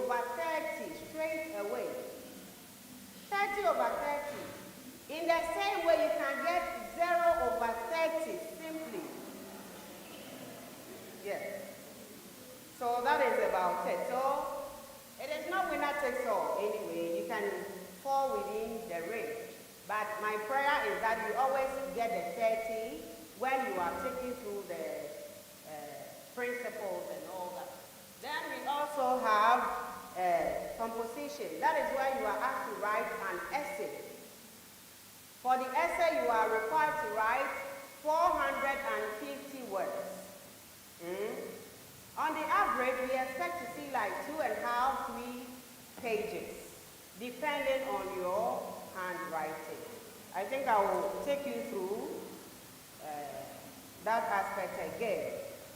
over 30 straight away. 30 over 30. In the same way, you can get 0 over 30 simply. Yes. So that is about it. So it is not winner takes all anyway. You can fall within the range. But my prayer is that you always get the 30 when you are taking through the principles and all that. Then we also have composition. That is where you are asked to write an essay. For the essay, you are required to write 450 words. On the average, we expect to see like 2.5, 3 pages, depending on your handwriting. I think I will take you through that aspect again.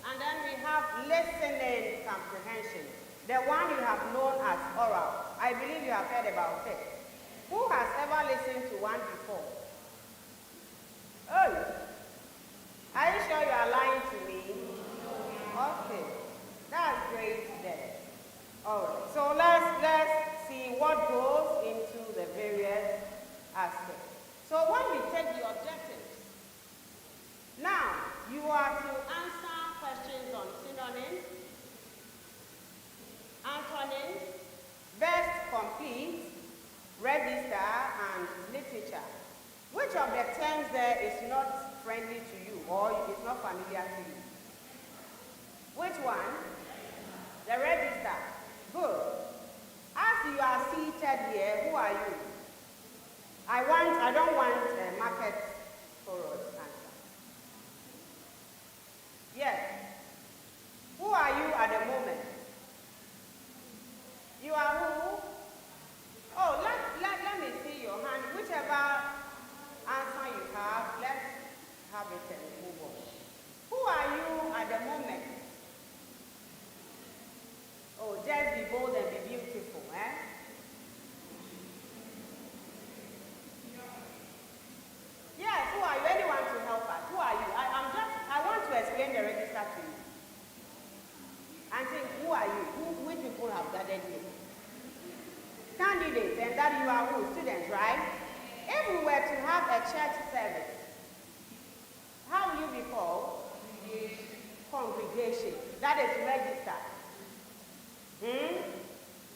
And then we have listening comprehension, the one you have known as oral. I believe you have heard about it. Who has ever listened to one before? Oh, are you sure you are lying to me? Okay, that's great then. All right, so let's see what goes into the various aspects. So when we take the objectives, now you are to answer questions on synonyms, antonyms, best complete, register, and literature. Which of the terms there is not friendly to you or is not familiar to you? Which one? The register. Good. As you are seated here, who are you? I don't want market forward answer. Yes. Who are you at the moment? You are who? Oh, let me see your hand. Whichever answer you have, let's have it and move on. Who are you at the moment? Oh, just be bold and be beautiful, eh? Yes, who are you? Anyone to help us? Who are you? I want to explain the register to you. And think, who are you? Which people have gathered here? Candidates, and that you are who? Students, right? If we were to have a church service, how will you be called? Congregation. That is register.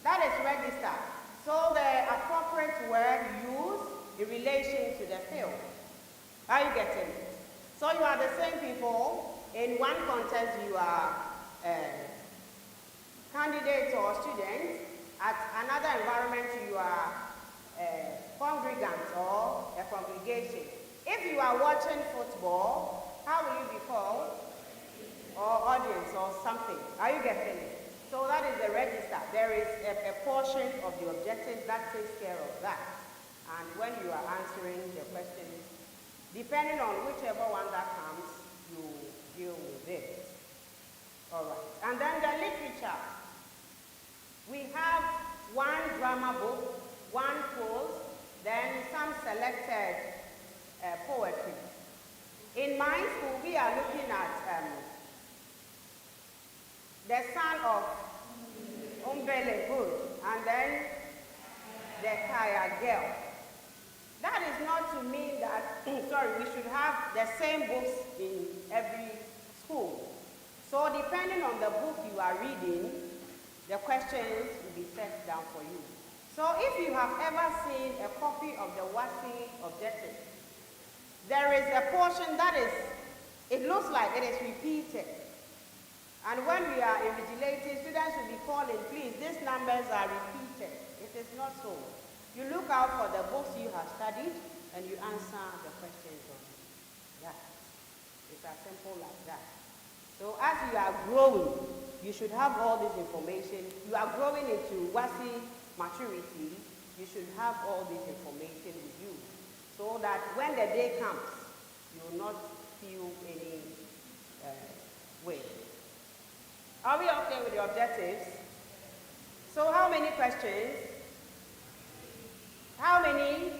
That is register. So the appropriate word used in relation to the field. Are you getting it? So you are the same people. In one context, you are candidates or students. At another environment, you are congregants or a congregation. If you are watching football, how will you be called? Or audience or something. Are you getting it? So that is the register. There is a portion of the objectives that takes care of that. And when you are answering the questions, depending on whichever one that comes, you deal with it. All right. And then the literature. We have one drama book, one prose, then some selected poetry. In my school, we are looking at the son of Umbele Good, and then the Kaya girl. That is not to mean that, we should have the same books in every school. So depending on the book you are reading, the questions will be set down for you. So if you have ever seen a copy of the WASI objective, there is a portion that it looks like it is repeated. And when we are invigilating, students will be calling, please, these numbers are repeated. It is not so. You look out for the books you have studied and you answer the questions on that. It's as simple as that. So as you are growing, you should have all this information. You are growing into WASI maturity, you should have all this information with you. So that when the day comes, you will not feel any way. Are we okay with the objectives? So how many questions? How many?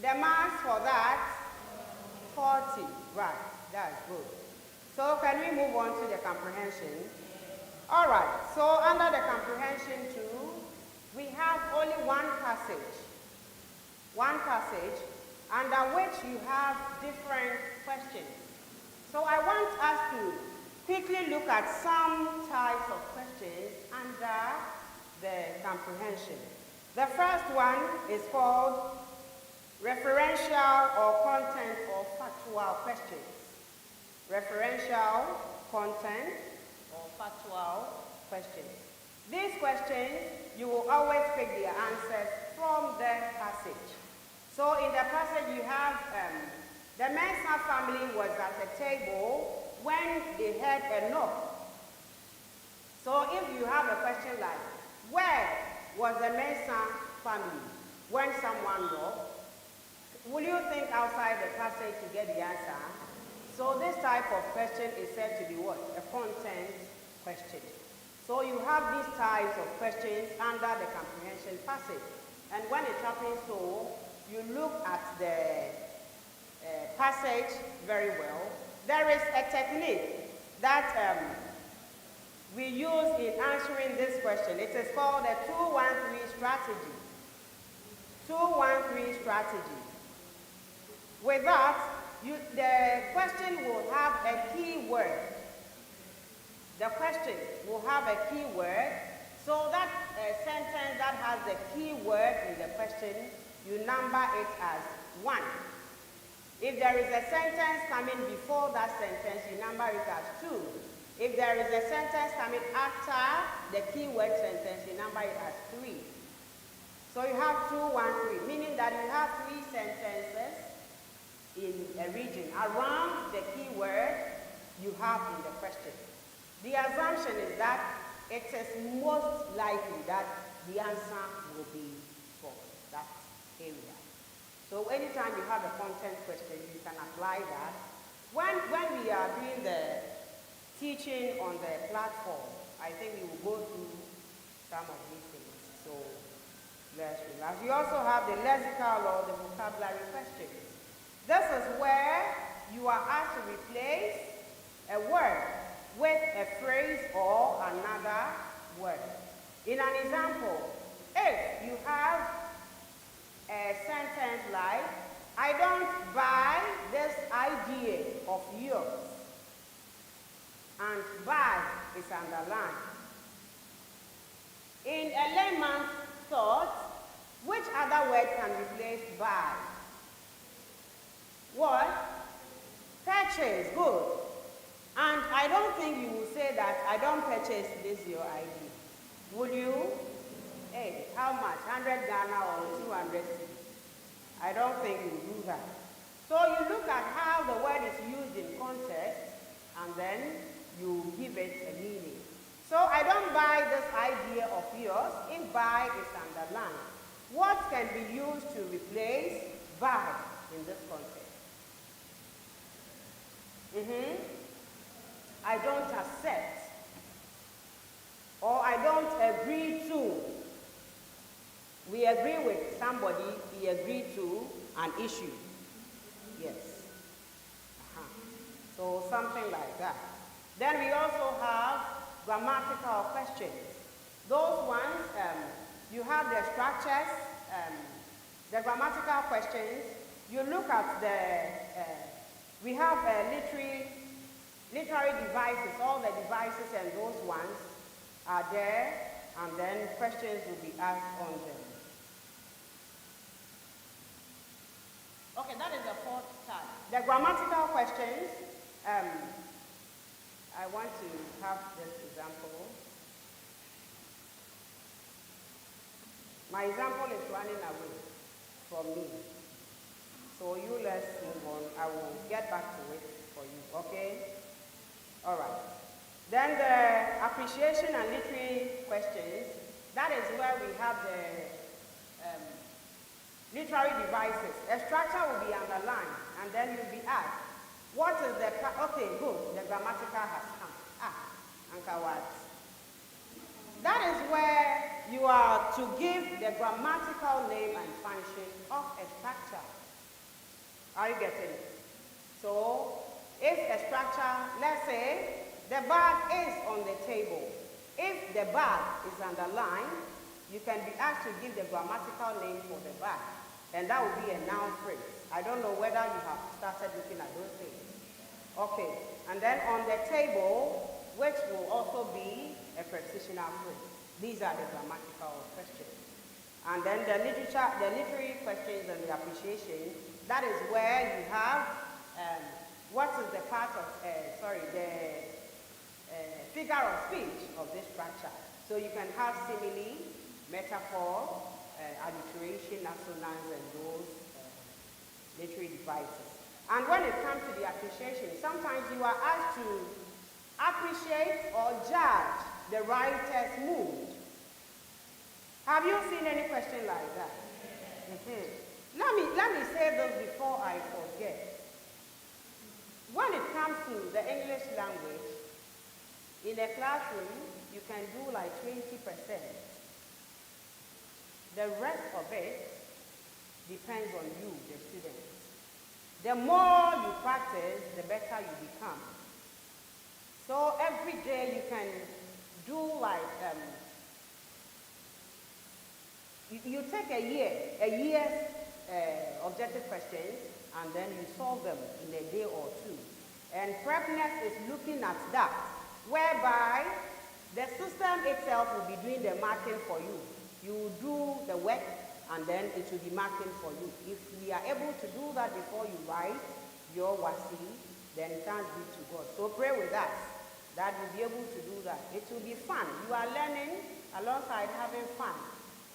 The marks for that? 40. Right, that's good. So can we move on to the comprehension? All right, so under the comprehension 2, we have only one passage under which you have different questions. So I want us to quickly look at some types of questions under the comprehension. The first one is called referential or content or factual questions. Referential, content, or factual questions. These questions, you will always pick the answers from the passage. So in the passage you have, the Mensah family was at a table when they heard a knock. So if you have a question like, where was the Mensah family when someone knocked? Will you think outside the passage to get the answer? So this type of question is said to be what? A content question. So you have these types of questions under the comprehension passage. And when it happens so, you look at the passage very well. There is a technique that we use in answering this question. It is called the 2-1-3 strategy. 2-1-3 strategy. With that, the question will have a key word. The question will have a key word. So that sentence that has the key word in the question, you number it as 1. If there is a sentence coming before that sentence, you number it as 2. If there is a sentence coming after the keyword sentence, you number it as 3. So you have 2, 1, 3, meaning that you have 3 sentences in a region around the keyword you have in the question. The assumption is that it is most likely that the answer will be for that area. So anytime you have a content question, you can apply that. When we are doing the teaching on the platform, I think we will go through some of these things. So let's relax. You also have the lexical or the vocabulary questions. This is where you are asked to replace a word with a phrase or another word. In an example, if you have a sentence like, I don't buy this idea of yours, and buy is underlined. In a layman's thought, which other word can replace buy? What? Purchase, good. And I don't think you will say that I don't purchase this your idea. Would you? Hey, how much? 100 Ghana or 200? I don't think you will do that. So you look at how the word is used in context and then you give it a meaning. So I don't buy this idea of yours if buy is underlined. What can be used to replace buy in this context? I don't accept, or I don't agree to. We agree with somebody, we agree to an issue. Yes. So something like that. Then we also have grammatical questions. Those ones, you have the structures, the grammatical questions. You look at we have literary devices, all the devices and those ones are there, and then questions will be asked on them. Okay, that is the fourth type. The grammatical questions, I want to have this example. My example is running away from me. So you let's move on. I will get back to it for you, okay? All right. Then the appreciation and literary questions, that is where we have the literary devices. A structure will be underlined, and then you'll be asked, what is the, okay, good, the grammatical has come. Anchor words. That is where you are to give the grammatical name and function of a structure. Are you getting it? So, if a structure, let's say, the bag is on the table. If the verb is underlined, you can be asked to give the grammatical name for the verb, and that will be a noun phrase. I don't know whether you have started looking at those things. Okay, and then on the table, which will also be a prepositional phrase. These are the grammatical questions. And then the literary questions and the appreciation, that is where you have what is the part of, the figure of speech of this structure. So you can have simile, metaphor, alliteration, assonance, and those literary devices. And when it comes to the appreciation, sometimes you are asked to appreciate or judge the writer's mood. Have you seen any question like that? Let me say this before I forget. When it comes to the English language, in a classroom, you can do like 20%. The rest of it depends on you, the student. The more you practice, the better you become. So every day you can do like, you take a year's objective questions, and then you solve them in a day or two. And prepness is looking at that, whereby the system itself will be doing the marking for you. You will do the work, and then it will be marking for you. If we are able to do that before you write your WASI, then thanks be to God. So pray with us that we'll be able to do that. It will be fun. You are learning alongside having fun.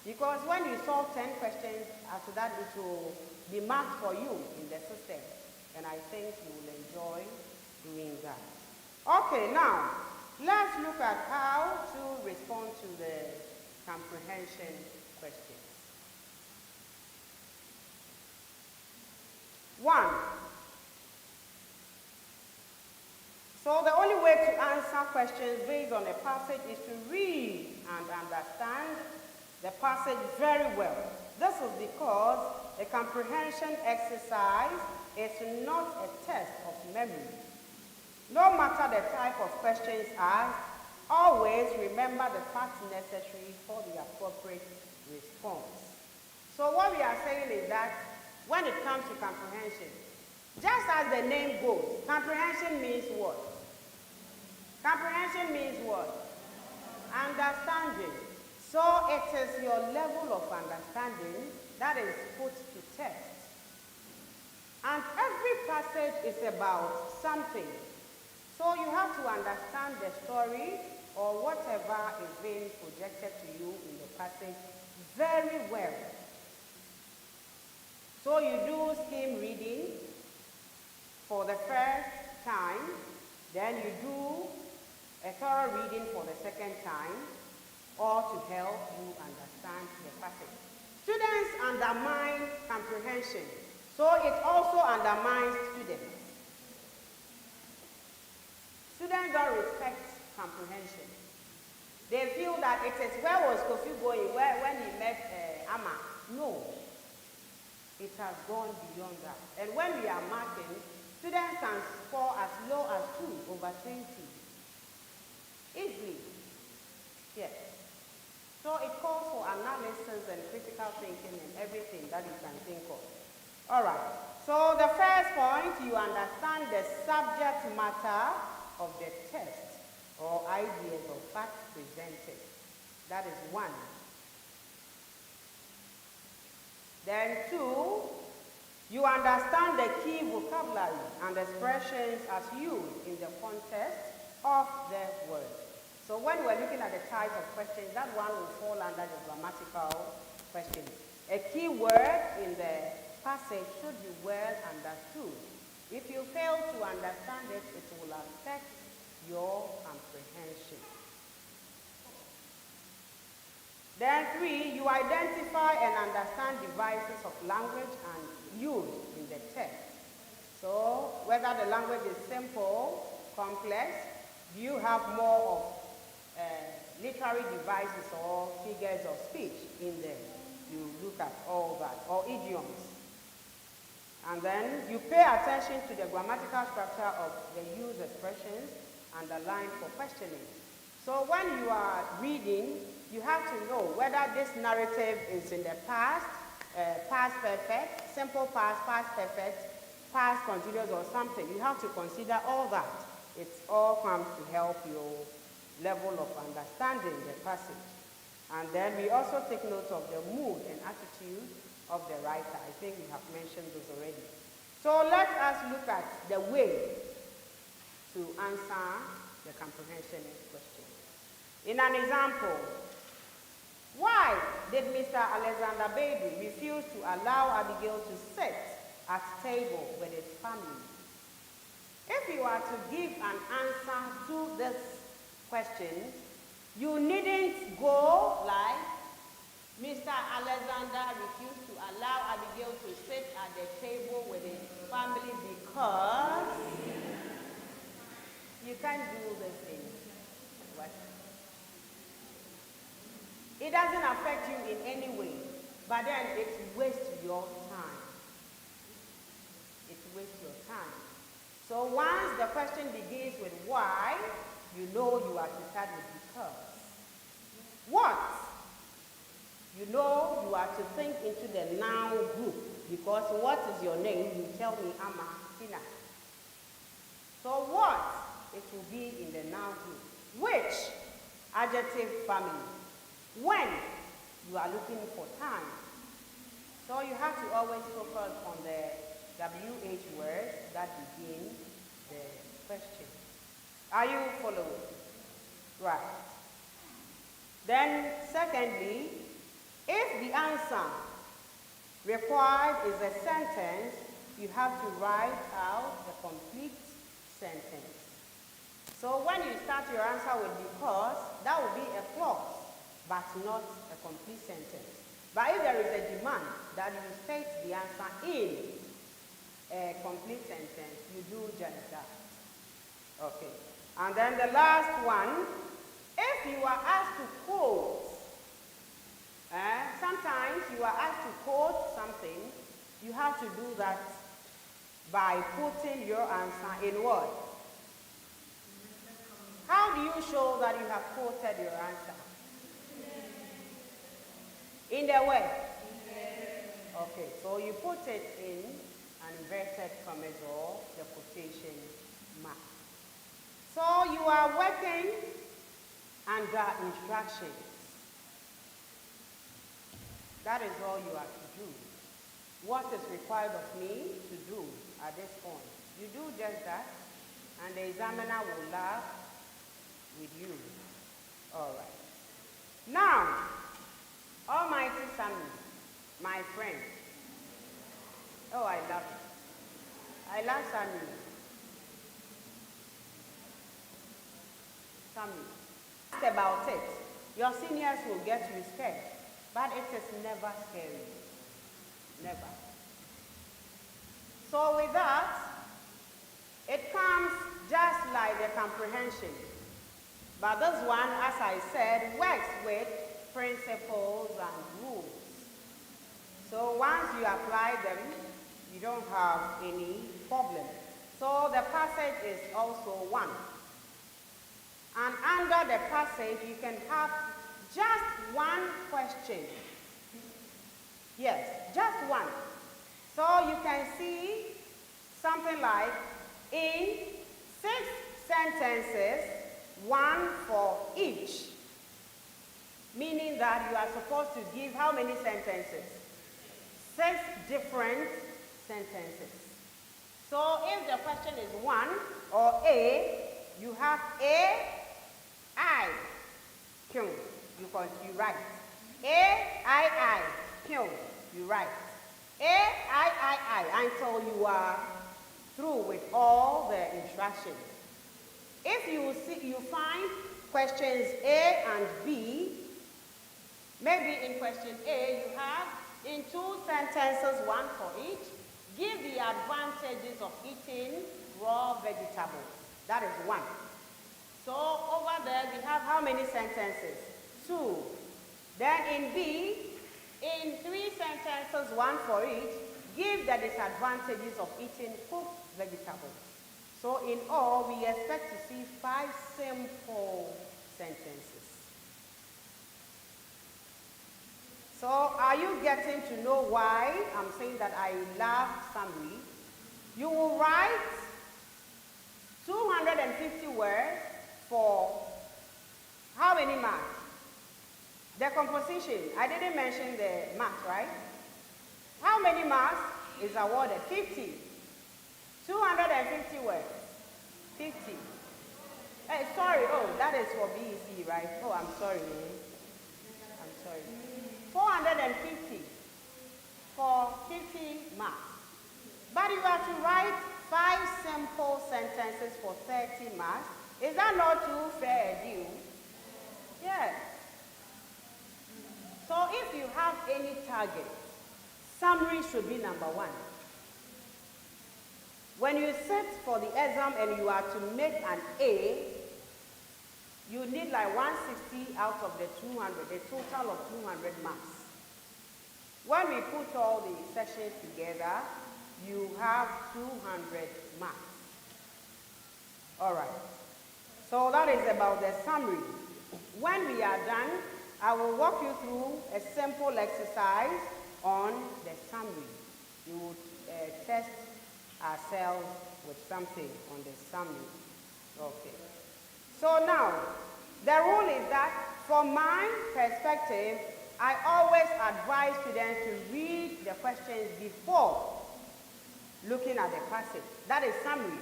Because when you solve 10 questions, after that it will be marked for you in the system. And I think you will enjoy doing that. Okay, now, let's look at how to respond to the comprehension questions. 1. So the only way to answer questions based on a passage is to read and understand the passage very well. This is because a comprehension exercise is not a test of memory. No matter the type of questions asked, always remember the facts necessary for the appropriate response. So what we are saying is that when it comes to comprehension, just as the name goes, comprehension means what? Comprehension means what? Understanding. So it is your level of understanding that is put to test. And every passage is about something. So you have to understand the story or whatever is being projected to you in the passage very well. So you do skim reading for the first time, then you do a thorough reading for the second time, or to help you understand the passage. Students undermine comprehension, so it also undermines students. Students don't respect comprehension. They feel that it is, where was Kofi going when he met Amma? No. It has gone beyond that. And when we are marking, students can score as low as 2/20. Easily. Yes. So it calls for analysis and critical thinking and everything that you can think of. All right. So the first point, you understand the subject matter of the text or ideas or facts presented. That is 1. Then 2, you understand the key vocabulary and expressions as used in the context of the word. So when we're looking at the type of questions, that one will fall under the grammatical questions. A key word in the passage should be well understood. If you fail to understand it, it will affect your comprehension. Then 3, you identify and understand devices of language and use in the text. So whether the language is simple, complex, do you have more of literary devices or figures of speech in there? You look at all that, or idioms. And then you pay attention to the grammatical structure of the used expressions and the line for questioning. So when you are reading, you have to know whether this narrative is in the past, past perfect, simple past, past perfect, past continuous or something. You have to consider all that. It all comes to help your level of understanding the passage. And then we also take note of the mood and attitude of the writer. I think we have mentioned those already. So let us look at the way to answer the comprehension question. In an example, why did Mr. Alexander Baby refuse to allow Abigail to sit at table with his family? If you are to give an answer to this question, you needn't go like, Mr. Alexander refused to allow Abigail to sit at the table with his family because you can't do this in what? It doesn't affect you in any way, but then it wastes your time. It wastes your time. So once the question begins with why, you know you are to start with because. What? You know you are to think into the noun group, because what is your name? You tell me, Ama Tina. So what? It will be in the noun group. Which? Adjective family. When? You are looking for time. So you have to always focus on the WH words that begin the question. Are you following? Right. Then, secondly, if the answer required is a sentence, you have to write out a complete sentence. So when you start your answer with because, that will be a clause, but not a complete sentence. But if there is a demand that you state the answer in a complete sentence, you do just that. Okay. And then the last one, if you are asked to quote, sometimes you are asked to quote something, you have to do that by putting your answer in what? How do you show that you have quoted your answer? In the way? Okay, so you put it in an inverted commas or the quotation mark. So you are working under instructions. That is all you have to do. What is required of me to do at this point? You do just that, and the examiner will laugh with you. All right. Now, Almighty Sammy, my friend. Oh, I love it. I love Sammy. Sammy. About it. Your seniors will get you scared, but it is never scary. Never. So with that, it comes just like the comprehension. But this one, as I said, works with principles and rules. So once you apply them, you don't have any problem. So the passage is also one. And under the passage, you can have just one question. Yes, just one. So you can see something like, in 6 sentences, one for each. Meaning that you are supposed to give how many sentences? 6 different sentences. So if the question is 1 or A, you have A, I, Q, you write. A, I, Q, you write. A, I, until you are through with all the instructions. If you find questions A and B, maybe in question A you have in 2 sentences, 1 for each, give the advantages of eating raw vegetables. That is 1. So over there we have how many sentences? 2. Then in B, in 3 sentences, 1 for each, give the disadvantages of eating cooked vegetables. So in all, we expect to see 5 simple sentences. So are you getting to know why I'm saying that I love summary? You will write 250 words for how many marks? The composition, I didn't mention the marks, right? How many marks is awarded? 50. 250 words. 50. Hey, sorry, oh, that is for BEC, right? Oh, I'm sorry. I'm sorry. 450 for 50 marks. But you have to write 5 simple sentences for 30 marks. Is that not too fair a deal? Yes. So if you have any target, summary should be number 1. When you sit for the exam and you are to make an A, you need like 160 out of the 200, a total of 200 marks. When we put all the sections together, you have 200 marks. All right. So that is about the summary. When we are done, I will walk you through a simple exercise on the summary. You will test ourselves with something on the summary. Okay. So now, the rule is that from my perspective, I always advise students to read the questions before looking at the passage. That is summary.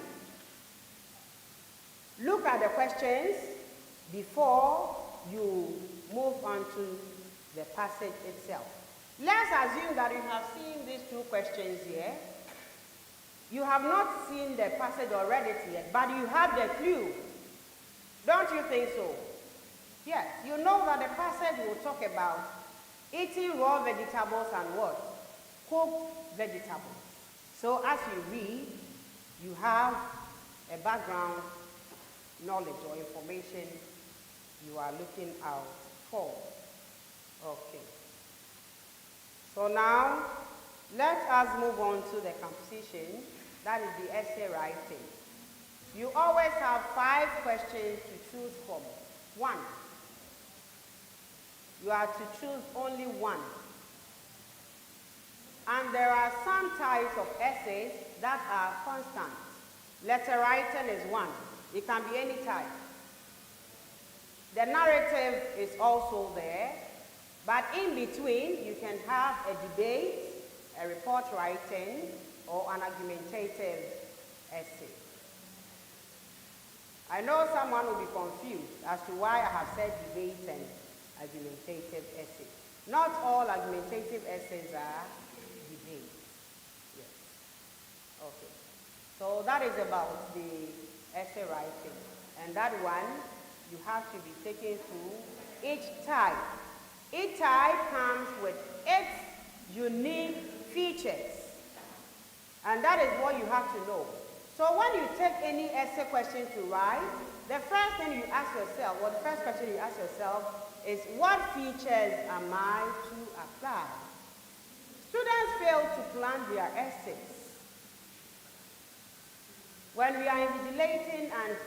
Look at the questions before you move on to the passage itself. Let's assume that you have seen these 2 questions here. You have not seen the passage or read it yet, but you have the clue. Don't you think so? Yes. You know that the passage will talk about eating raw vegetables and what? Cooked vegetables. So as you read, you have a background knowledge or information you are looking out for. Okay. So now, let us move on to the composition. That is the essay writing. You always have 5 questions to choose from. 1. You are to choose only 1. And there are some types of essays that are constant. Letter writing is 1. It can be any type. The narrative is also there, but in between you can have a debate, a report writing, or an argumentative essay. I know someone will be confused as to why I have said debate and argumentative essay. Not all argumentative essays are debate. Yes. Okay. So that is about the essay writing. And that one, you have to be taken through each type. Each type comes with its unique features. And that is what you have to know. So when you take any essay question to write, the first thing you ask yourself, or the first question you ask yourself is, what features am I to apply? Students fail to plan their essays. When we are invigilating and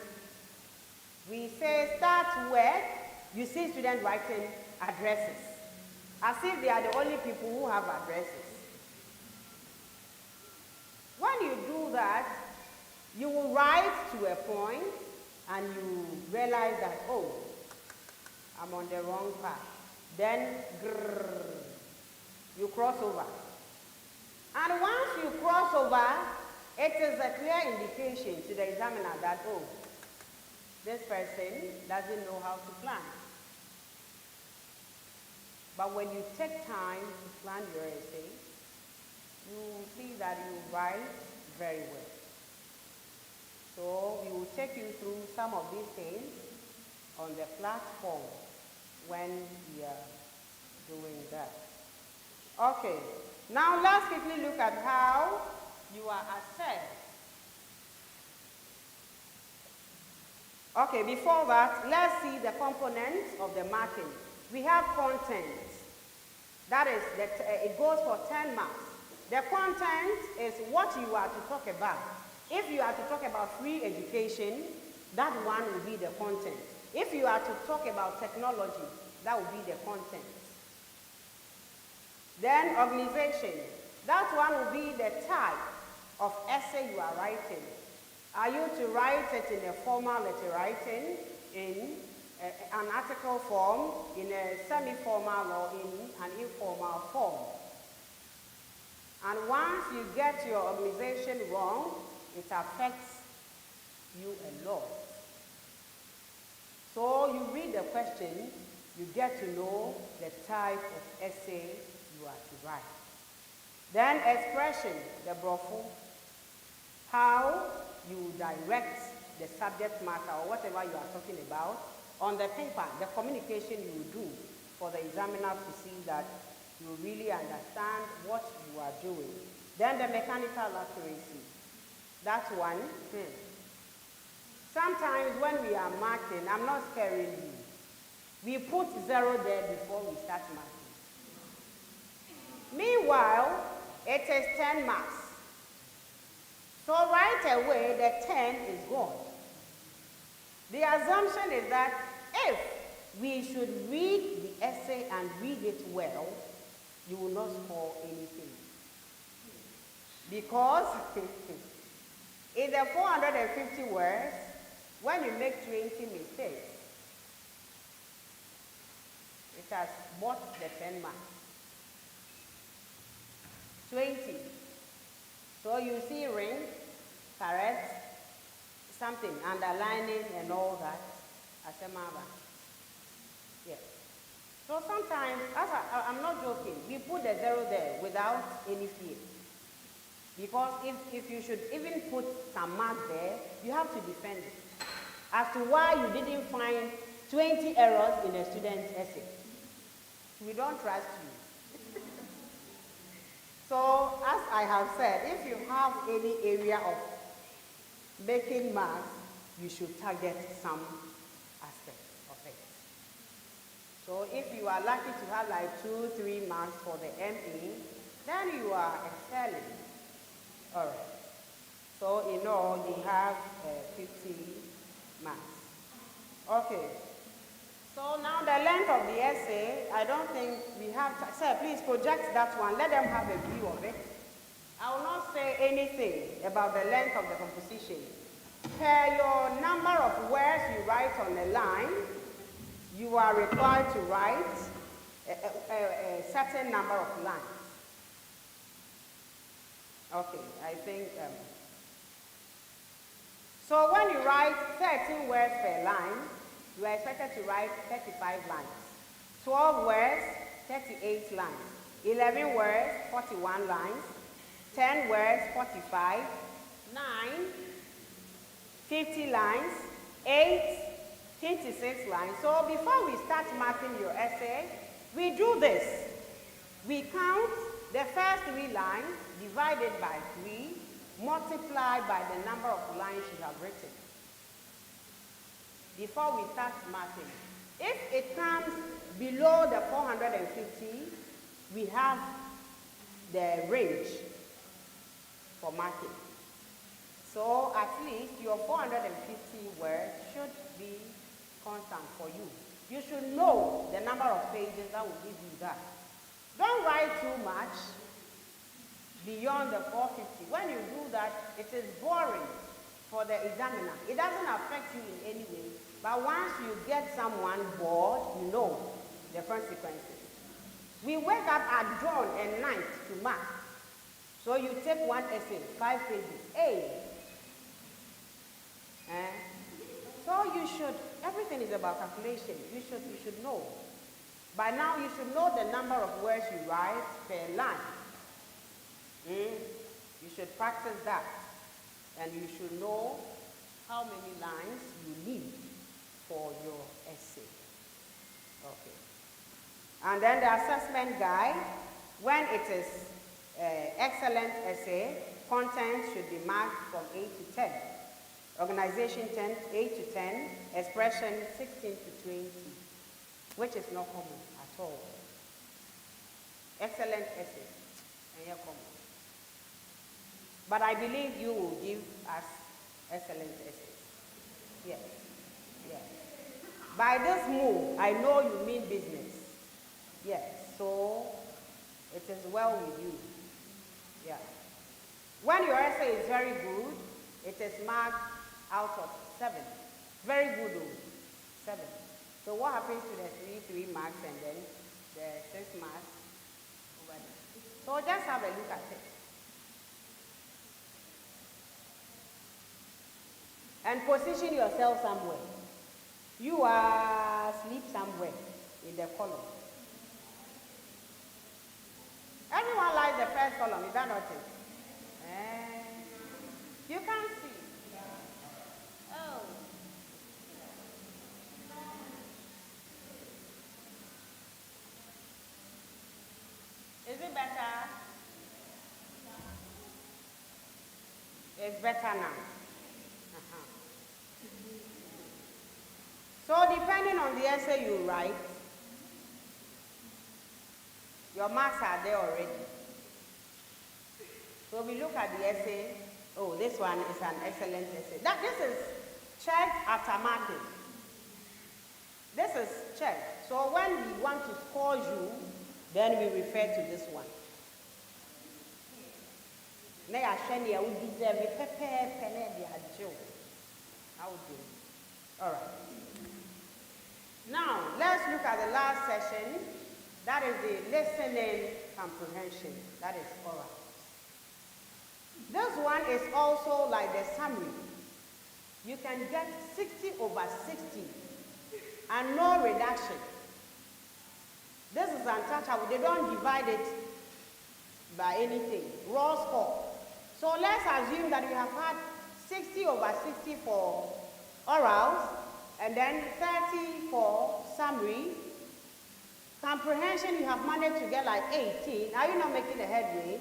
we say start with, you see students writing addresses, as if they are the only people who have addresses. When you do that, you will write to a point and you realize that, oh, I'm on the wrong path. Then, you cross over. And once you cross over, it is a clear indication to the examiner that, oh, this person doesn't know how to plan. But when you take time to plan your essay, you will see that you write very well. So we will take you through some of these things on the platform when we are doing that. Okay, now let's quickly look at how you are assessed. Okay, before that, let's see the components of the marking. We have content. That is, it goes for 10 marks. The content is what you are to talk about. If you are to talk about free education, that one will be the content. If you are to talk about technology, that would be the content. Then organization, that one will be the type of essay you are writing. Are you to write it in a formal letter writing, in an article form, in a semi-formal or in an informal form? And once you get your organization wrong, it affects you a lot. So you read the question, you get to know the type of essay you are to write. Then expression, the brofo, how you direct the subject matter or whatever you are talking about on the paper, the communication you do for the examiner to see that you really understand what you are doing. Then the mechanical accuracy, that one. Sometimes when we are marking, I'm not scaring you, we put 0 there before we start marking. Meanwhile, it is 10 marks. So right away, the 10 is gone. The assumption is that if we should read the essay and read it well, you will not score anything. Because in the 450 words, when you make 20 mistakes, it has bought the 10 marks. 20. So you see ring, correct, something, underlining and all that, asemaba. Yes. So sometimes, I'm not joking, we put the 0 there without any fear. Because if you should even put some marks there, you have to defend it. As to why you didn't find 20 errors in a student's essay. We don't trust you. So, as I have said, if you have any area of making marks, you should target some aspect of it. So, if you are lucky to have like 2-3 marks for the ME, then you are excelling. All right. So, in all, you have 50 marks. Okay. So now the length of the essay, I don't think we have to, sir, please project that one. Let them have a view of it. I will not say anything about the length of the composition. Per your number of words you write on a line, you are required to write a certain number of lines. Okay, I think, so when you write 13 words per line, you are expected to write 35 lines. 12 words, 38 lines. 11 words, 41 lines. 10 words, 45. 9, 50 lines. 8, 56 lines. So before we start marking your essay, we do this. We count the first 3 lines, divided by 3, multiplied by the number of lines you have written. Before we start marking. If it comes below the 450, we have the range for marking. So at least your 450 words should be constant for you. You should know the number of pages that will give you that. Don't write too much beyond the 450. When you do that, it is boring for the examiner. It doesn't affect you in any way. But once you get someone bored, you know the consequences. We wake up at dawn and night to mark. So you take one essay, 5 pages. Hey! So you should, everything is about calculation. You should know. By now you should know the number of words you write per line. You should practice that. And you should know how many lines you need for your essay. Okay. And then the assessment guide, when it is excellent essay, content should be marked from 8 to 10. Organization 10, 8 to 10, expression 16 to 20, which is not common at all. Excellent essay, and you're common. But I believe you will give us excellent essays. Yes. Yes. By this move, I know you mean business. Yes, so it is well with you. Yeah. When your essay is very good, it is marked out of 7. Very good, though. 7. So what happens to the 3 marks and then the 6 marks over there? So just have a look at it. And position yourself somewhere. You are asleep somewhere in the column. Everyone likes the first column, is that not it? You can't see. Oh. Is it better? It's better now. So depending on the essay you write, your marks are there already. So we look at the essay. Oh, this one is an excellent essay. This is check after marking. This is check. So when we want to score you, then we refer to this one. All right. Now, let's look at the last session. That is the listening comprehension. That is oral. This one is also like the summary. You can get 60/60 and no reduction. This is untouchable. They don't divide it by anything. Raw score. So let's assume that you have had 60/60 for orals and then 30 for summary. Comprehension, you have managed to get like 18. Are you not making a headway?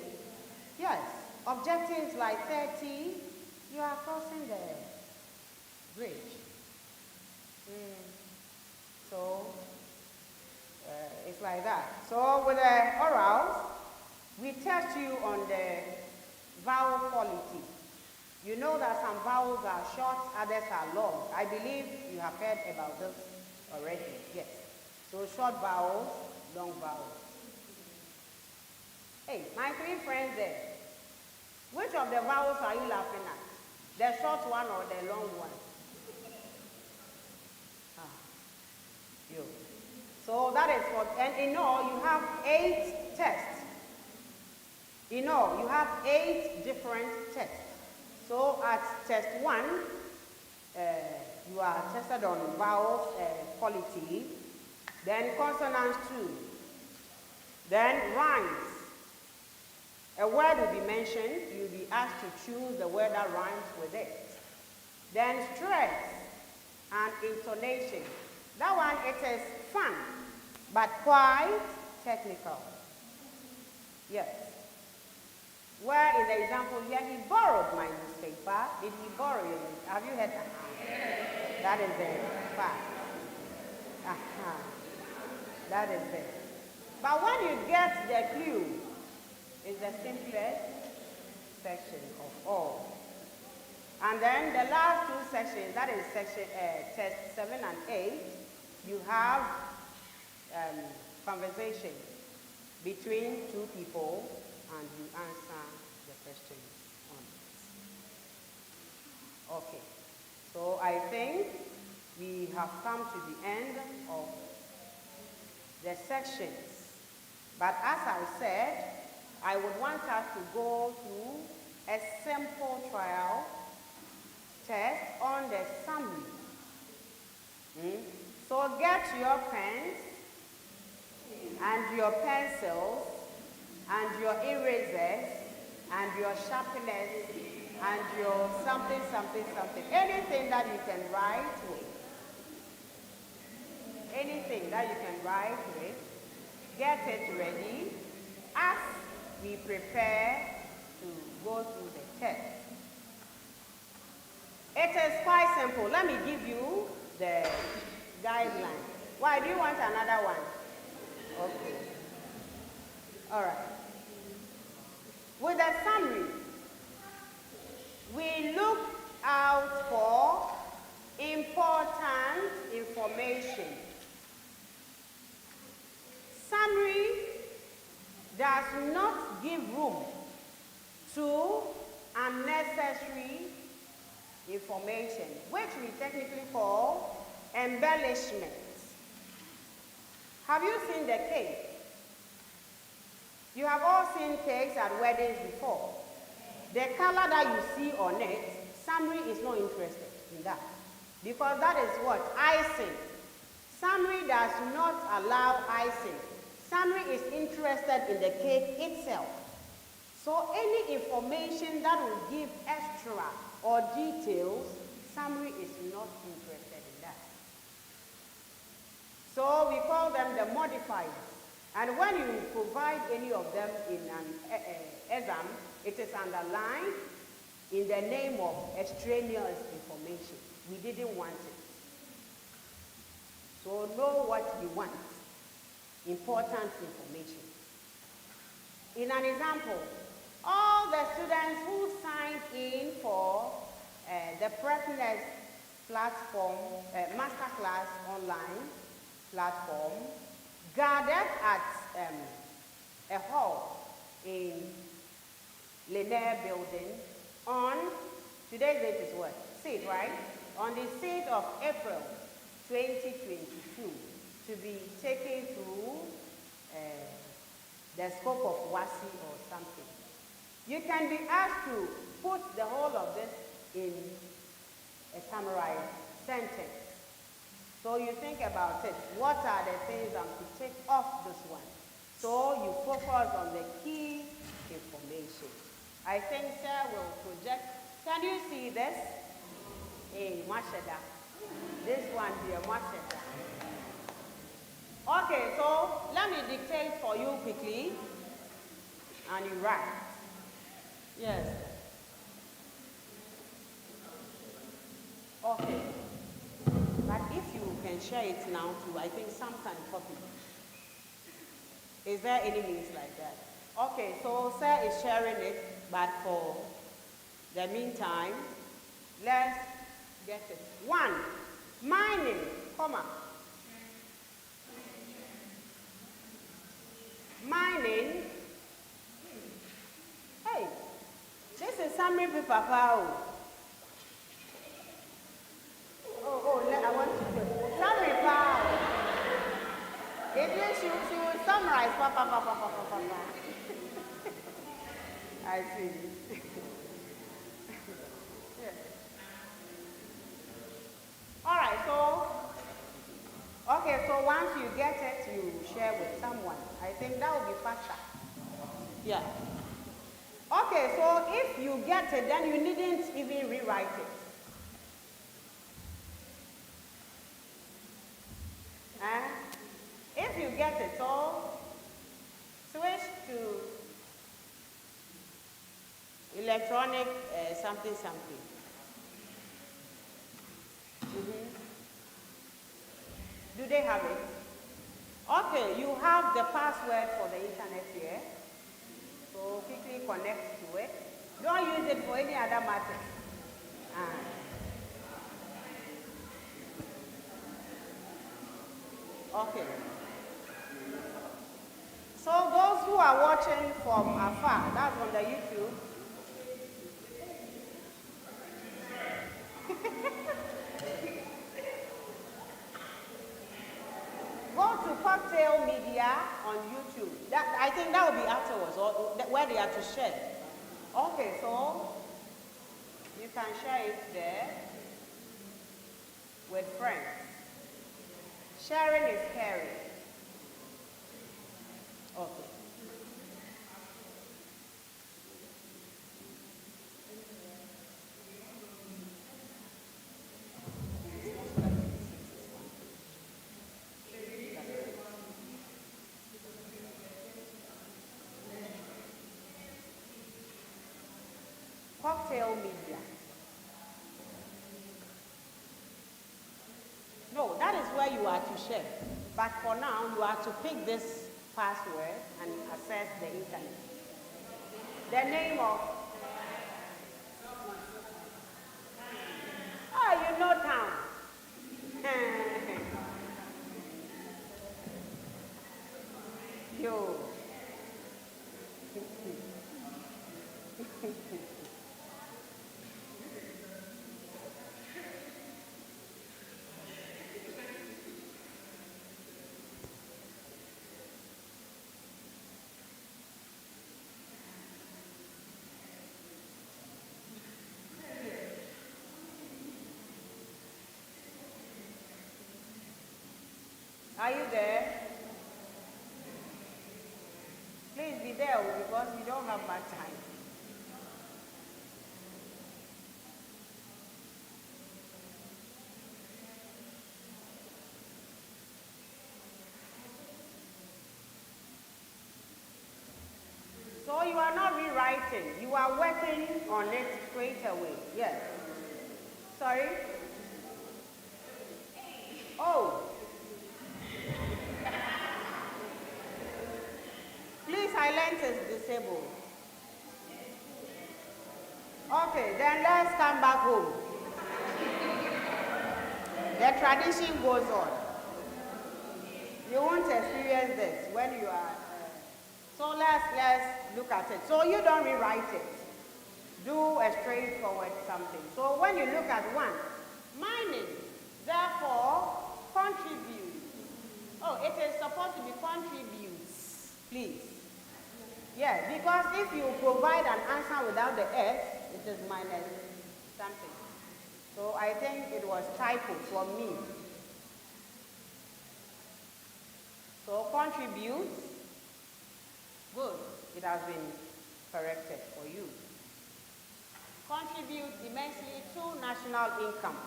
Yes. Objectives like 30, you are crossing the bridge. So, it's like that. So with the orals, we test you on the vowel quality. You know that some vowels are short, others are long. I believe you have heard about this already. Yes. So short vowels, long vowels. Hey, my 3 friends there. Which of the vowels are you laughing at? The short one or the long one? You. So that is what, and in all, you have 8 tests. In all, you have 8 different tests. So at test 1, you are tested on vowel quality, then consonants 2, then rhymes. A word will be mentioned, you'll be asked to choose the word that rhymes with it. Then stress and intonation. That one, it is fun, but quite technical. Yes. Where in the example here, he borrowed my newspaper. Did he borrow your newspaper? Have you heard that? That is the fact. That is it. But when you get the clue, it's the simplest section of all. And then the last 2 sections, that is section test 7 and 8, you have conversation between 2 people and you answer the question on it. Okay, so I think we have come to the end of the sections. But as I said, I would want us to go through a simple trial test on the summary. So get your pens and your pencils and your erasers and your sharpeners and your something. Anything that you can write with. Anything that you can write with. Get it ready as we prepare to go through the test. It is quite simple. Let me give you the guideline. Why do you want another one? Okay. All right. With the summary, we look out for important information. Summary does not give room to unnecessary information, which we technically call embellishment. Have you seen the cake? You have all seen cakes at weddings before. The color that you see on it, summary is not interested in that. Because that is what? Icing. Summary does not allow icing. Summary is interested in the cake itself. So any information that will give extra or details, summary is not interested in that. So we call them the modifiers. And when you provide any of them in an exam, it is underlined in the name of extraneous information. We didn't want it. So know what you want. Important information. In an example, all the students who signed in for the Prepness platform, masterclass online platform, gathered at a hall in Lanier Building on, today's date is what? 6th, right? On the 6th of April, 2022, to be taken through the scope of WASI or something. You can be asked to put the whole of this in a summarized sentence. So you think about it. What are the things I'm to take off this one? So you focus on the key information. I think Sarah will project. Can you see this? Hey, Mashada. This one here, Mashada. Okay, so let me dictate for you quickly. And you write. Yes. Okay. But if you can share it now too, I think some can copy. Is there any means like that? Okay, so Sarah is sharing it, but for the meantime, let's get it. 1, mining, comma. Mining. Hey, this is summary paper, Papa. I want to put summary power. It means she will summarize. Papa. I see. Yeah. All right, so, okay, so once you get it, you share with someone. I think that will be faster. Yeah. Okay, so if you get it, then you needn't even rewrite it. If you get it, so switch to electronic something. Do they have it? Okay, you have the password for the internet here. So quickly connect to it. Don't use it for any other matter. Okay. So those who are watching from afar, that's on the YouTube. Go to Cocktail Media on YouTube. I think that will be afterwards, or where they are to share. Okay, so you can share it there with friends. Sharing is caring. Okay. Cocktail Media. No, that is where you are to share. But for now, you are to pick this password and access the internet. The name of... you know town. you. Are you there? Please be there because we don't have much time. So you are not rewriting. You are working on it straight away. Yes. Sorry? Oh. Please, silence is disabled. Okay, then let's come back home. The tradition goes on. You won't experience this when you are... so let's look at it. So you don't rewrite it. Do a straightforward something. So when you look at one, mining, therefore, contribute. Oh, it is supposed to be contributes, please. Yeah, because if you provide an answer without the S, it is minus something. So I think it was typo for me. So contributes, good, it has been corrected for you. Contributes immensely to national income.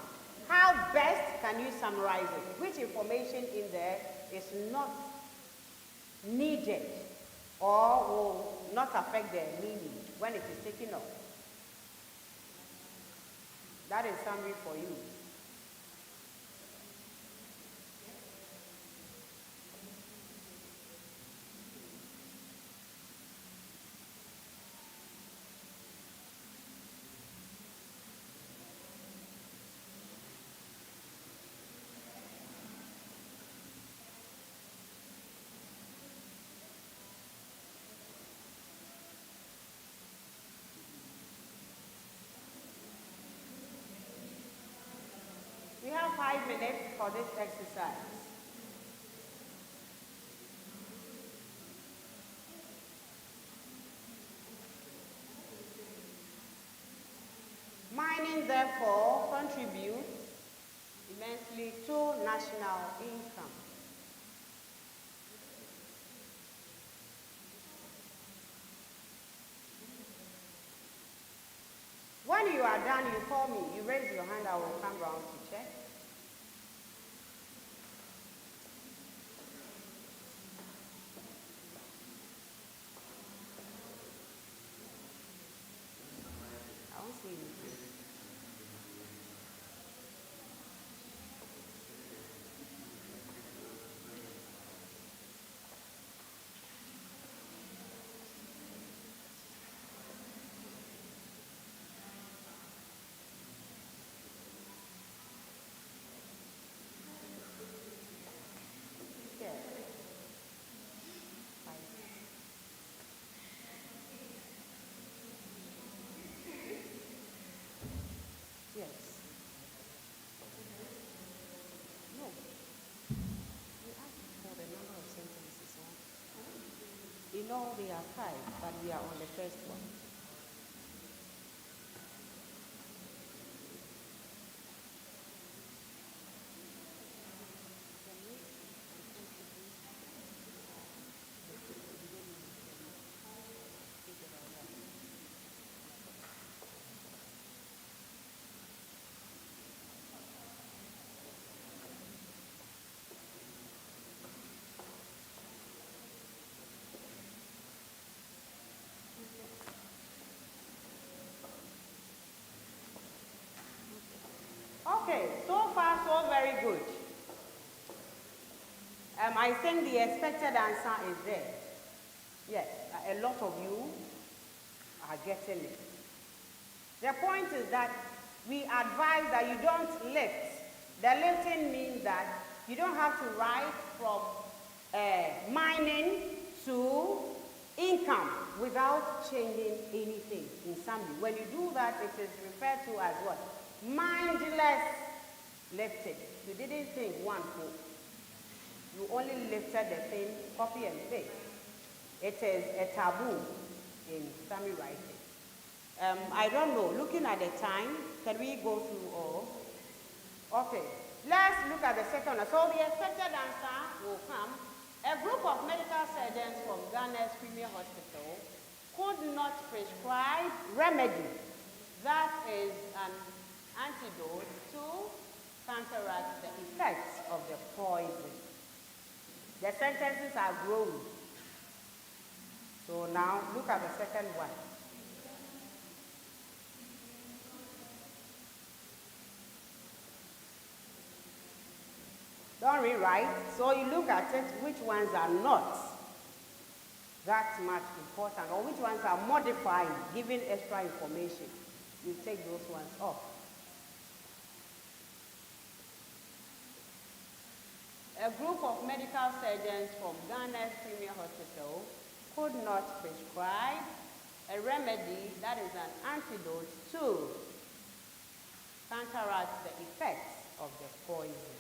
How best can you summarize it? Which information in there is not needed or will not affect the meaning when it is taken up? That is summary for you. We have 5 minutes for this exercise. Mining, therefore, contributes immensely to national income. When you are done, you call me. You raise your hand, I will come round to check. I won't see you. Yes. No. We asked for the number of sentences. You know, they are 5, but we are on the first one. Okay, so far so very good. I think the expected answer is there. Yes, a lot of you are getting it. The point is that we advise that you don't lift. The lifting means that you don't have to write from mining to income without changing anything in summary. When you do that, it is referred to as what? Mindless lifting. You didn't think one foot. You only lifted the thing, copy and paste. It is a taboo in summary writing. I don't know, looking at the time, can we go through all? Okay, let's look at the second one. So the expected answer will come. A group of medical surgeons from Ghana's Premier Hospital could not prescribe remedy that is an antidote to counteract the effects of the poison. The sentences are growing. So now look at the second one. Don't rewrite. So you look at it, which ones are not that much important, or which ones are modifying, giving extra information. You take those ones off. A group of medical surgeons from Ghana's Premier Hospital could not prescribe a remedy that is an antidote to counteract the effects of the poison.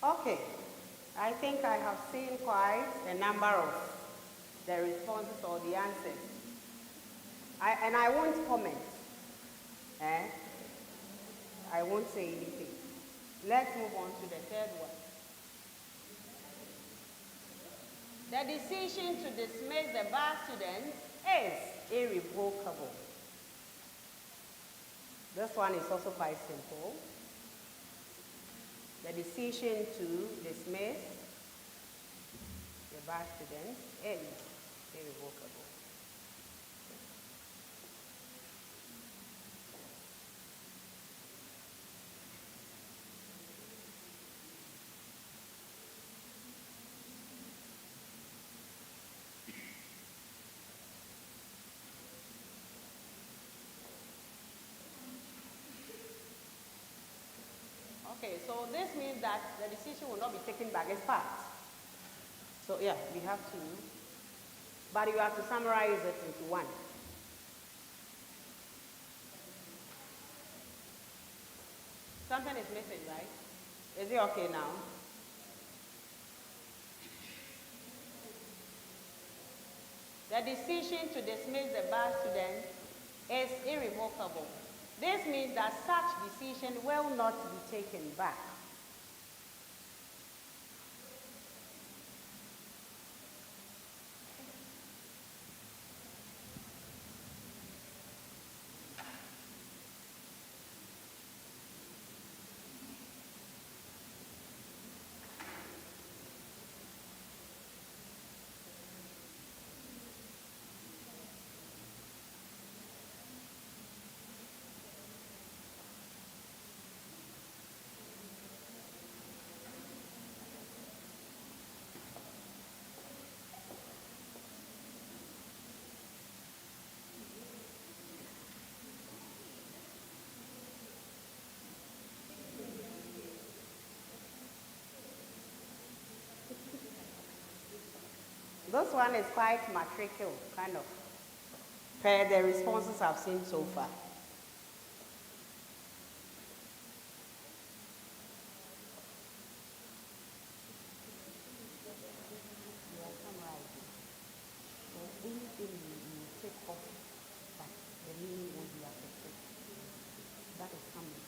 Okay, I think I have seen quite a number of the responses or the answers. And I won't comment. I won't say anything. Let's move on to the third one. The decision to dismiss the bar student is irrevocable. This one is also quite simple. The decision to dismiss the bar student is irrevocable. Okay, so this means that the decision will not be taken by experts. So yeah, we have to, but you have to summarize it into one. Something is missing, right? Is it okay now? The decision to dismiss the bar student is irrevocable. This means that such decision will not be taken back. This one is quite matricular, kind of, per the responses I've seen so far. You are summarizing. So anything you take off, but the meaning won't be affected. That is coming.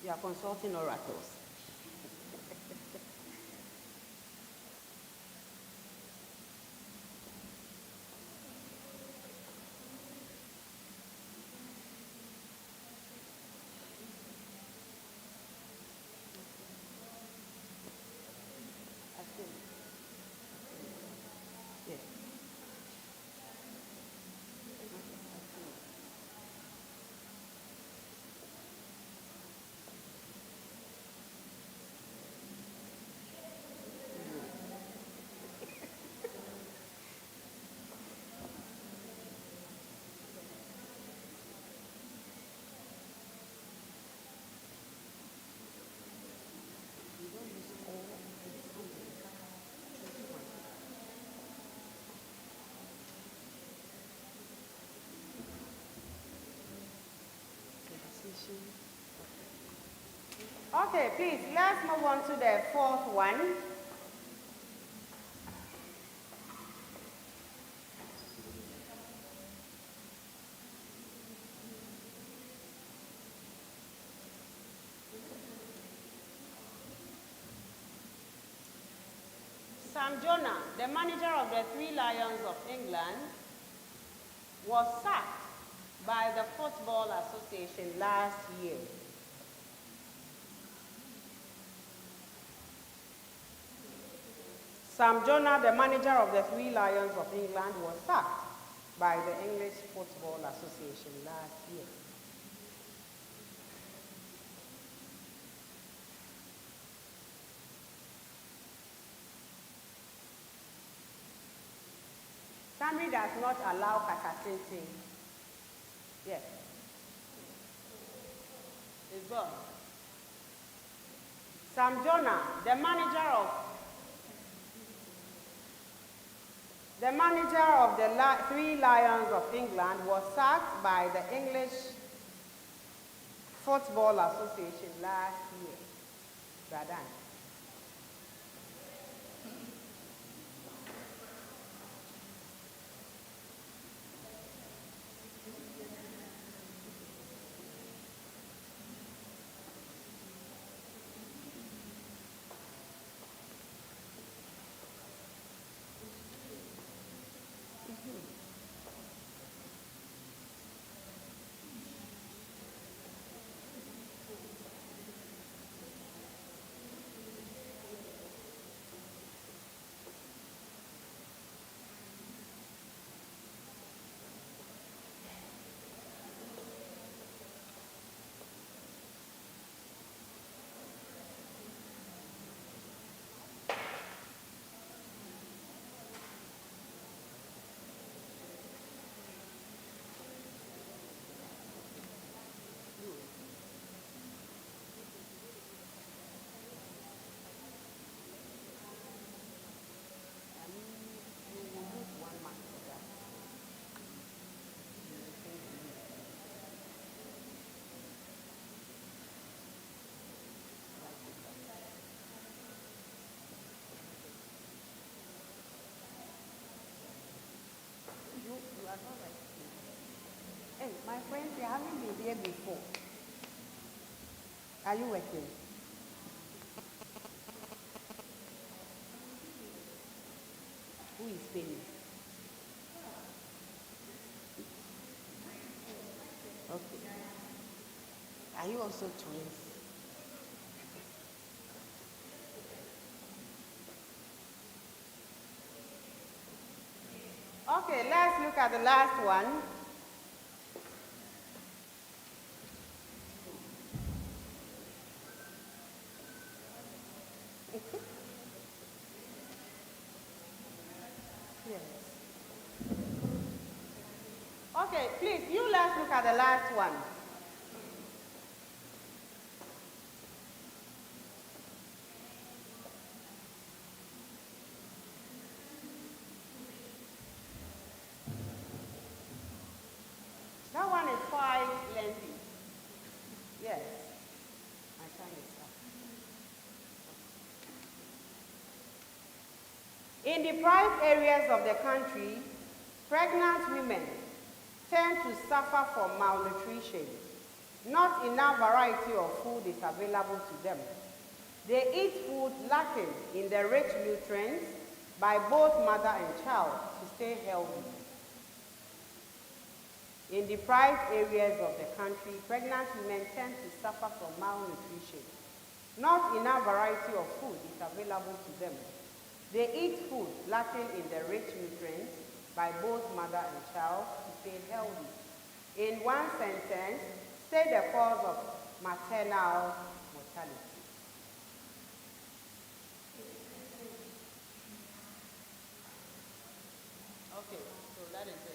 You are consulting oracles. I think. Yes. You don't use all the something. Choose one. The decision. Okay, please, let's move on to the fourth one. Sam Jonah, the manager of the Three Lions of England, was sacked by the Football Association last year. Sam Jonah, the manager of the Three Lions of England, was sacked by the English Football Association last year. Summary does not allow Kakasinti. Yes. It's gone. Sam Jonah, the manager of the Three Lions of England, was sacked by the English Football Association last year. Bradan. Hey, my friends, you haven't been here before. Are you working? Who is paying? Okay. Are you also twins? Okay, let's look at the last one. Yes. Okay, please, you let's look at the last one. That one is quite lengthy. Yes. My time is up. In deprived areas of the country, pregnant women tend to suffer from malnutrition. Not enough variety of food is available to them. They eat food lacking in the rich nutrients by both mother and child to stay healthy. In deprived areas of the country, pregnant women tend to suffer from malnutrition. Not enough variety of food is available to them. They eat food lacking in the rich nutrients by both mother and child to stay healthy. In one sentence, state the cause of maternal mortality. Okay, so that is it.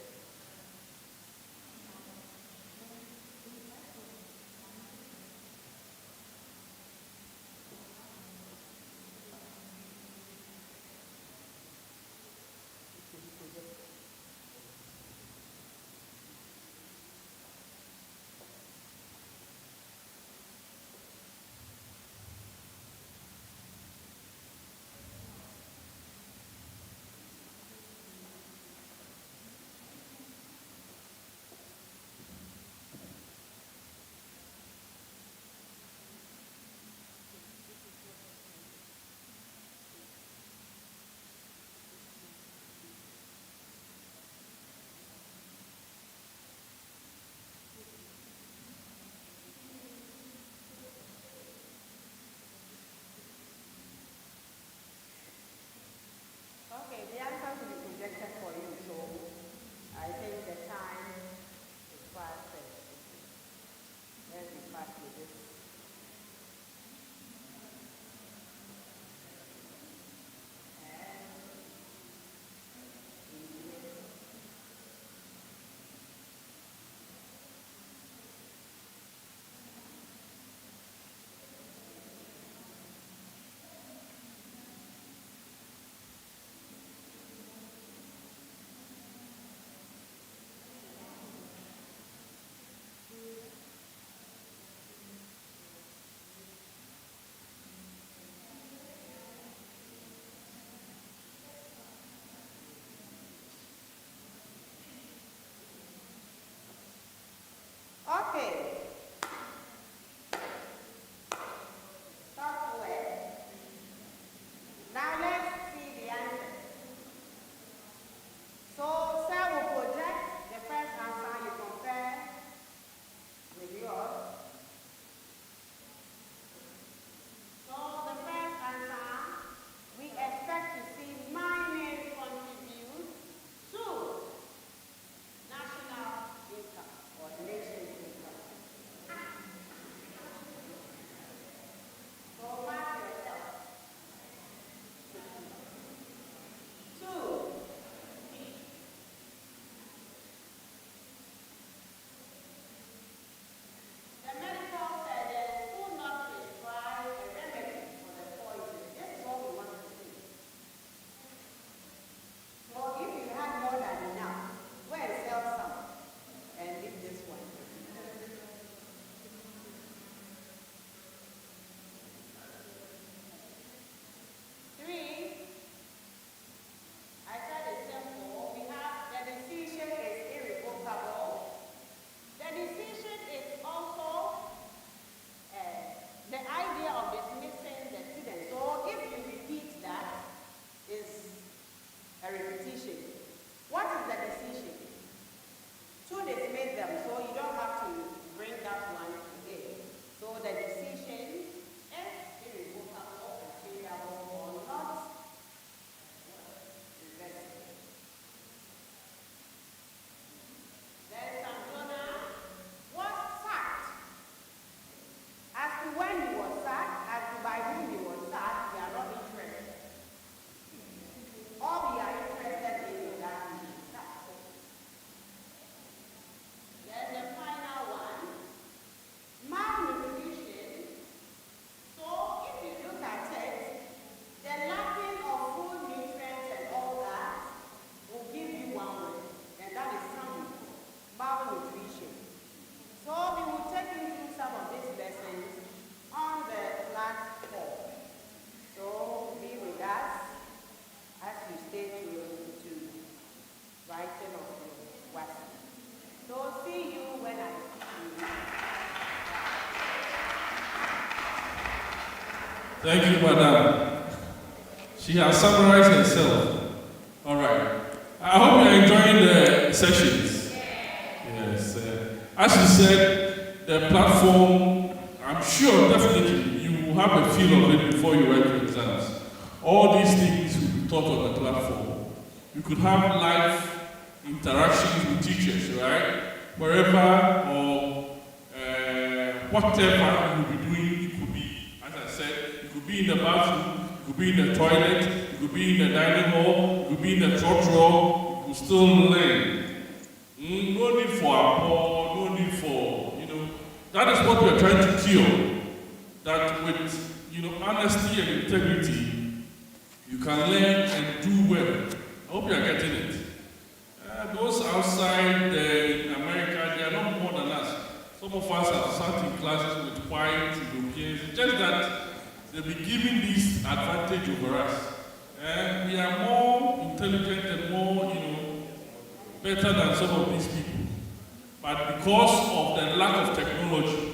Thank you, madam. She has summarized herself. All right. I hope you're enjoying the sessions. Yes. As you said, the platform, I'm sure definitely you will have a feel of it before you write your exams. All these things will be taught on the platform. You could have live interactions with teachers, right? Wherever or whatever you will be doing, it could be, as I said, you could be in the bathroom, you could be in the toilet, you could be in the dining hall, you could be in the trotro, you could still learn. No need for appall, no need for, that is what we are trying to cure. That with, honesty and integrity, you can learn and do well. I hope you are getting it. Those outside in America, they are not more than us. Some of us have sat in classes with white Europeans. It's just that they'll be giving this advantage over us. We are more intelligent and more, better than some of these people. But because of the lack of technology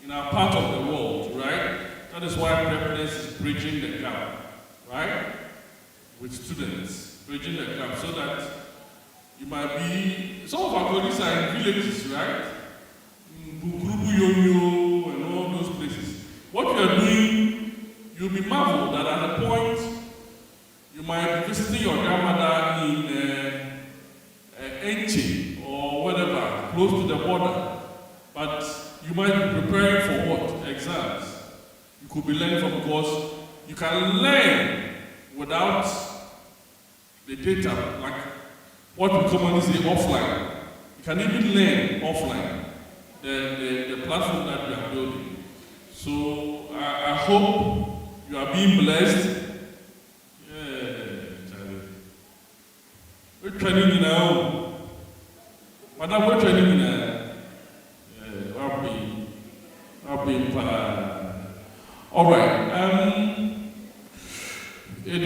in our part of the world, right? That is why preparedness is bridging the gap, right? With students, bridging the gap so that you might be, some of our colleagues are in villages, right? Bukurubu Yonyo and all those places. What you are doing, you'll be marveled that at a point you might be visiting your grandmother in Enchi or whatever, close to the border. But you might be preparing for what? Exams. You could be learning from, because you can learn without the data, like what we commonly say offline. You can even learn offline, the platform that we are building. So I hope you are being blessed. We're training now. Madam, we're training now. All right. You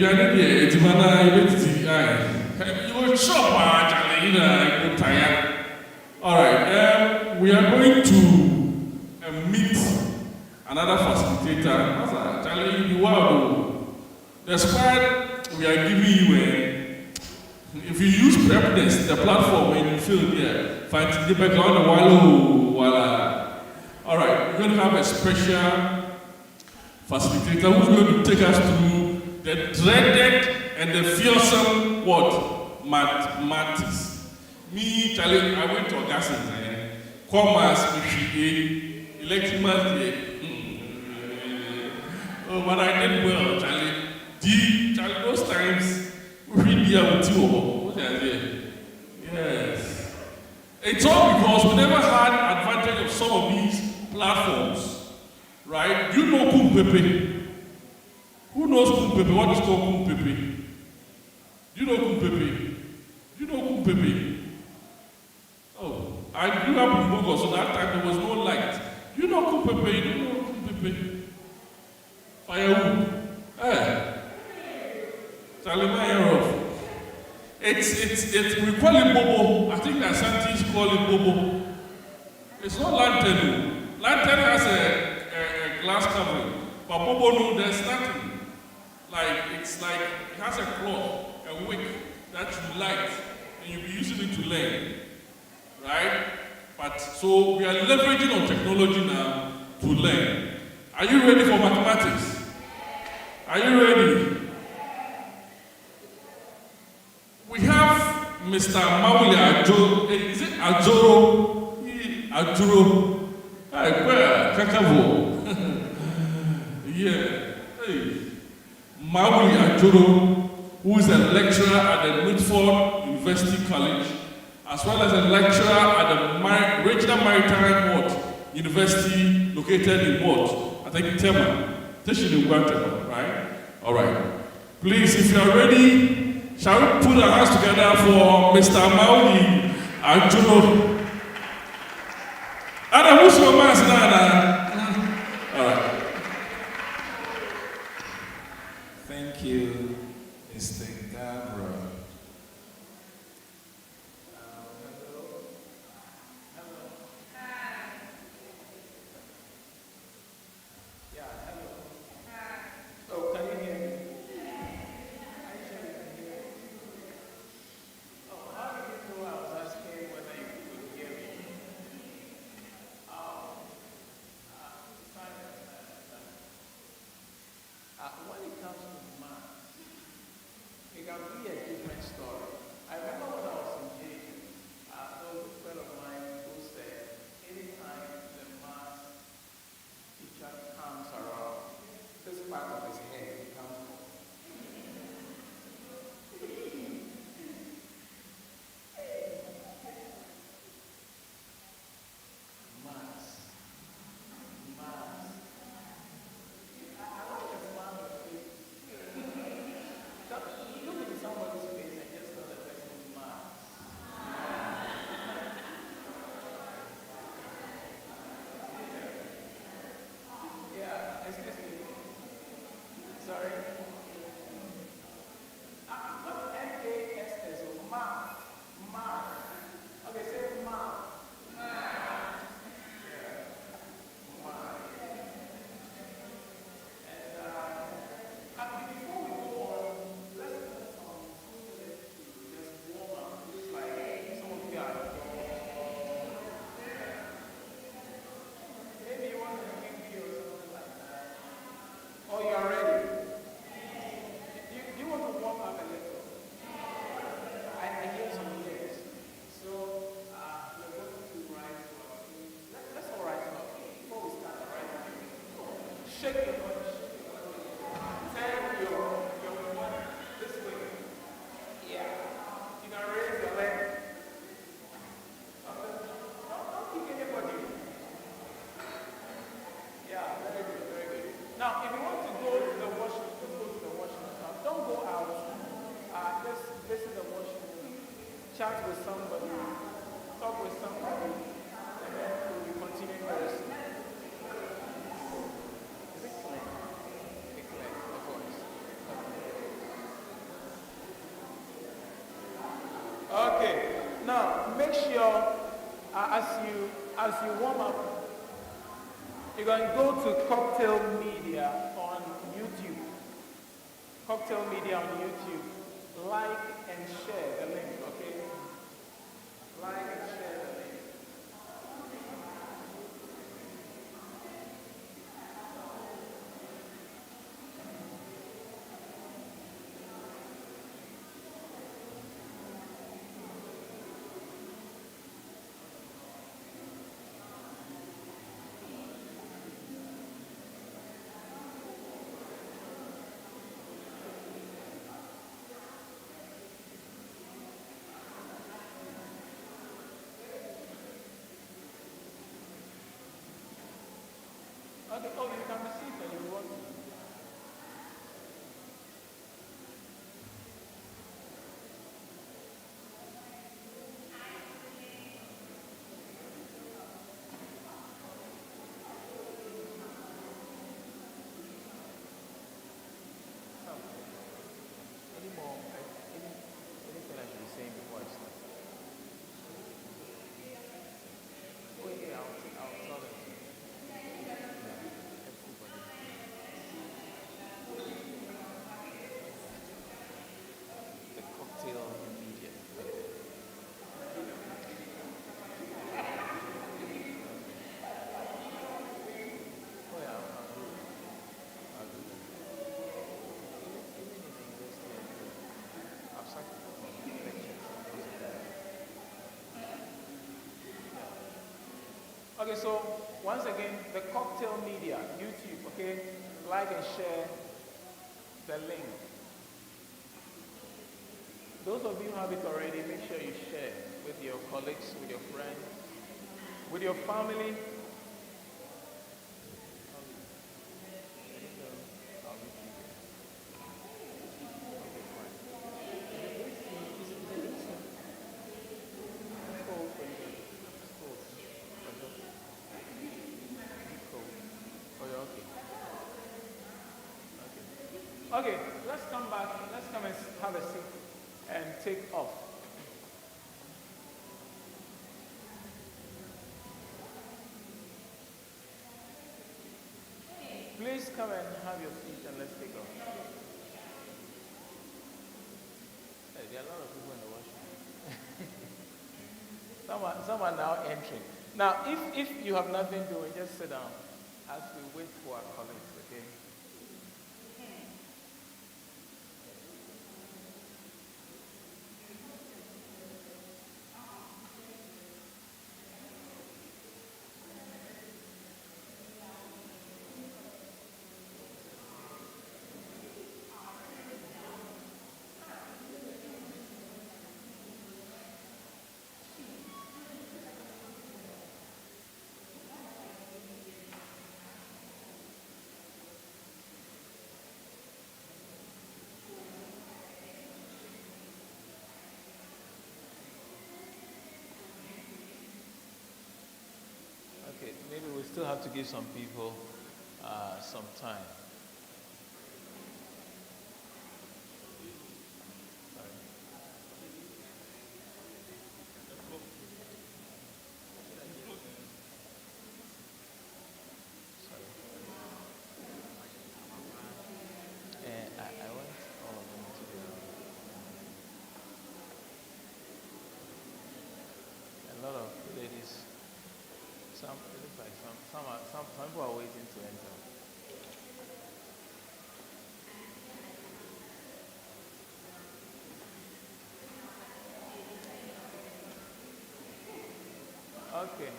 will shop, Charlie. All right. We are going to meet another facilitator. Charlie, you are the squad we are giving you. If you use Preparedness, the platform, and you feel find the background voila. All right, we're going to have a special facilitator who's going to take us through the dreaded and the fearsome what? Mathematics. Me, Charlie, I went to Augustine, commerce, electrical. Oh, but I did well, Charlie. Charlie, those times. What yes. It's all because we never had advantage of some of these platforms. Right? Do you know Kumpepe? Who knows Kumpepe? What is called Kumpepe? Do you know Kumpepe? Do you know Kumpepe? Oh, I grew up in Bogo, so that time there was no light. Do you know Kumpepe? You don't know Kumpepe? Firewood. We call it Bobo. I think the Ashantis call it Bobo. It's not lantern. Lantern has a glass covering, but Bobo, no, there's nothing. It's like it has a cloth, a wick that you light, and you'll be using it to learn, right? But so we are leveraging on technology now to learn. Are you ready for mathematics? Are you ready? We have Mr. Mauli Ajoro. Is it Ajoro? Ajoro. Where? Kakavo. Yeah. Hey. Mauli Ajoro, who is a lecturer at the Mitford University College, as well as a lecturer at the Regional Maritime University located in I think Tema. Right? All right. Please, if you are ready, shall we put our hands together for Mr. Mauli Ajuro? Ada, who's your man, All right. Thank you, Mr. Gabriel. can be a different story. I remember when I was in Asia, there was a friend of mine who said, anytime the math teacher comes around, this part of his head becomes maths. Maths. I like the smile on his face. Look at somebody's face and just tell the person maths. Yeah, excuse me. Sorry. What M-A-S-S, math. Math. Okay, say math. Math. And before we go on, let's put some food to just warm up. Just like some of you are maybe you want to drink tea or something like that. Oh, you are ready? Do you want to warm up a little? I hear some yes. So, we're going to write let's all write up before we start, right? Shake your body, shake your body. Turn your body this way. Yeah. You can raise your leg. Don't kick anybody. Yeah, very good, very good. Now, if you want to go to the washroom, just go to the washroom. Now, don't go out. Just visit the washroom, chat with somebody, talk with somebody, and then we'll be continuing very soon. Is it clear? Is it clear? The voice. Okay. Now, make sure as you warm up, you're going to go to Cocktail Media on YouTube. Cocktail Media on YouTube. Like and share the link, okay? Like and share the link. Okay, oh, you can receive it if you want to. Any more, anything I should be saying before I start? Oh yeah, I'll tell them. The cocktail media. Oh yeah, I'll do it. I'll do that. Even in the university, I've started lectures. Okay, so once again, the cocktail media, YouTube, okay? Like and share the link. Those of you who have it already, make sure you share with your colleagues, with your friends, with your family. Okay, let's come back. Let's come and have a seat and take off. Please come and have your seat and let's take off. Hey, there are a lot of people in the washroom. some are now entering. Now, if you have nothing doing, just sit down as we wait for our colleagues, okay? still have to give some people some time. Sorry. I want all of them to be a lot of ladies. Some it looks like some people are waiting to enter. Okay.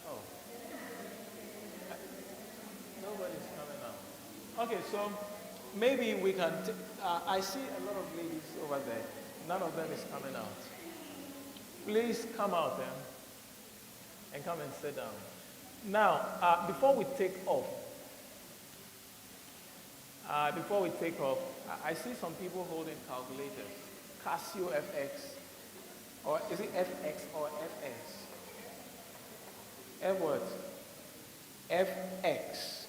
Oh, nobody's coming out. Okay, so maybe we can. I see a lot of ladies over there. None of them is coming out. Please come out then and come and sit down. Now, before we take off, I see some people holding calculators. Casio FX, or is it FX or FS? F what? FX.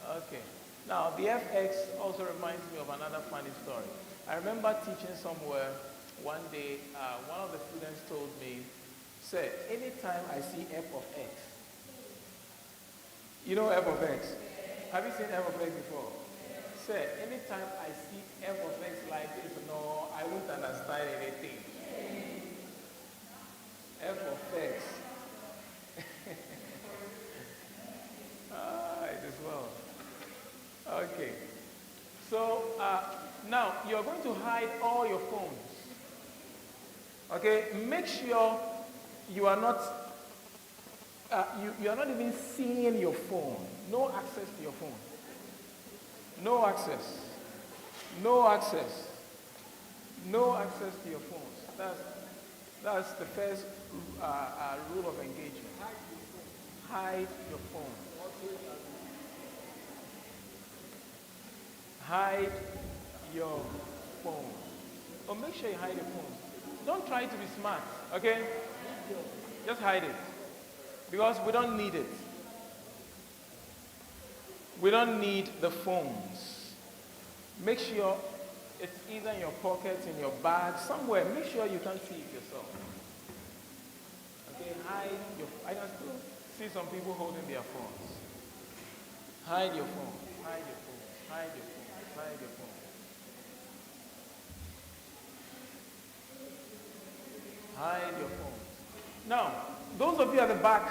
Okay. Now, the FX also reminds me of another funny story. I remember teaching somewhere one day, one of the students told me, said, anytime I see F of X, you know F of X? Have you seen F of X before? Said, anytime I see F of X like this, no, I won't understand anything. F of X. It is well. Okay. So now you're going to hide all your phones. Okay. Make sure you are not. You are not even seeing your phone. No access to your phone. No access. No access. No access to your phones. That's the first rule of engagement. Hide your phone. Hide your phone. Or make sure you hide your phone. Don't try to be smart, okay? Just hide it. Because we don't need it. We don't need the phones. Make sure it's either in your pocket, in your bag, somewhere. Make sure you can't see it yourself. Okay, hide your. I can still see some people holding their phones. Hide your phone. Hide your phone. Hide your phone. Hide your phone. Hide your phone. Now, those of you at the back,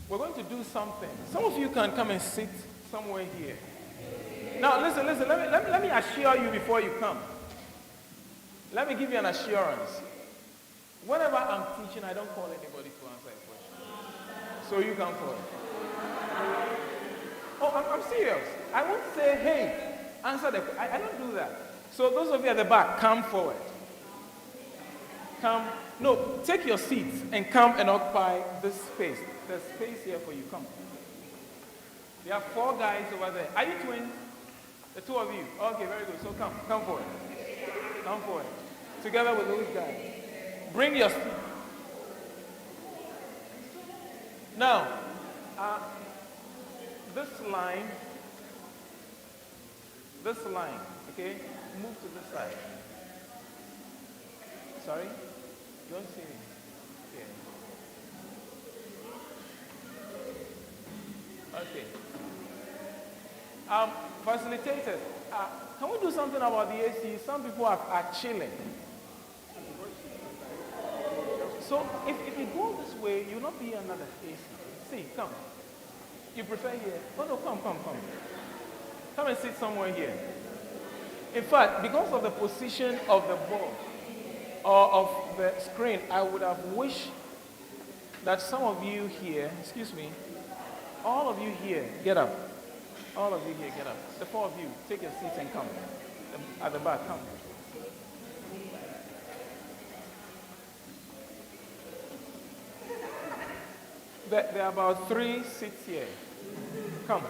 we're going to do something. Some of you can come and sit somewhere here. Now, listen. Let me assure you before you come. Let me give you an assurance. Whenever I'm teaching, I don't call anybody to answer a question. So you come forward. Oh, I'm serious. I won't say, hey, answer the question. I don't do that. So those of you at the back, come forward. Come. No, take your seats and come and occupy this space. There's space here for you. Come. There are 4 guys over there. Are you twins? The 2 of you. Okay, very good. So come forward. Come forward. Together with those guys. Bring your seat. Now, this line, okay, move to this side. Sorry? You don't see me? Okay. Okay. Facilitators, can we do something about the AC? Some people are chilling. So if you go this way, you'll not be another AC. See, come. You prefer here? Oh no, come. Come and sit somewhere here. In fact, because of the position of the board or of the screen, I would have wished that some of you here, excuse me, all of you here, get up. All of you here, get up. The four of you, take your seats and come. At the back, come. There are about 3 seats here. Come.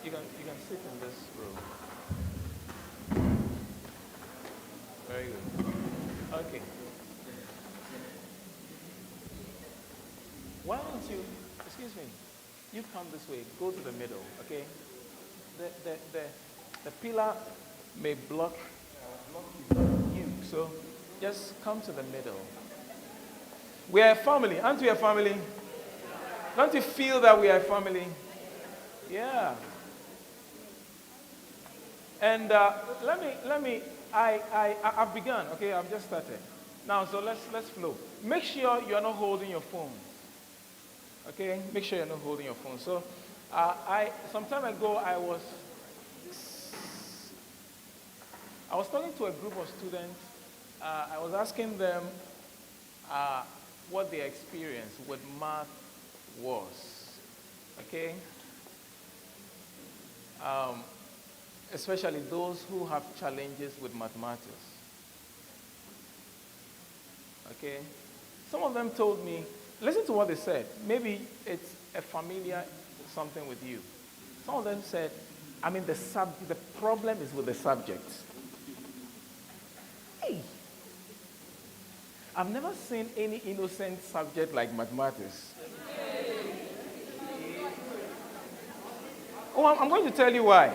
You can sit in this room. Very good. Okay. Why don't you, excuse me, you come this way, go to the middle, okay? The pillar may block you, so just come to the middle. We are a family, aren't we a family? Don't you feel that we are a family? Yeah. And I've begun, okay? I've just started. Now, so let's flow. Make sure you are not holding your phone. Okay? Make sure you're not holding your phone. So, some time ago, I was talking to a group of students. I was asking them what their experience with math was. Okay? Especially those who have challenges with mathematics. Okay? Some of them told me, listen to what they said. Maybe it's a familiar something with you. Some of them said, the problem is with the subject. Hey! I've never seen any innocent subject like mathematics. Oh, I'm going to tell you why.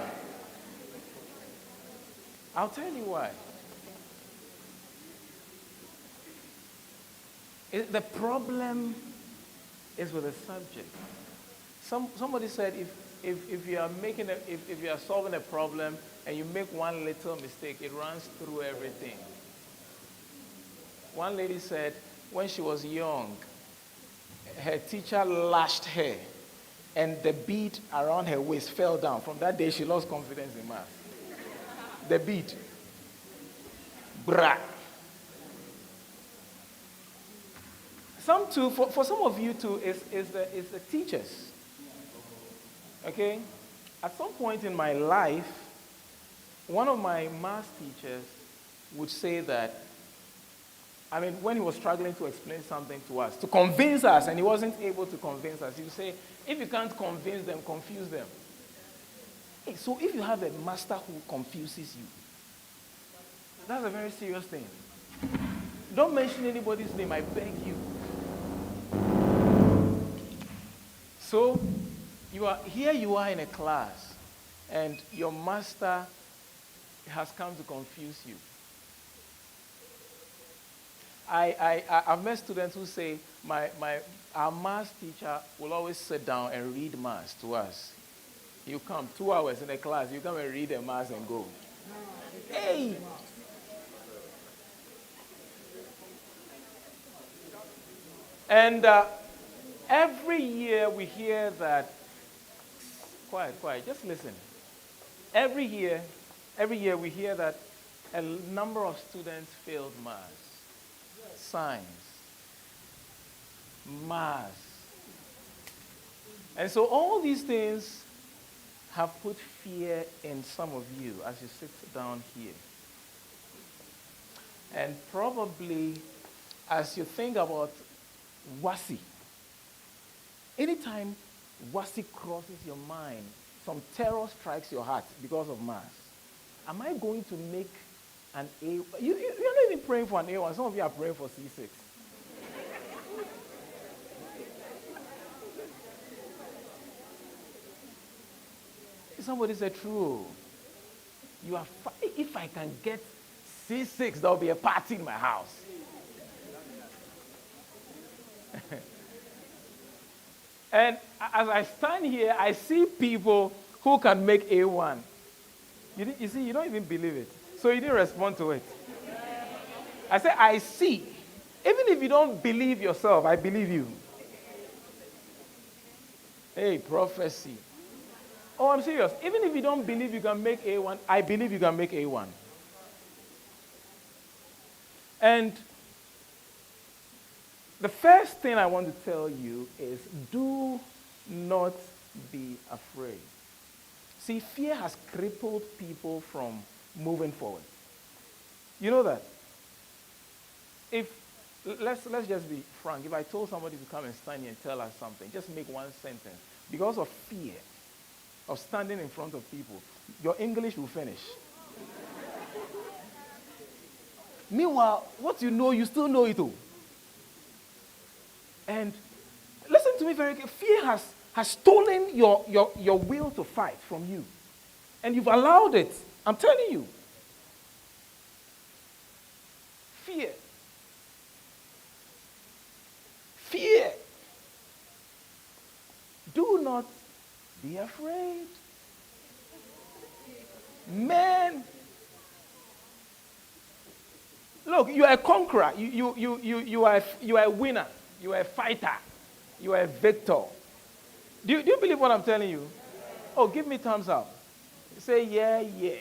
I'll tell you why. The problem is with the subject. Somebody said if you are if you are solving a problem and you make one little mistake, it runs through everything. One lady said when she was young, her teacher lashed her, and the bead around her waist fell down. From that day, she lost confidence in math. The bead. Brah. Some too, for some of you too, is the teachers. Okay? At some point in my life, one of my math teachers would say that, when he was struggling to explain something to us, to convince us, and he wasn't able to convince us, he would say, if you can't convince them, confuse them. Hey, so if you have a master who confuses you, that's a very serious thing. Don't mention anybody's name, I beg you. So, you are in a class, and your master has come to confuse you. I've met students who say, our math teacher will always sit down and read math to us. You come 2 hours in a class, you come and read the math and go. Hey! And every year we hear that, quiet, just listen. Every year we hear that a number of students failed math, science, math. And so all these things have put fear in some of you as you sit down here. And probably as you think about WASSCE, anytime WASSCE crosses your mind, some terror strikes your heart because of math. Am I going to make an A? You're not even praying for an A1. Some of you are praying for C6. Somebody said, true. If I can get C6, there'll be a party in my house. And as I stand here, I see people who can make A1. You see, you don't even believe it. So you didn't respond to it. I said, I see. Even if you don't believe yourself, I believe you. Hey, prophecy. Oh, I'm serious. Even if you don't believe you can make A1, I believe you can make A1. And the first thing I want to tell you is do not be afraid. See, fear has crippled people from moving forward. You know that? Let's just be frank. If I told somebody to come and stand here and tell us something, just make one sentence. Because of fear of standing in front of people, your English will finish. Meanwhile, what you know, you still know it all. And listen to me very carefully. Fear has stolen your will to fight from you. And you've allowed it. I'm telling you. Fear. Fear. Do not be afraid. Man. Look, you are a conqueror. You are a winner. You are a fighter. You are a victor. Do you believe what I'm telling you? Oh, give me thumbs up. Say, yeah, yeah.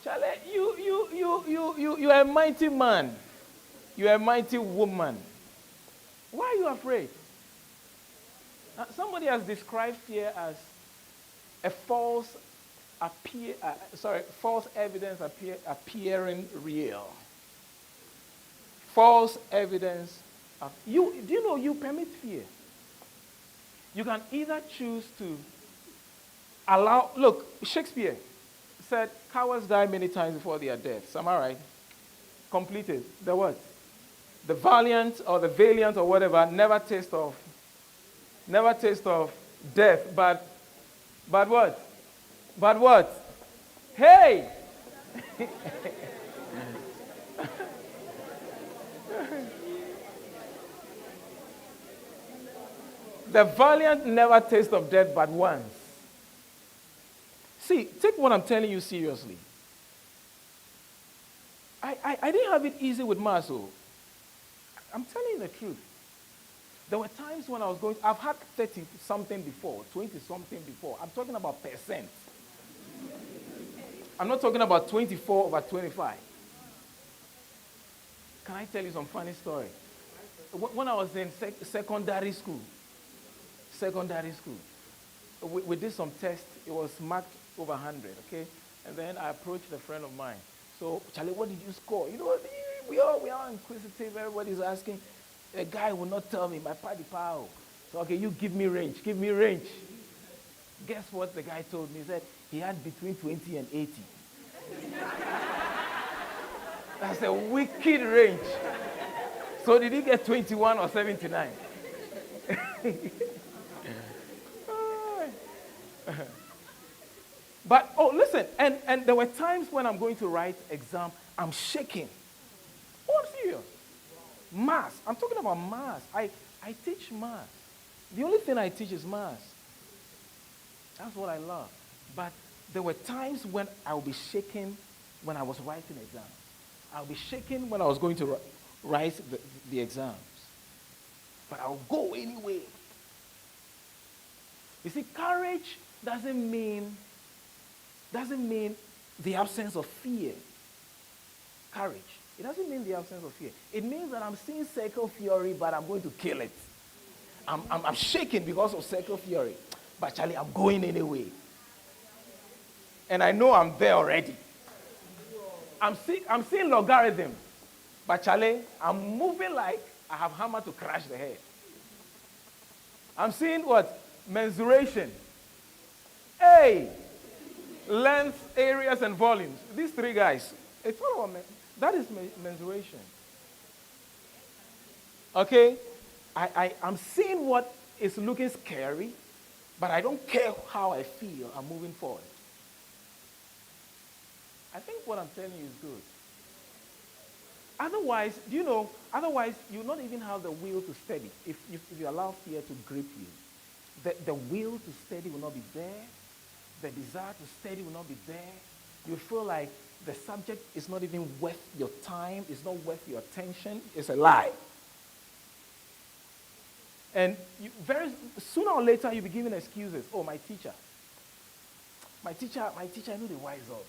Charlie, you are a mighty man. You are a mighty woman. Why are you afraid? Somebody has described fear as a false evidence appearing real. False evidence. Do you know you permit fear? You can either choose to allow. Look, Shakespeare said, "Cowards die many times before their deaths." Am I right? Completed. The what? The valiant or the valiant or whatever never taste of death. But what? But what? Hey! The valiant never taste of death but once. See, take what I'm telling you seriously. I didn't have it easy with Maso. I'm telling you the truth. There were times when I was going, I've had 30-something before, 20-something before. I'm talking about percent. I'm not talking about 24 over 25. Can I tell you some funny story? When I was in secondary school, we did some tests. It was marked over 100, okay? And then I approached a friend of mine. So, Charlie, what did you score? You know, we are inquisitive. Everybody's asking. A guy will not tell me, my party power. So, okay, you give me range. Guess what the guy told me? He said he had between 20 and 80. That's a wicked range. So did he get 21 or 79? But, listen, and there were times when I'm going to write exam, I'm shaking. Oh, I'm serious. Maths. I'm talking about maths. I teach maths. The only thing I teach is maths. That's what I love. But there were times when I would be shaking when I was writing exams. I would be shaking when I was going to write the exams. But I would go anyway. You see, courage doesn't mean the absence of fear. Courage. It doesn't mean the absence of fear. It means that I'm seeing circle fury, but I'm going to kill it. I'm shaking because of circle fury. But Charlie, I'm going anyway. And I know I'm there already. I'm seeing logarithm. But Charlie, I'm moving like I have hammer to crash the head. I'm seeing what? Mensuration. Hey! Length, areas, and volumes. These three guys. It's all about that is mensuration. Okay? I'm seeing what is looking scary, but I don't care how I feel. I'm moving forward. I think what I'm telling you is good. Otherwise, you not even have the will to study. If you allow fear to grip you, the will to study will not be there. The desire to study will not be there. You feel like the subject is not even worth your time. It's not worth your attention. It's a lie. And sooner or later, you'll be giving excuses. Oh, my teacher, I know they wise up.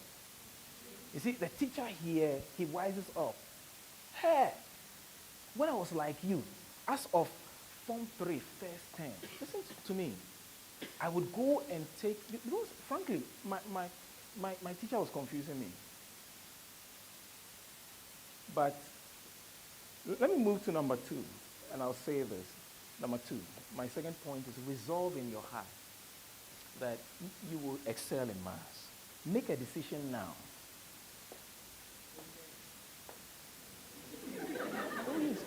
You see, the teacher here, he wises up. Hey, when I was like you, as of Form 3, first term, listen to me. I would go and take, because frankly, my teacher was confusing me. But let me move to number 2, and I'll say this. Number 2, my second point is resolve in your heart that you will excel in maths. Make a decision now.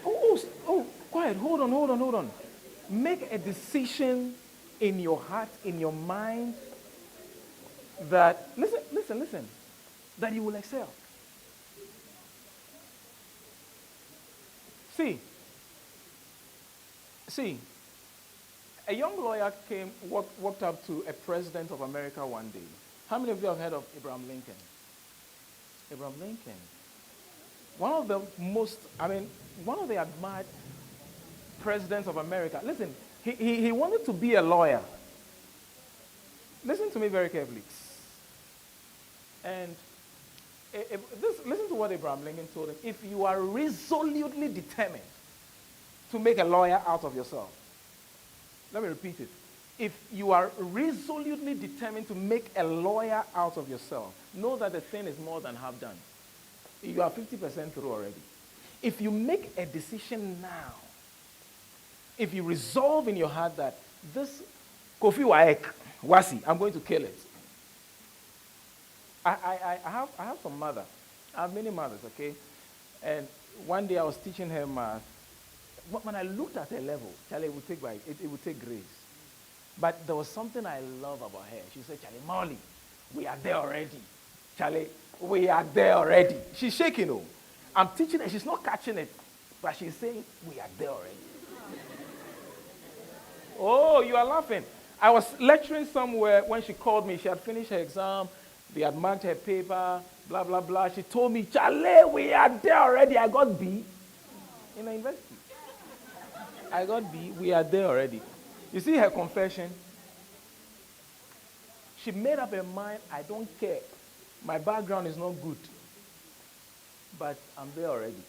Oh, yes. Oh, quiet. Hold on. Make a decision in your heart, in your mind, that, listen, that you will excel. See, a young lawyer walked up to a president of America one day. How many of you have heard of Abraham Lincoln? Abraham Lincoln. One of the admired presidents of America. Listen, he wanted to be a lawyer. Listen to me very carefully. And listen to what Abraham Lincoln told him. If you are resolutely determined to make a lawyer out of yourself, let me repeat it. If you are resolutely determined to make a lawyer out of yourself, know that the thing is more than half done. You are 50% through already. If you make a decision now, if you resolve in your heart that this Kofi Waek, Wasi, I'm going to kill it. I have some mother. I have many mothers, okay? And one day I was teaching her math. When I looked at her level, Charlie, it would take grace. But there was something I love about her. She said, Charlie, Molly, we are there already. Charlie, we are there already. She's shaking, oh. I'm teaching her. She's not catching it. But she's saying, we are there already. Oh, you are laughing. I was lecturing somewhere when she called me. She had finished her exam. They had marked her paper, blah, blah, blah. She told me, Charlie, we are there already. I got B in the university. I got B. We are there already. You see her confession? She made up her mind, I don't care. My background is not good. But I'm there already.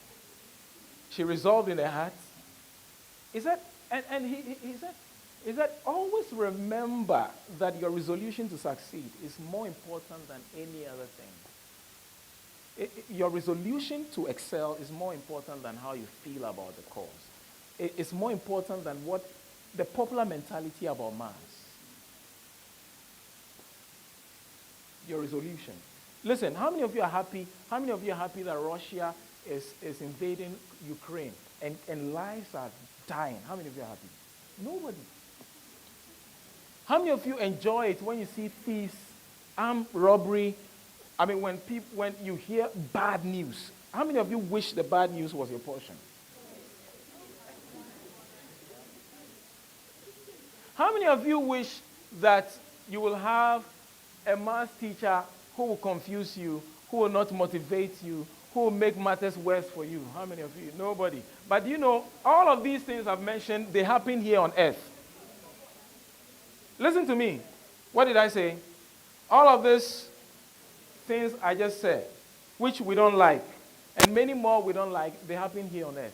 She resolved in her heart. He said, he said, always remember that your resolution to succeed is more important than any other thing. Your resolution to excel is more important than how you feel about the course. It's more important than what the popular mentality about maths. Your resolution. Listen, how many of you are happy? How many of you are happy that Russia is invading Ukraine and lives are dying? How many of you are happy? Nobody. How many of you enjoy it when you see thieves, armed robbery? I mean, when you hear bad news, how many of you wish the bad news was your portion? How many of you wish that you will have a math teacher who will confuse you, who will not motivate you, who will make matters worse for you? How many of you? Nobody. But you know, all of these things I've mentioned, they happen here on earth. Listen to me. What did I say? All of these things I just said, which we don't like, and many more we don't like, they happen here on earth.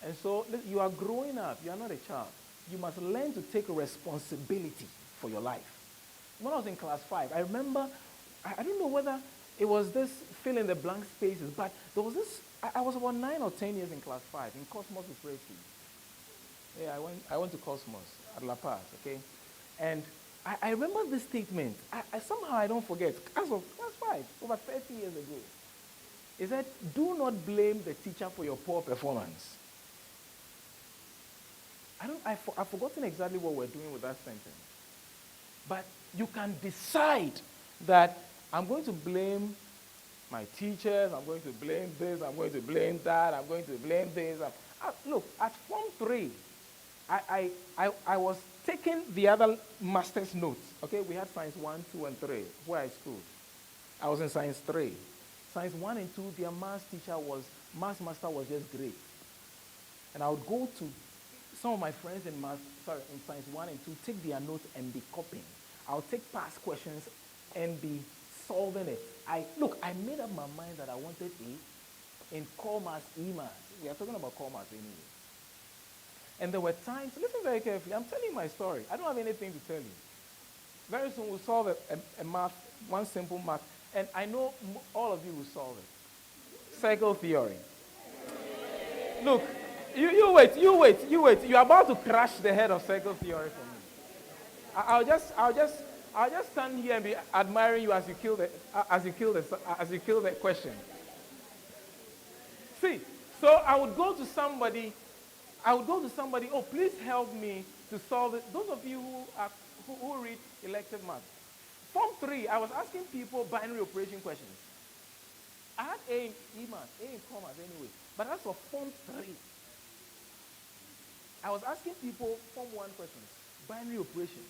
And so you are growing up. You are not a child. You must learn to take responsibility for your life. When I was in class 5, I remember, I don't know whether it was this fill in the blank spaces, but there was this, I was about 9 or 10 years in class 5 in Cosmos Preparatory. Yeah, I went to Cosmos at La Paz, okay? And I remember this statement. Somehow I don't forget. As of class 5, over 30 years ago. It said, do not blame the teacher for your poor performance. I've forgotten exactly what we're doing with that sentence. But you can decide that I'm going to blame my teachers, I'm going to blame this, I'm going to blame that, I'm going to blame this. Look, at Form 3, I was taking the other master's notes. Okay, we had Science 1, 2, and 3, where I schooled. I was in Science 3. Science 1 and 2, their maths master was just great. And I would go to some of my friends in in science 1 and 2 take their notes and be copying. I'll take past questions and be solving it. I made up my mind that I wanted A in commerce, E-math. We are talking about commerce anyway. And there were times, listen very carefully, I'm telling you my story. I don't have anything to tell you. Very soon we'll solve a math, one simple math, and I know all of you will solve it. Cycle theory. Look, you wait. You're about to crash the head of cycle theory for me. I'll just stand here and be admiring you as you kill the question. See, so I would go to somebody, oh, please help me to solve it. Those of you who read elective math. Form 3, I was asking people binary operation questions. I had A in E-math, A in commerce anyway, but that's for Form 3. I was asking people Form 1 questions, binary operation,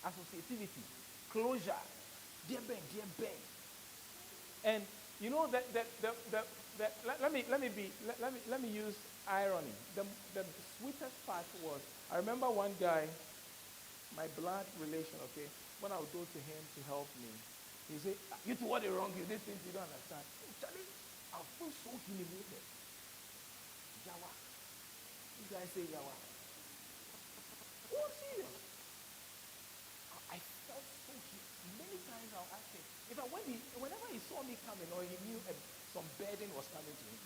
associativity, closure, dear Ben. And you know let me use irony. The sweetest part was, I remember one guy, my blood relation, okay, when I would go to him to help me, he said, you two, what is wrong with these things you don't understand? Charlie, I feel so humiliated. Yawa. You guys say Yawa. Oh, serious. I felt so humiliated. Many times I'll ask him, in fact, whenever he saw me coming or he knew some burden was coming to him,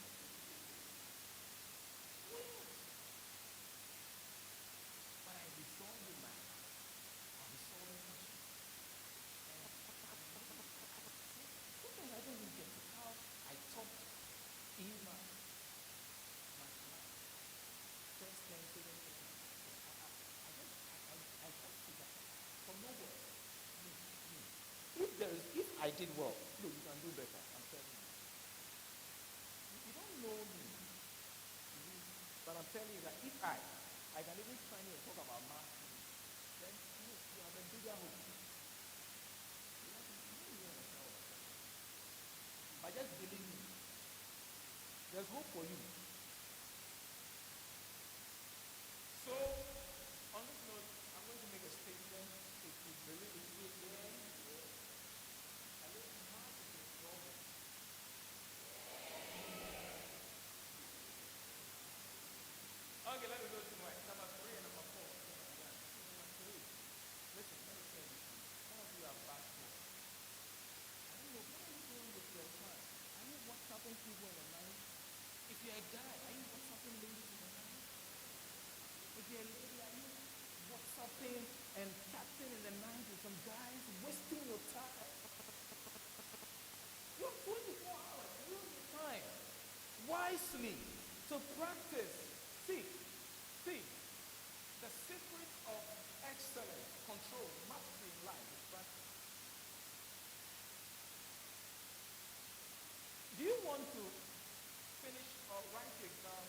but I resolved in my heart. I resolved in my heart. Sometimes I don't even get how I talked Eva, my class, first time, second time. I just figure from nowhere. If I did well, look, you can do better. I'm telling you. You don't know me, but I'm telling you that if I can even stand here and talk about math, then you have a bigger hope. But just believe me, there's hope for you. So, on this note, I'm going to make a statement. If you believe it, okay, let me go to my number 3 and number 4. Number 3. Listen, let me tell you. Some of you are bashful. I don't know, what are you doing with your time? Are you WhatsApping people in the night? If you're a guy, are you WhatsApping ladies in the night? If you're a lady, are you WhatsApping and chatting in the night with some guys, wasting your time? You have 24 hours. Use your time wisely to practice. See, the secret of excellence, control, mastery in life is practice. Do you want to finish or write the exam,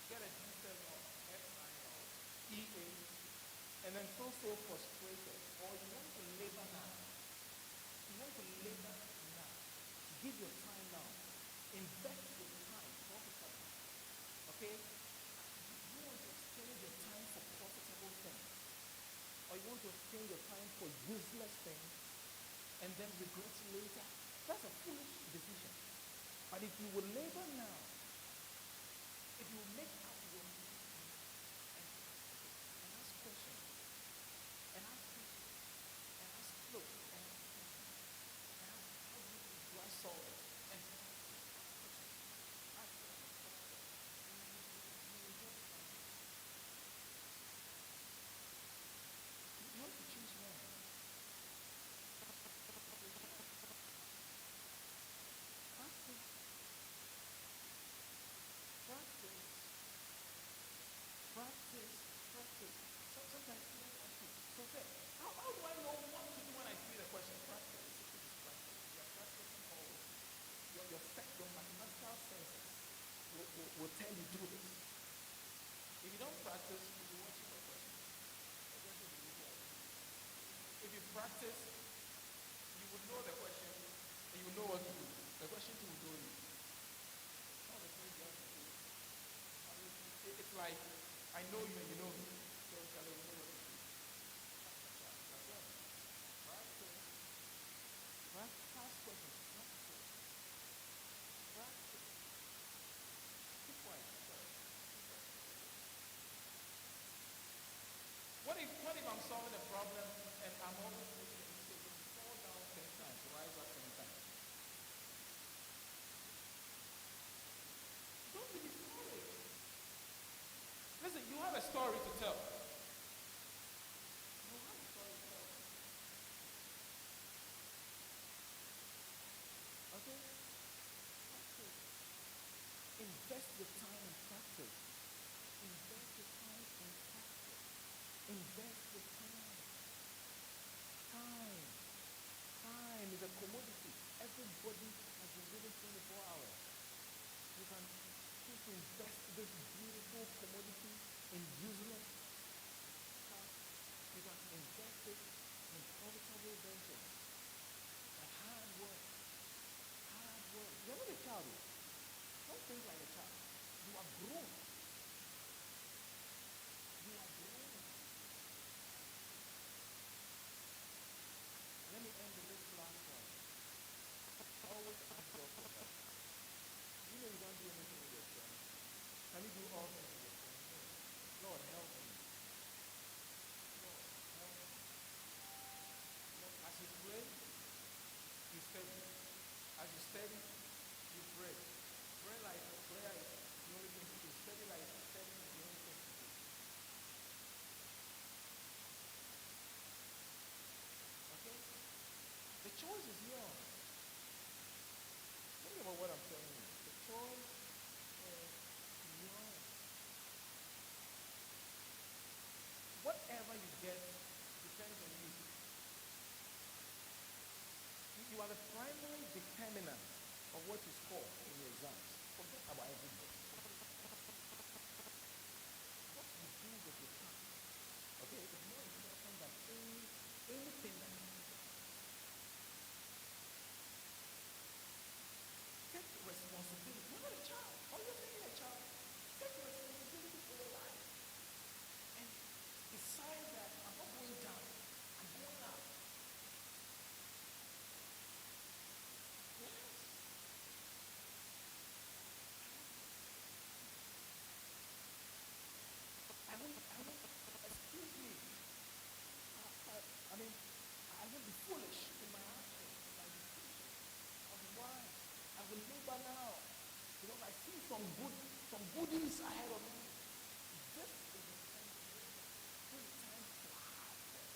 get a G7 or F9 or EA, and then feel so frustrated? Or you want to labor now? You want to labor now. Give your time now. Invest your time profitably. Okay? You want to exchange your time for profitable things, or you want to exchange your time for useless things and then regret later. That's a foolish decision. But if you will labor now, if you will make up your mind and ask questions, and ask questions, and ask, look, and ask questions, and ask, how do I solve it? And ask questions. You want to choose one. Practice. So sometimes people ask you, so say, how do I know what to do when I see the question? Practice. Practice. You are practicing always. Your mathematical senses will tell you do this. If you don't practice, you'll be watching the question. If you practice, you would know the question and you would know what to do. The question too will know you. Some of the things you have to do. It's like, I know you and you invest your time in practice. Invest your time in practice. Invest your time. Time. Time is a commodity. Everybody has been given 24 hours. You can choose to invest this beautiful commodity in useless stuff. You can invest it in profitable ventures. Like hard work. Hard work. You're not a child. Don't think like a child. You are grown. You are grown. Let me end with this last one. Always ask God for help. You know you don't do anything with your strength. Can you do all things with your strength? No. Lord, help me. Lord, help me. Lord, as you pray, you study. As you study, you pray. Pray like prayer is the only thing to do. Study like studying is the only thing to do. Okay? The choice is yours. Think about what I'm telling you. The choice is yours. Whatever you get depends on you. You are the primary determinant of what you score in your exams. Forget about everybody. What you do with your time, okay, is more important than anything that you do. Take responsibility. You're not a child. Or you're not a child. Take responsibility for your life. And decide that I'm not going down. I'm going up. Yes. Excuse me. I won't be foolish in my actions, in my decisions. Of why? I will labor now. Because I see some goodies ahead of me. This is the time to labor. This is the time for hard work.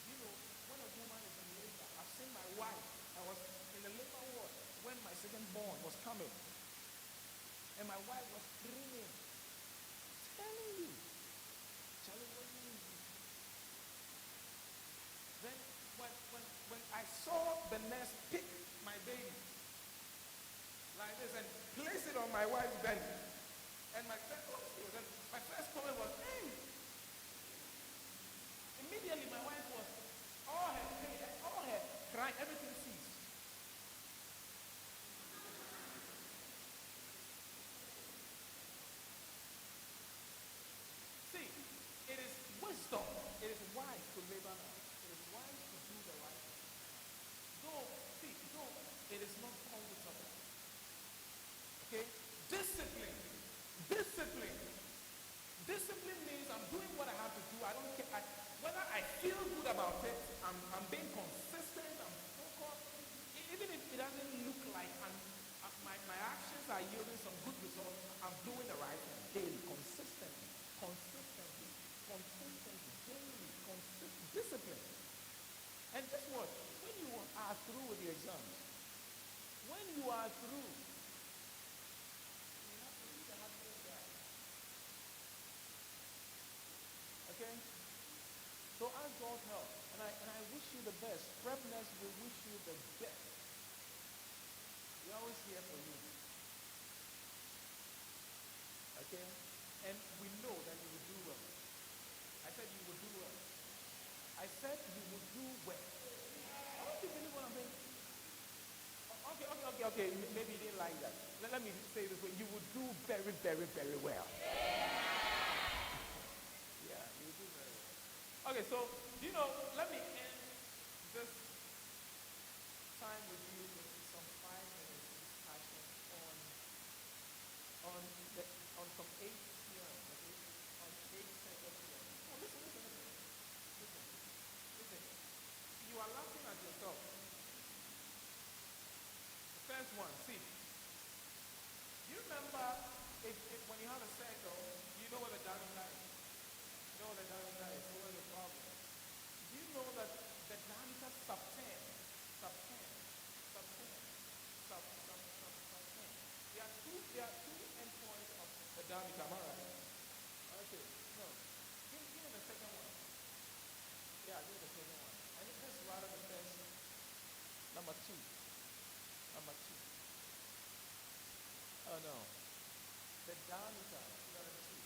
You know, when a woman is in labor, I've seen my wife. I was in the labor ward when my second born was coming. And my wife was screaming. Telling you. Charlie wasn't easy. Then when I saw the nurse pick my baby like this and place it on my wife's belly, and my first comment was, hey. Immediately my wife was all her crying, everything ceased. See, it is wisdom. It is wise to labor now. It is wise to do the right thing. Though it is not comfortable. Okay? Discipline. Discipline means I'm doing what I have to do. I don't care. Whether I feel good about it, I'm being consistent, I'm focused. Even if it doesn't look like my actions are yielding some good results, I'm doing the right thing daily, consistently, daily, discipline. And guess what? When you are through with the exams, when you are through, you have to leave the happy guy. Okay? So ask God's help. And I wish you the best. Prepness will wish you the best. We're always here for you. Okay? And we know that you will do well. I said you will do well. I said you will do well. I don't you believe what I'm saying? Okay. Maybe you didn't like that. Let me say this way. You will do very, very, very well. Yeah, you will do very well. Okay, so, let me end this time with you with some 5 minutes discussion on some 8 p.m., okay? On 8 Central p.m. Oh, listen. You are laughing at yourself. The first one, see. You remember if when you have a circle, you know what a diameter is. You know what a diameter is. So what's the problem? Do you know that the diameter sub 10, two. Number two. Oh no. The diameter, number two.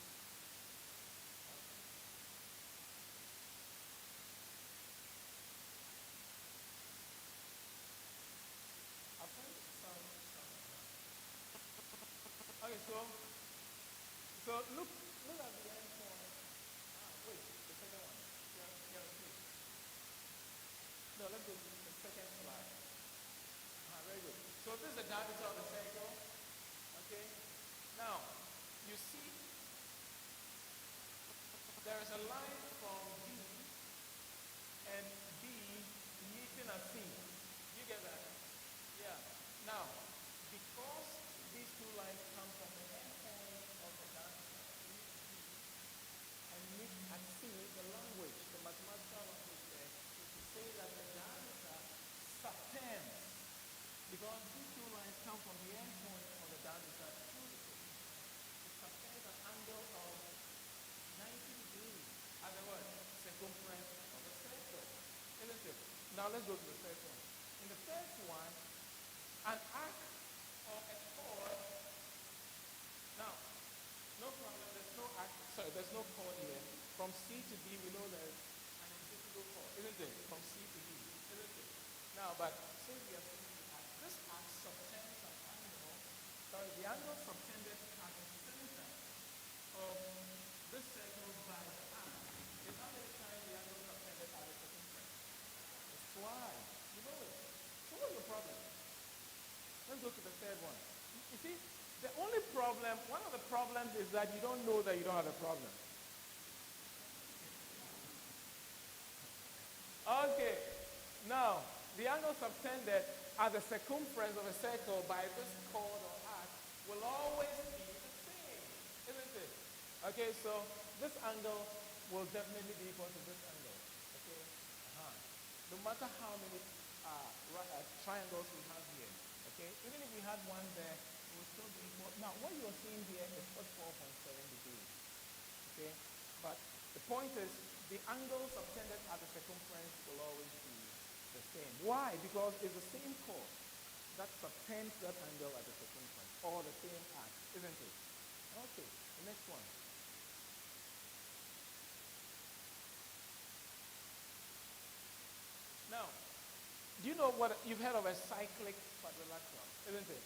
I'll find some. Okay, so look at the end point. Wait, the second one. Yeah, no, let's go to the second slide. Very good. So this is the diameter of the circle. Okay. Now, you see, there is a line from D and B meeting at C. You get that? Yeah. Now, because these two lines come from the end point of the diameter, and meet at C, the language, the mathematical language there, is to say that the diameter subtends. Because these two lines come from the end point of the diameter to the circle. It subtends an angle of 90 degrees as the what? Circumference of a circle. Isn't it? Now let's go to the first one. In the first one, an arc or a chord. Now, no problem, there's no arc, there's no chord here. From C to D, we know there's an invisible chord, isn't it? From C to D, isn't it? Now, but since we are seeing the arc, this arc subtends an angle, the angle subtended at the center of this circle by the arc is how many times the angle subtended at the circumference? It's twice. You know it. So what's the problem? Let's go to the third one. You see, the only problem, one of the problems is that you don't know that you don't have a problem. Okay, now, the angle subtended at the circumference of a circle by this chord or arc will always be the same, isn't it? Okay, so this angle will definitely be equal to this angle, okay? No matter how many triangles we have here, okay? Even if we had one there, it will still be equal. Now, what you are seeing here is 44.7 degrees, okay? But the point is, the angle subtended at the circumference will always be the same. Why? Because it's the same chord that subtends that angle at the circumference, or the same arc, isn't it? Okay, the next one. Now, do you know what you've heard of a cyclic quadrilateral, isn't it?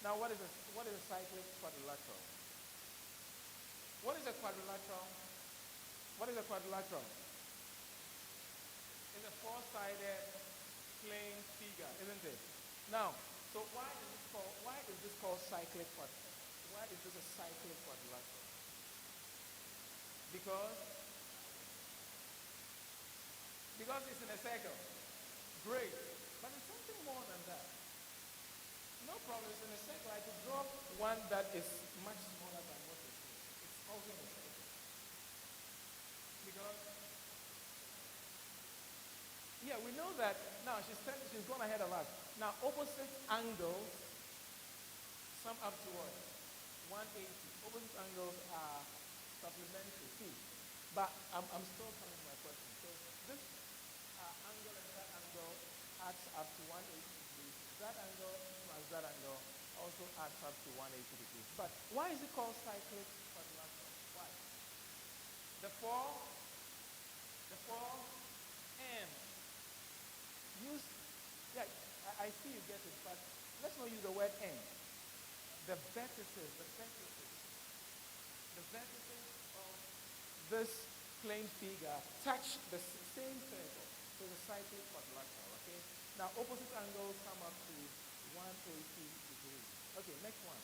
Now, what is a cyclic quadrilateral? What is a quadrilateral? What is a quadrilateral? It's a four-sided plane figure, isn't it? Now, so why is this called cyclic quadrilateral? Why is this a cyclic quadrilateral? Because it's in a circle. Great. But it's something more than that. No problem, it's in a circle. I could draw one that is much smaller than what it is. It's also in a circle. Because, yeah, we know that, now she's gone ahead of us. Now, opposite angles sum up to what? 180. Opposite angles are supplementary, see. But I'm still coming to my question. So this angle and that angle adds up to 180 degrees. That angle plus that angle also adds up to 180 degrees. But why is it called cyclic quadrilateral? Why? The four M. I see you get it, but let's not use the word N. The vertices of this plane figure touch the same circle. So the cyclic quadrilateral, okay? Now opposite angles come up to 180 degrees. Okay, next one.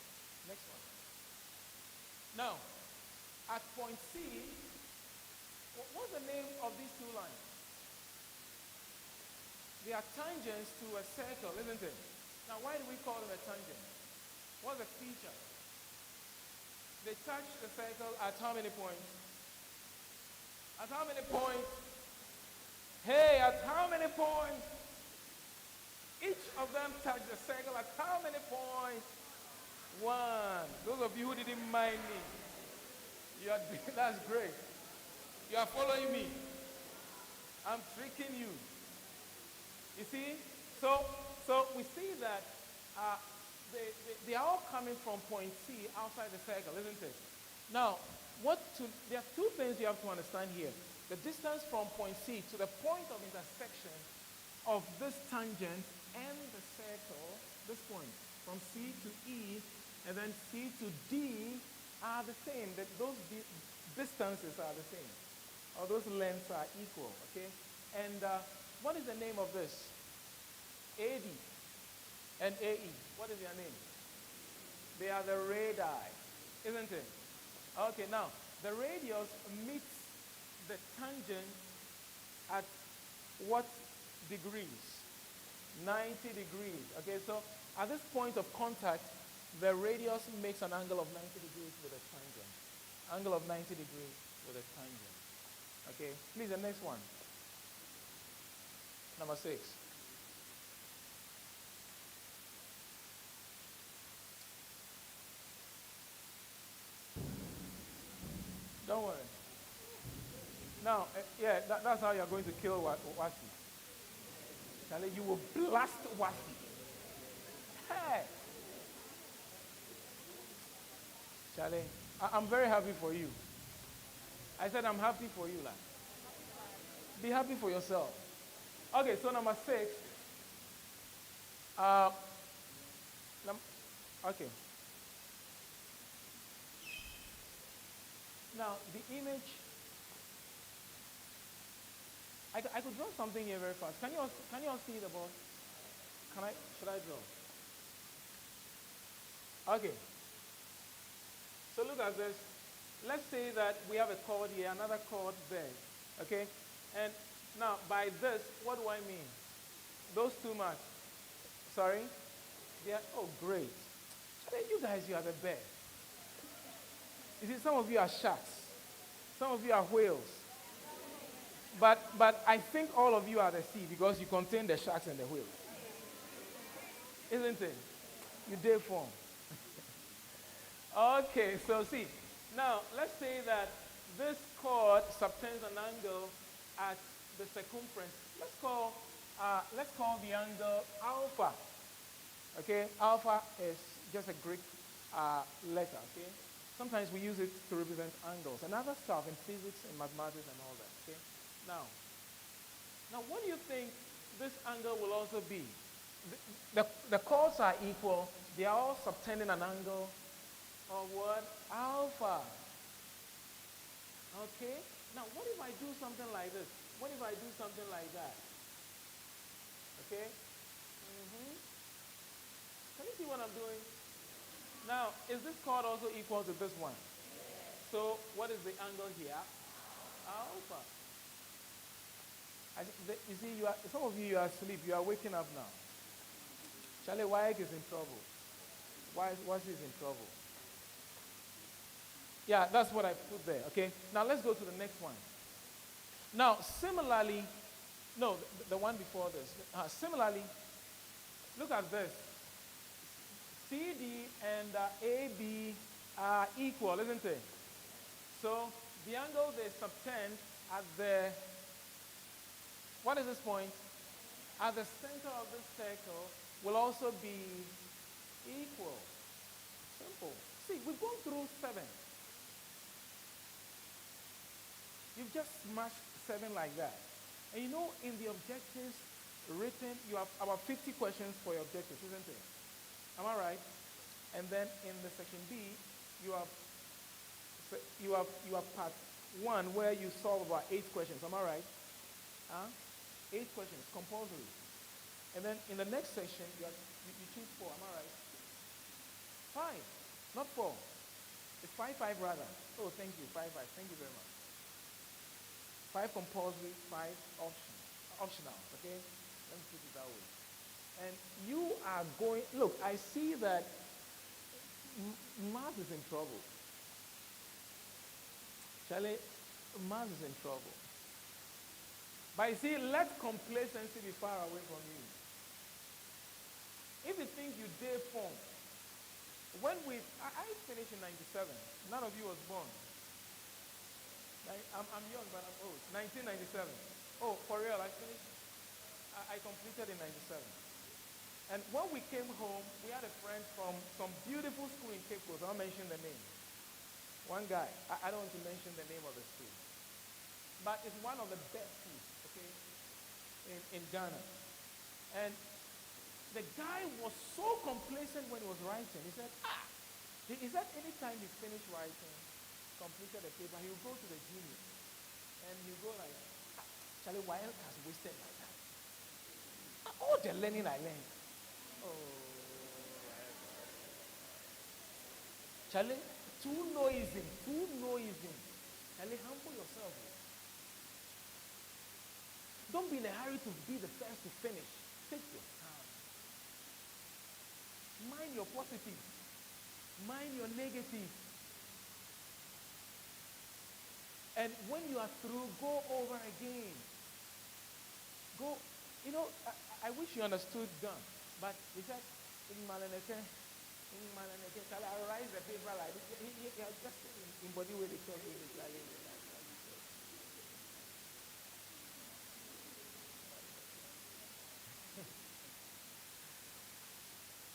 Now, at point C, what's the name of these two lines? They are tangents to a circle, isn't it? Now, why do we call them a tangent? What's the feature? They touch the circle at how many points? At how many points? Hey, at how many points? Each of them touch the circle at how many points? One. Those of you who didn't mind me, that's great. You are following me. I'm tricking you. You see? So So we see that uh, they are all coming from point C outside the circle, isn't it? Now, there are two things you have to understand here. The distance from point C to the point of intersection of this tangent and the circle, this point, from C to E and then C to D are the same. Those distances are the same. Or those lengths are equal, okay? And what is the name of this? AD and AE. What is their name? They are the radii, isn't it? Okay, now, the radius meets the tangent at what degrees? 90 degrees. Okay, so at this point of contact, the radius makes an angle of 90 degrees with a tangent. Angle of 90 degrees with a tangent. Okay, please, the next one. Number 6. Don't worry. Now, that's how you're going to kill Wasi. Charlie, you will blast Wasi. Hey! Charlie, I'm very happy for you. I said I'm happy for you, lad. Be happy for yourself. Okay, so number 6. Okay. Now, the image, I could draw something here very fast. Can you all see the board? Should I draw? Okay. So look at this. Let's say that we have a chord here, another chord there. Okay? And now, by this, what do I mean? Those two marks. Sorry? Oh, great. You guys, you are the best. You see, some of you are sharks. Some of you are whales. But I think all of you are the sea because you contain the sharks and the whales. Isn't it? You dare form. Okay, so see. Now, let's say that this chord subtends an angle at the circumference. Let's call the angle alpha. Okay, alpha is just a Greek letter. Okay, sometimes we use it to represent angles and other stuff in physics and mathematics and all that. Okay, now what do you think this angle will also be? The chords are equal. They are all subtending an angle of what? Alpha. Okay? Now, what if I do something like this? What if I do something like that? Okay? Can you see what I'm doing? Now, is this chord also equal to this one? So, what is the angle here? Alpha. You see, some of you are asleep. You are waking up now. Charlie Wyke is in trouble. Why is he in trouble? Yeah, that's what I put there, okay? Now, let's go to the next one. Now, similarly, no, the one before this. Similarly, look at this. CD and AB are equal, isn't it? So, the angle they subtend at the, what is this point? At the center of this circle will also be equal. Simple. See, we've gone through 7. You've just smashed 7 like that. And you know, in the objectives written, you have about 50 questions for your objectives, isn't it? Am I right? And then in the section B, you have part 1 where you solve about 8 questions. Am I right? 8 questions, compulsory. And then in the next section, you choose 4. Am I right? 5, not 4. It's 5 rather. Oh, thank you, 5. Thank you very much. 5 compulsory, 5 optional, okay? Let me put it that way. And you are going, look, I see that math is in trouble. Charlie, math is in trouble. But you see, let complacency be far away from you. If you think you dare form, when I finished in 97, none of you was born. I'm young, but I'm old. 1997. Oh, for real, I finished. I completed in 97. And when we came home, we had a friend from some beautiful school in Cape Coast. I'll mention the name. One guy, I don't want to mention the name of the school, but it's one of the best schools, okay, in Ghana. And the guy was so complacent when he was writing. He said, he said anytime he finished writing, completed the paper, he would go to the junior and he'll go like, Charlie, why else has wasted my time? All the learning I learned. Oh, Charlie, too noisy. Charlie, humble yourself. Don't be in a hurry to be the first to finish. Take your time. Mind your positives. Mind your negatives. And when you are through, go over again. Go, I wish you understood Gun, but he said, I write the paper like this. He just in body way they talk with it like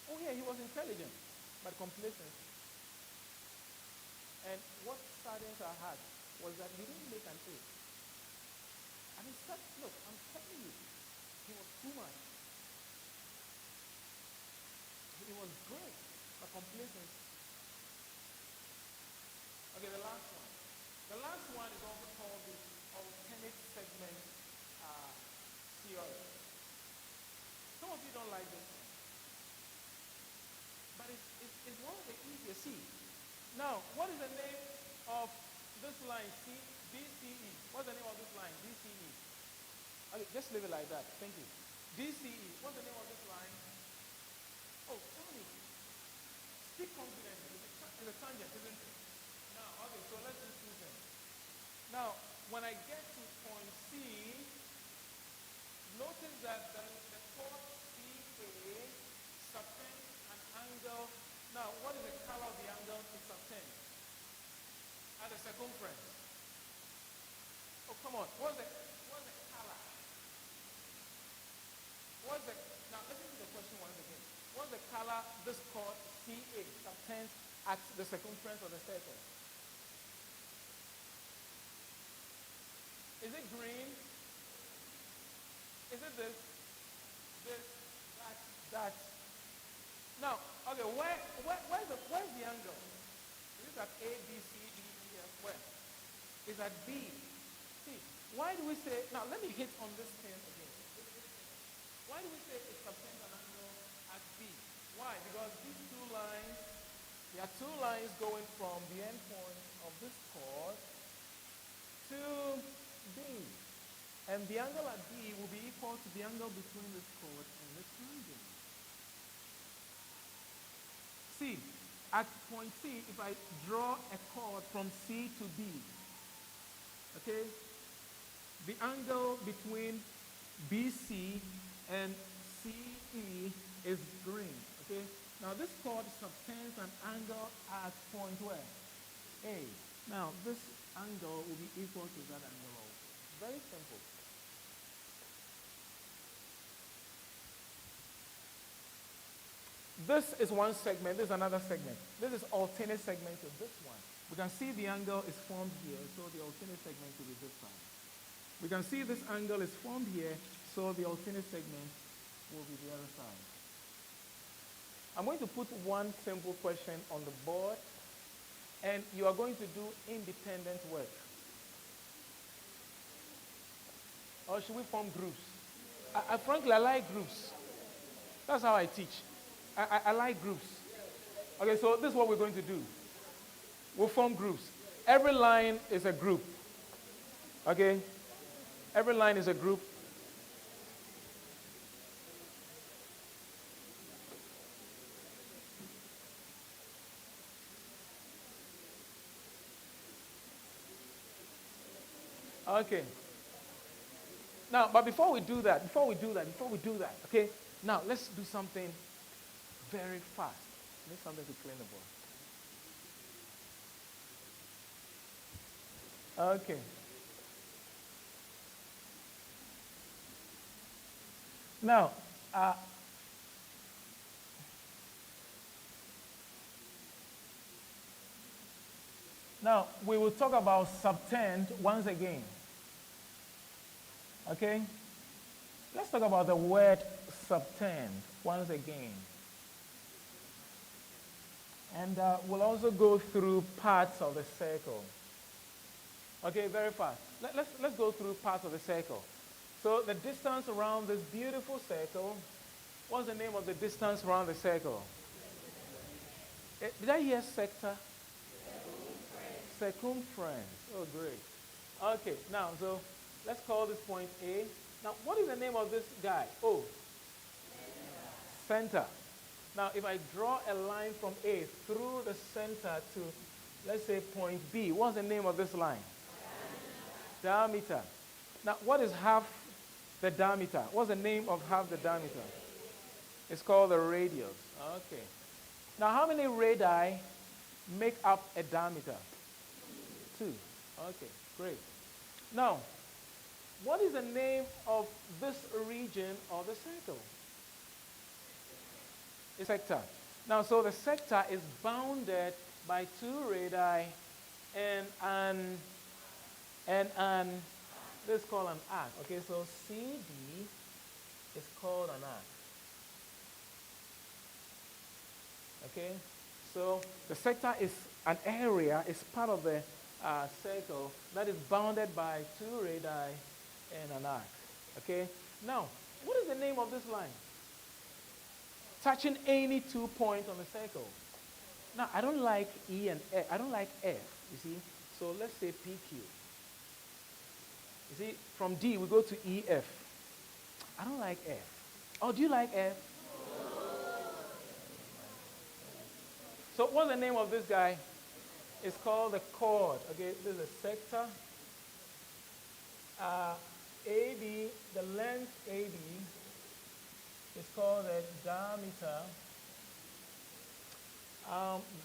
oh yeah, he was intelligent, but complacent. And what saddens our heart was that he didn't make an A. And he said, look, I'm telling you, he was too much. He was great, but complacent. Okay, the last one. The last one is also called the alternate segment theory. Some of you don't like this one. But it's one of the easiest. See, now, what is the name of this line? DCE. What's the name of this line? DCE. Okay, just leave it like that. Thank you. DCE. What's the name of this line? Oh, tell me. Speak confidently. It's a tangent, isn't it? Now, okay, so let's just do this. Now, when I get to point C, notice that the chord CA subtends an angle. Now, what is the color of the angle? It subtends at the circumference. Oh, come on. What's the color? Now, listen to the question once again. What's the color this chord CA subtends at the circumference of the circle? Is it green? Is it this, that? Now, okay, where's the angle? Is it at A, B, C, D, E, F? Where? Is at B. See, why do we say, now let me hit on this pin again. Why do we say it subtends an angle at B? Why? Because these two lines, there are two lines going from the end point of this chord to B. And the angle at B will be equal to the angle between this chord and this tangent. See, at point C, if I draw a chord from C to B, okay, the angle between BC and CE is green, okay? Now this chord subtends an angle at point where? A. Now this angle will be equal to that angle also. Very simple. This is one segment, this is another segment. This is alternate segment to this one. We can see the angle is formed here, so the alternate segment will be this side. We can see this angle is formed here, so the alternate segment will be the other side. I'm going to put one simple question on the board, and you are going to do independent work. Or should we form groups? Frankly, I like groups. That's how I teach. I like groups. Okay, so this is what we're going to do. We'll form groups. Every line is a group. Okay? Every line is a group. Okay. Now, but before we do that, okay? Now, let's do something very fast. I need something to clean the board. Okay. Now, Now, we will talk about subtend once again. Okay? Let's talk about the word subtend once again. And we'll also go through parts of the circle. Okay, very fast. Let's go through parts of the circle. So the distance around this beautiful circle, what's the name of the distance around the circle? Did I hear sector? Circumference. Oh, great. Okay, now, so let's call this point A. Now, what is the name of this guy? Oh, center. Now, if I draw a line from A through the center to, let's say, point B, what's the name of this line? Diameter. Now, what is half the diameter? What's the name of half the diameter? It's called the radius. Okay. Now, how many radii make up a diameter? 2. Okay, great. Now, what is the name of this region of the circle? A sector. Now, so the sector is bounded by 2 radii and this is called an arc. Okay, so CD is called an arc. Okay, so the sector is an area, is part of the circle that is bounded by 2 radii and an arc. Okay, now, what is the name of this line? Touching any 2 points on the circle. Now, I don't like E and F. I don't like F, you see. So let's say PQ. You see, from D we go to EF. I don't like F. Oh, do you like F? So what's the name of this guy? It's called the chord. Okay, this is a sector. AB, the length AB is called the diameter.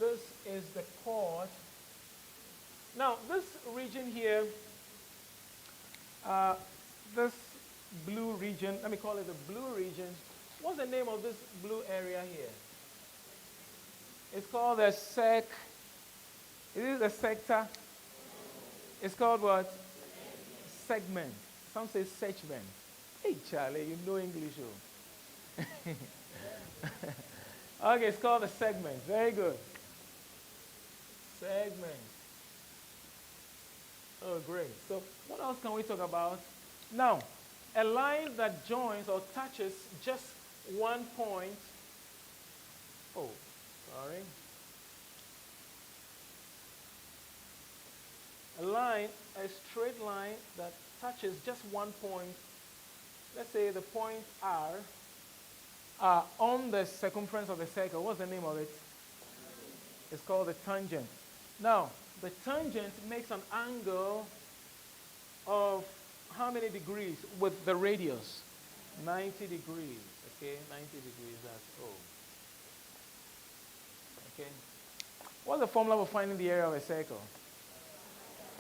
This is the chord. Now, this region here, this blue region, let me call it the blue region. What's the name of this blue area here? It's called the sec. Is it the sector? It's called what? Segment. Some say segment. Hey, Charlie, you know English, oh. Okay, it's called the segment. Very good. Segment. Oh, great. So what else can we talk about? Now, a line that joins or touches just one point. Oh, sorry. A line, a straight line that touches just one point. Let's say the point R on the circumference of the circle. What's the name of it? It's called the tangent. Now, the tangent makes an angle of how many degrees with the radius? 90 degrees. Okay, 90 degrees, that's O. Okay. What's the formula for finding the area of a circle?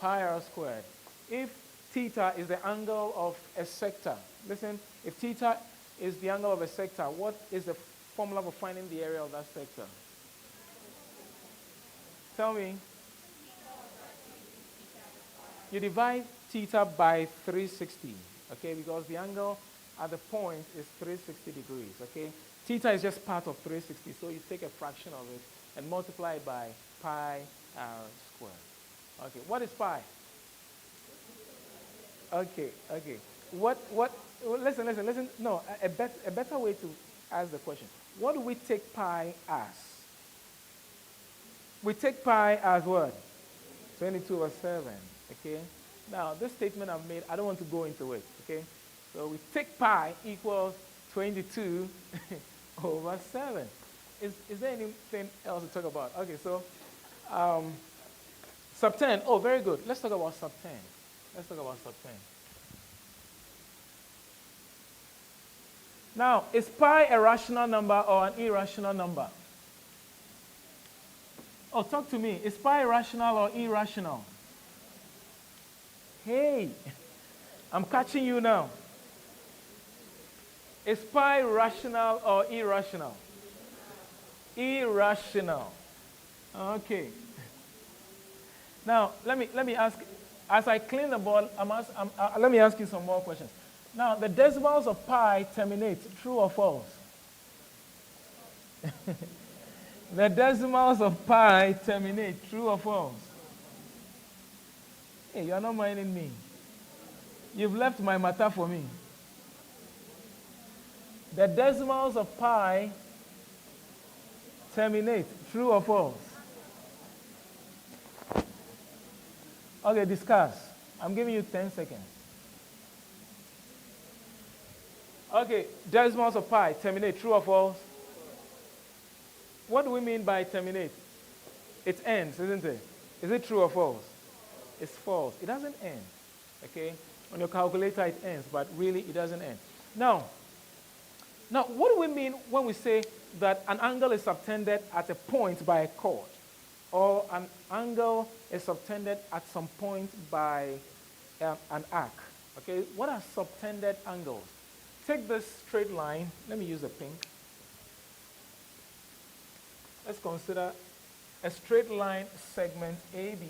Pi r squared. If theta is the angle of a sector, listen, if theta is the angle of a sector, what is the formula for finding the area of that sector? Tell me. You divide theta by 360, okay, because the angle at the point is 360 degrees, okay? Theta is just part of 360, so you take a fraction of it and multiply it by pi r squared. Okay, what is pi? Okay. Listen. No, a better way to ask the question. What do we take pi as? We take pi as what? 22/7, okay? Now, this statement I've made, I don't want to go into it, okay? So we take pi equals 22 over 7. Is there anything else to talk about? Okay, so subtend. Oh, very good. Let's talk about subtend. Now, is pi a rational number or an irrational number? Oh, talk to me. Is pi rational or irrational? Hey, I'm catching you now. Is pi rational or irrational? Irrational. Okay. Now, let me ask, as I clean the board, let me ask you some more questions. Now, the decimals of pi terminate, true or false? The decimals of pi terminate, true or false? Hey, you're not minding me. You've left my matter for me. The decimals of pi terminate, true or false? Okay, discuss. I'm giving you 10 seconds. Okay, decimals of pi terminate, true or false? What do we mean by terminate? It ends, isn't it? Is it true or false? It's false. It doesn't end. Okay? On your calculator, it ends, but really, it doesn't end. Now, what do we mean when we say that an angle is subtended at a point by a chord, or an angle is subtended at some point by an arc? Okay, what are subtended angles? Take this straight line. Let me use a pink. Let's consider a straight line segment AB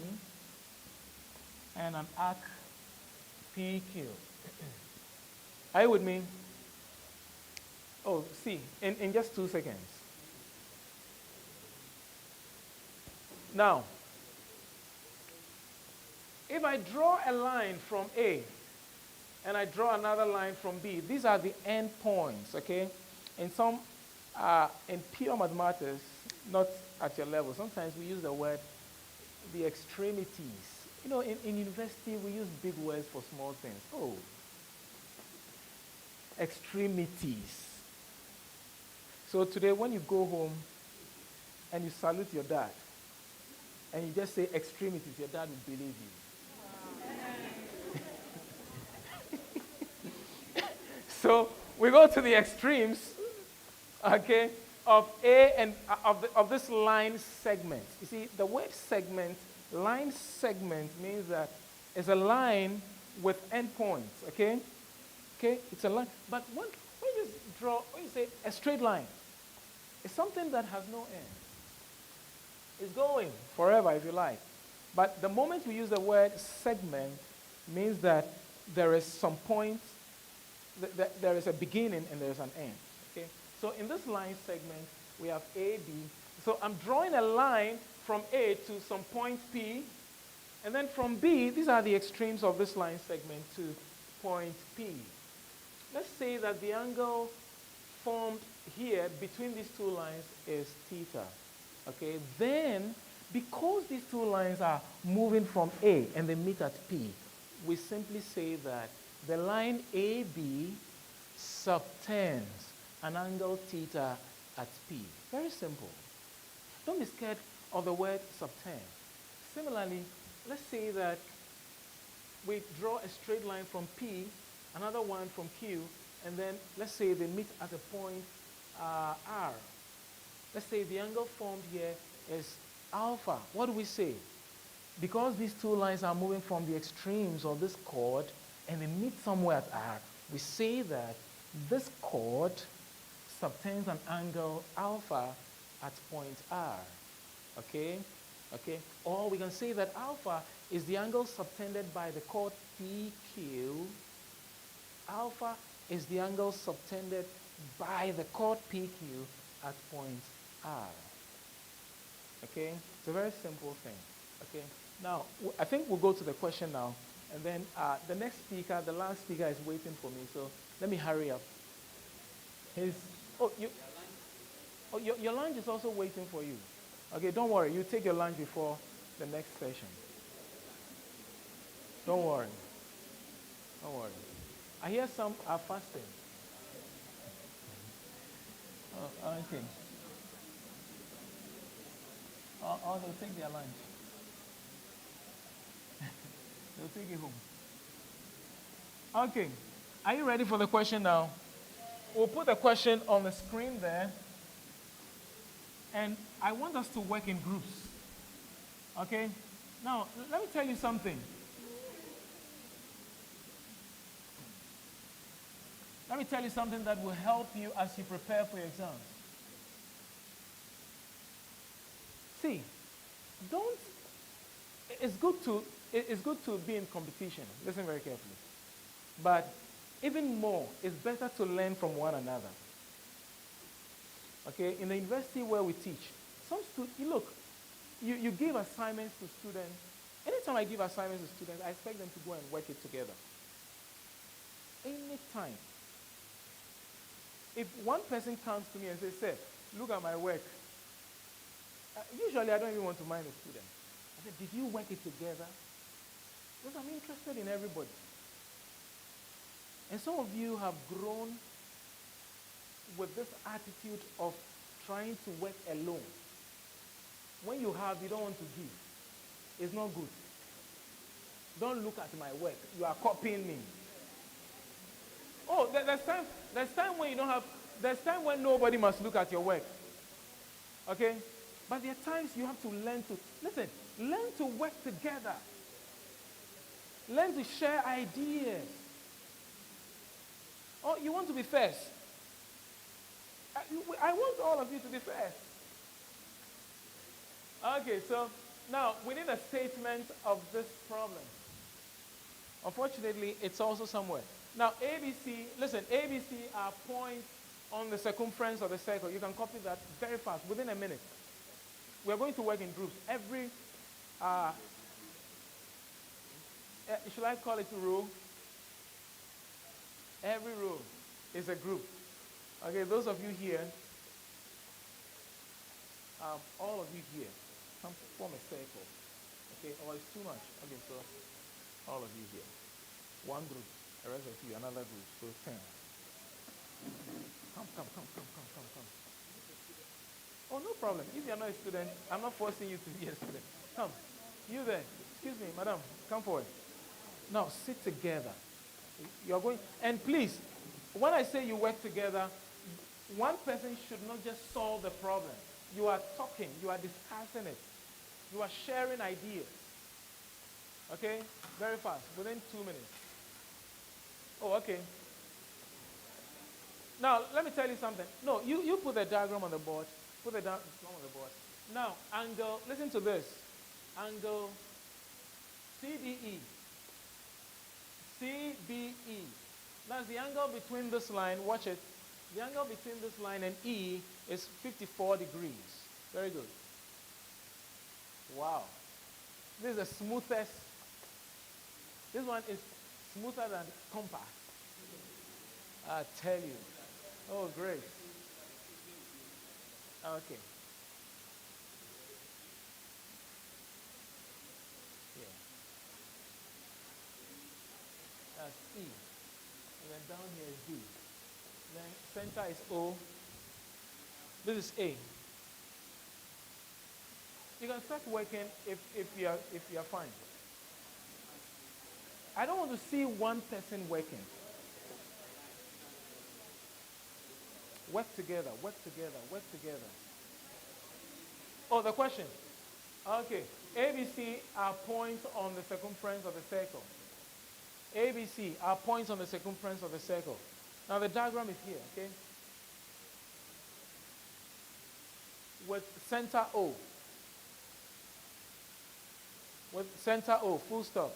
and an arc PQ. Are you with me? Oh, see, in just 2 seconds. Now, if I draw a line from A and I draw another line from B, these are the end points, okay? In pure mathematics, not at your level, sometimes we use the word the extremities. You know, in university, we use big words for small things. Oh, extremities. So today, when you go home and you salute your dad, and you just say extremities, your dad will believe you. So we go to the extremes, okay, of A and of this line segment. You see, the word segment, line segment, means that it's a line with endpoints, okay? Okay, it's a line. But when you say a straight line, it's something that has no end. It's going forever, if you like. But the moment we use the word segment, means that there is some point, there is a beginning and there is an end. Okay? So in this line segment, we have A, B. So I'm drawing a line from A to some point P, and then from B, these are the extremes of this line segment to point P. Let's say that the angle formed here between these two lines is theta. Okay, then because these two lines are moving from A and they meet at P, we simply say that the line AB subtends an angle theta at P. Very simple. Don't be scared of the word subtend. Similarly, let's say that we draw a straight line from P, another one from Q, and then let's say they meet at a point R. Let's say the angle formed here is alpha. What do we say? Because these two lines are moving from the extremes of this chord and they meet somewhere at R, we say that this chord subtends an angle alpha at point R. Okay? Okay? Or we can say that alpha is the angle subtended by the chord PQ. Alpha is the angle subtended by the chord PQ at point R. Okay? It's a very simple thing. Okay? Now, I think we'll go to the question now. And then the next speaker, the last speaker is waiting for me. So let me hurry up. Your lunch is also waiting for you. Okay, don't worry. You take your lunch before the next session. Don't worry. Don't worry. I hear some are fasting. Oh, okay. Or they'll take their lunch. They'll take it home. Okay. Are you ready for the question now? We'll put the question on the screen there. And I want us to work in groups. Okay? Now, let me tell you something. Let me tell you something that will help you as you prepare for your exams. See, it's good to be in competition. Listen very carefully. But even more, it's better to learn from one another. Okay, in the university where we teach, you give assignments to students. Anytime I give assignments to students, I expect them to go and work it together. Anytime. If one person comes to me and says, "Sir, look at my work," usually I don't even want to mind the student. I said, "Did you work it together?" Because I'm interested in everybody. And some of you have grown with this attitude of trying to work alone. When you have, you don't want to give. It's not good. Don't look at my work. You are copying me. Oh, there's time when you don't have, there's time when nobody must look at your work. Okay? But there are times you have to learn to work together. Learn to share ideas. Oh, you want to be first? I want all of you to be first. Okay, so now we need a statement of this problem. Unfortunately, it's also somewhere. Now, ABC are points on the circumference of the circle. You can copy that very fast, within a minute. We're going to work in groups. Should I call it a row? Every row is a group. Okay, those of you here, all of you here, come form a circle. Okay, or it's too much. Okay, so all of you here. One group, the rest of you, another group, so 10. Come. Oh, no problem. If you're not a student, I'm not forcing you to be a student. Come. You there. Excuse me, madam, come forward. Now, sit together. You're going, and please, when I say you work together, one person should not just solve the problem. You are talking, you are discussing it. You are sharing ideas. Okay? Very fast, within 2 minutes. Oh, okay. Now, let me tell you something. No, you put the diagram on the board. Put the diagram on the board. Now, angle, listen to this. Angle CBE. CBE. That's the angle between this line. Watch it. The angle between this line and E is 54 degrees. Very good. Wow. This is the smoothest. This one is smoother than compass. I tell you. Oh, great. Okay. Yeah. That's E. And then down here is D. Then center is O. This is A. You can start working if you are fine. I don't want to see one person working. Work together, work together, work together. Oh, the question. Okay. ABC are points on the circumference of the circle. ABC are points on the circumference of the circle. Now the diagram is here, okay? With center O. With center O, full stop.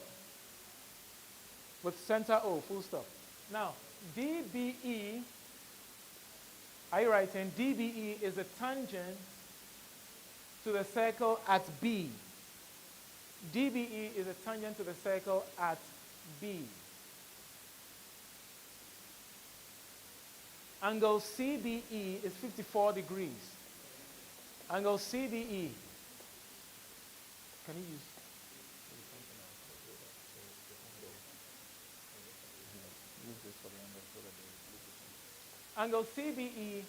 With center O, full stop. Now, DBE, are you writing? DBE is a tangent to the circle at B. DBE is a tangent to the circle at B. Angle CBE is 54 degrees. Angle CBE. Can you use? Use this for the angle so that angle CBE.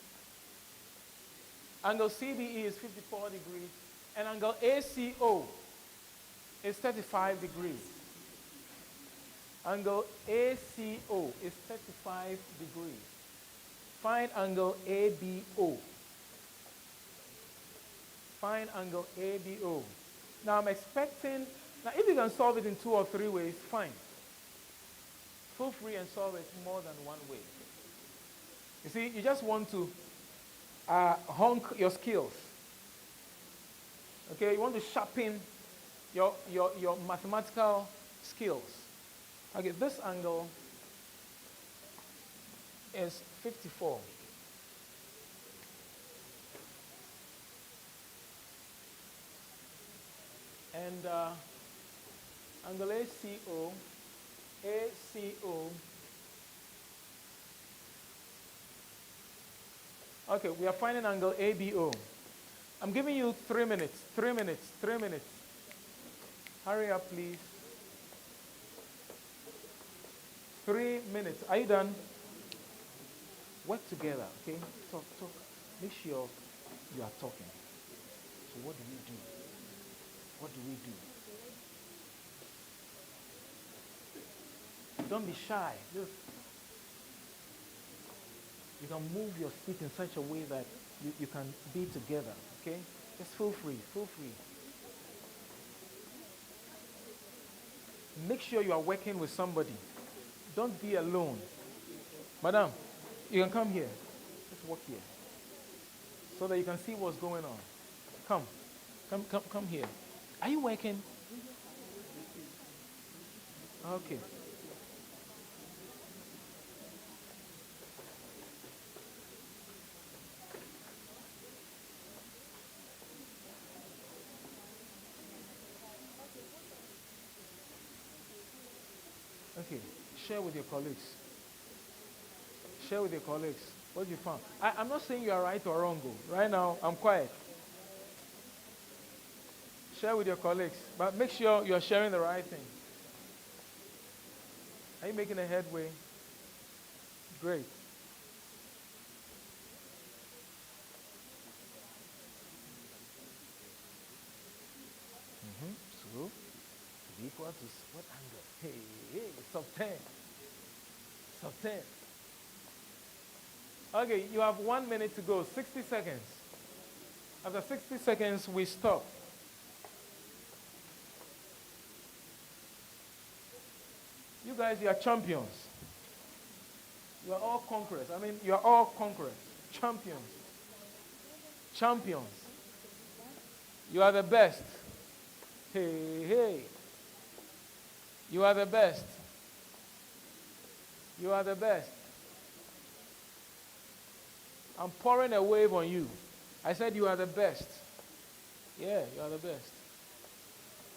Angle CBE is 54 degrees, and angle ACO is 35 degrees. Angle ACO is 35 degrees. Find angle ABO. Find angle ABO. Now I'm expecting, now if you can solve it in 2 or 3 ways, fine. Feel free and solve it more than one way. You see, you just want to honk your skills. Okay, you want to sharpen your mathematical skills. Okay, this angle is 54. And angle ACO, okay, we are finding angle ABO. I'm giving you 3 minutes, 3 minutes, 3 minutes. Hurry up, please. 3 minutes. Are you done? Work together, okay? Talk. Make sure you are talking. So what do we do? What do we do? Don't be shy. Just, you can move your feet in such a way that you can be together, okay? Just feel free, feel free. Make sure you are working with somebody. Don't be alone. Madam, you can come here. Just walk here. So that you can see what's going on. Come here. Are you working? Okay. Okay, share with your colleagues. Share with your colleagues what you found. I'm not saying you are right or wrong. Right now, I'm quiet. Share with your colleagues, but make sure you are sharing the right thing. Are you making a headway? Great. So, equal to what angle? Hey, sub 10. Sub 10. Okay, you have 1 minute to go, 60 seconds. After 60 seconds, we stop. You guys, you are champions. You are all conquerors. I mean, you are all conquerors. Champions. Champions. You are the best. Hey. You are the best. You are the best. I'm pouring a wave on you. I said you are the best. Yeah, you are the best.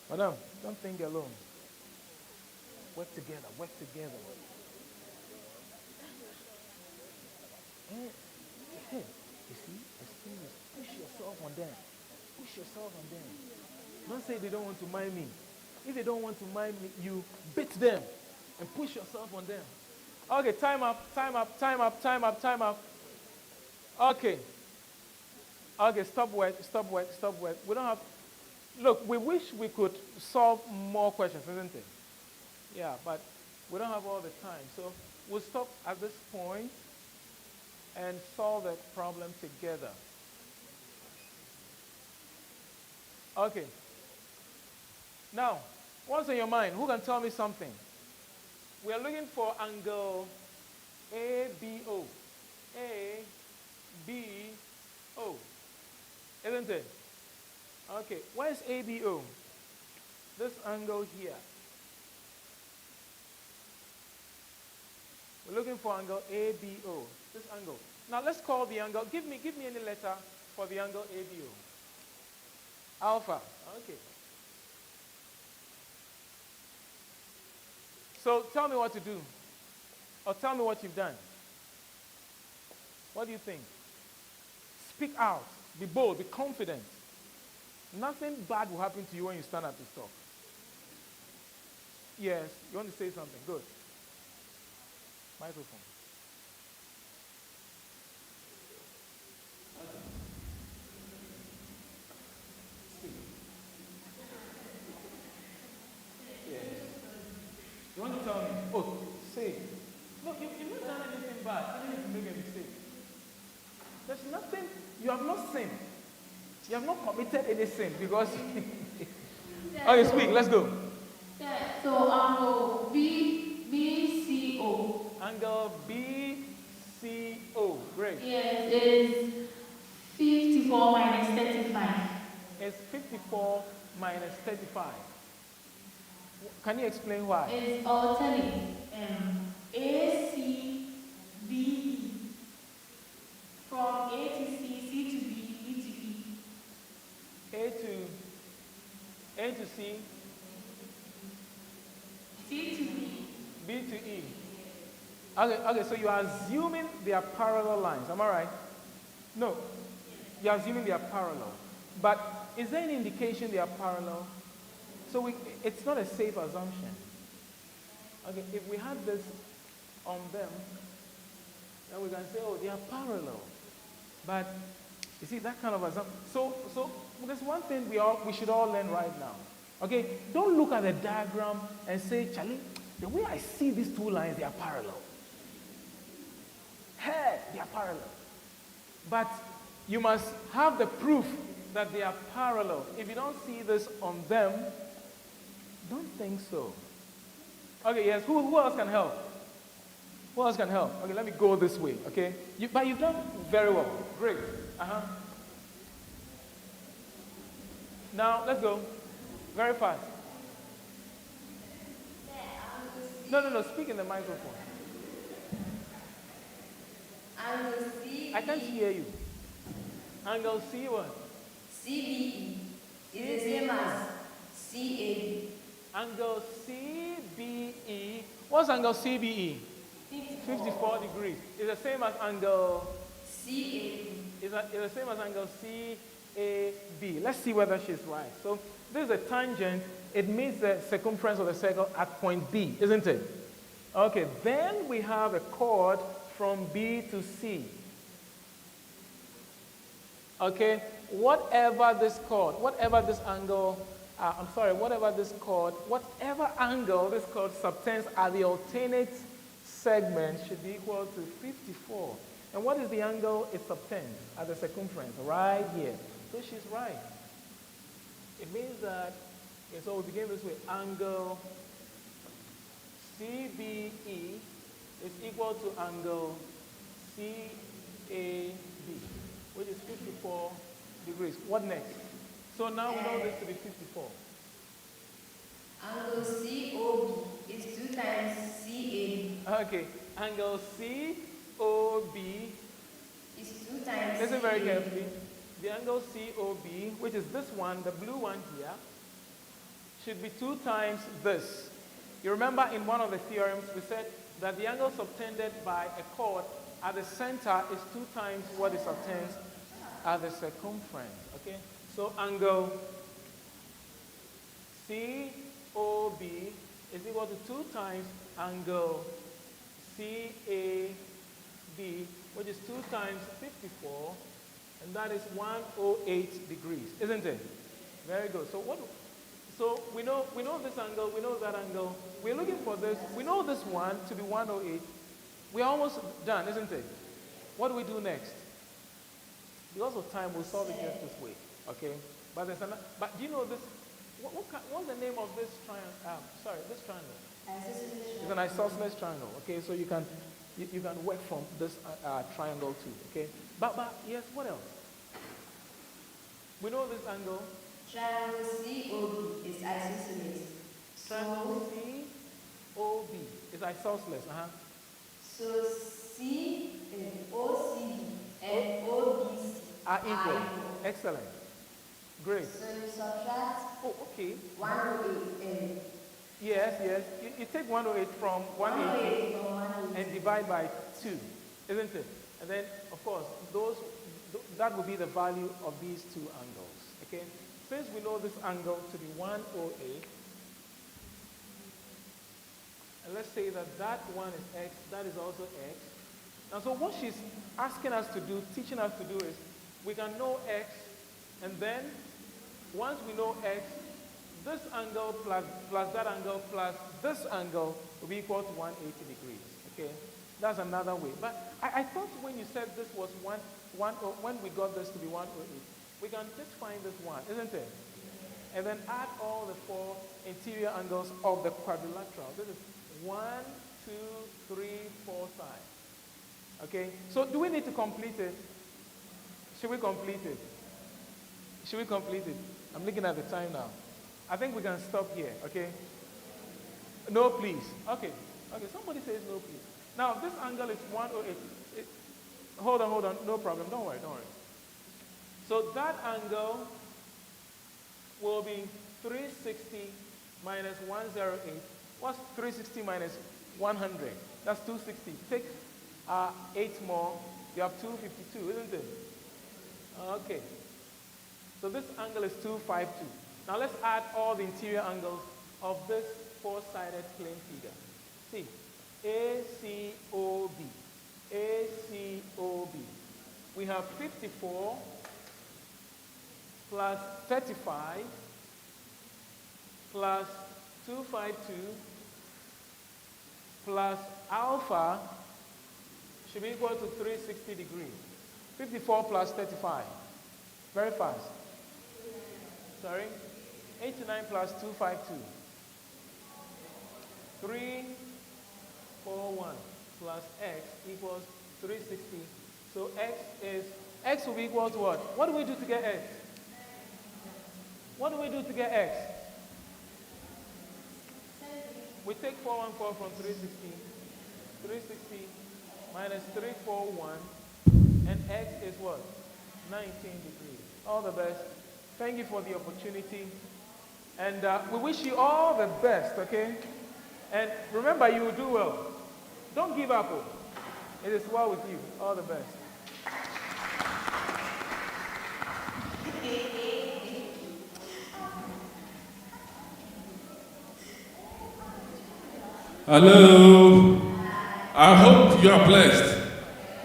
Madam, don't think alone. Work together, work together. Hey, you see, push yourself on them. Push yourself on them. Don't say they don't want to mind me. If they don't want to mind me, you beat them and push yourself on them. Okay, time up. Okay, stop work. We don't have, look, we wish we could solve more questions, isn't it? Yeah, but we don't have all the time. So we'll stop at this point and solve the problem together. Okay. Now, what's in your mind? Who can tell me something? We are looking for angle ABO. ABO. Isn't it? Okay, where's ABO? This angle here. We're looking for angle ABO. This angle. Now let's call the angle. Give me any letter for the angle ABO. Alpha. Okay. So tell me what to do. Or tell me what you've done. What do you think? Speak out. Be bold. Be confident. Nothing bad will happen to you when you stand up to talk. Yes. You want to say something? Good. Microphone. Yes. You want to tell me? Oh, say. Look, you've not done anything bad, even if you make a mistake. There's nothing, you have not sinned. You have not committed any sin because. Okay, speak, let's go. Yeah, so angle BCO. Angle BCO. Great. Yes, is 54 minus 35. It's is 54 minus 35. Can you explain why? It's alternate. A, C, B, E. From A to C, C to B, B to E. A to C, C to B. B to E. Okay, so you are assuming they are parallel lines, am I right? No, you are assuming they are parallel. But is there any indication they are parallel? So it's not a safe assumption. Okay, if we had this on them, then we can say, oh, they are parallel. But you see that kind of assumption. So there's one thing we should all learn right now. Okay, don't look at the diagram and say, Charlie, the way I see these two lines, they are parallel. Hey, they are parallel. But you must have the proof that they are parallel. If you don't see this on them, don't think so. Okay, yes, who else can help? Who else can help? Okay, let me go this way, okay? But you've done very well. Great. Now, let's go. Very fast. No, speak in the microphone. Angle C. I can't hear you. Angle C what? CBE is the same as CAB. Angle CBE. What's angle CBE? 54 degrees. It's the same as angle CAB. It's the same as angle CAB. Let's see whether she's right. So this is a tangent. It meets the circumference of the circle at point B, isn't it? Okay, then we have a chord from B to C. Okay, whatever this chord, whatever this angle, whatever this chord, whatever angle this chord subtends at the alternate segment should be equal to 54. And what is the angle it subtends at the circumference? Right here. So she's right. It means that, okay, so we begin this way. Angle CBE is equal to angle CAB, which is 54 degrees. What next? So now we know this to be 54. Angle COB is 2 times CAB. Okay, angle COB Is 2 times listen very CAB. carefully. The angle COB, which is this one, the blue one here, should be 2 times this. You remember in one of the theorems we said that the angle subtended by a chord at the center is 2 times what it subtends at the circumference. Okay? So angle COB is equal to 2 times angle CAB, which is 2 times 54, and that is 108 degrees, isn't it? Very good. So we know this angle, we know that angle. We're looking for this. We know this one to be 108. We're almost done, isn't it? What do we do next? Because of time, we'll solve it just this way. Okay? But do you know this? What's the name of this triangle? This triangle. It's an isosceles triangle. Okay, so you can work from this triangle too. Okay, but yes, what else? We know this angle. Triangle COB is isosceles. Triangle COB is isosceles. So OCB and OBC Are equal. Excellent. Great. So you subtract Oh, okay. 108 and Yes. You take 108 from 180 from 108. and divide by 2, isn't it? And then, of course, that will be the value of these two angles. Okay? Since we know this angle to be 108, and let's say that one is x, that is also x. Now, so what she's asking us to do, teaching us to do is, we can know x, and then once we know x, this angle plus that angle plus this angle will be equal to 180 degrees. Okay, that's another way. But I thought when you said this was when we got this to be 108, we can just find this one, isn't it? And then add all the 4 interior angles of the quadrilateral. This is 1, 2, 3, 4 sides. Okay, so do we need to complete it? Should we complete it? Should we complete it? I'm looking at the time now. I think we can stop here, okay? No, please. Okay. Okay, somebody says no, please. Now, this angle is 108. Hold on. No problem. Don't worry. So that angle will be 360 minus 108. What's 360 minus 100? That's 260. Take 8 more. You have 252, isn't it? Okay. So this angle is 252. Now let's add all the interior angles of this four-sided plane figure. See, ACOB. ACOB. We have 54 plus 35 plus 252 plus alpha should be equal to 360 degrees. 54 plus 35. Very fast. Sorry. 89 plus 252. 341 plus x equals 360. So x will be equal to what? What do we do to get x? What do we do to get x? We take 414 from 360. 360 minus 341. And x is what? 19 degrees. All the best. Thank you for the opportunity. And we wish you all the best, okay? And remember, you will do well. Don't give up. It is well with you. All the best. Hello. I hope you are blessed.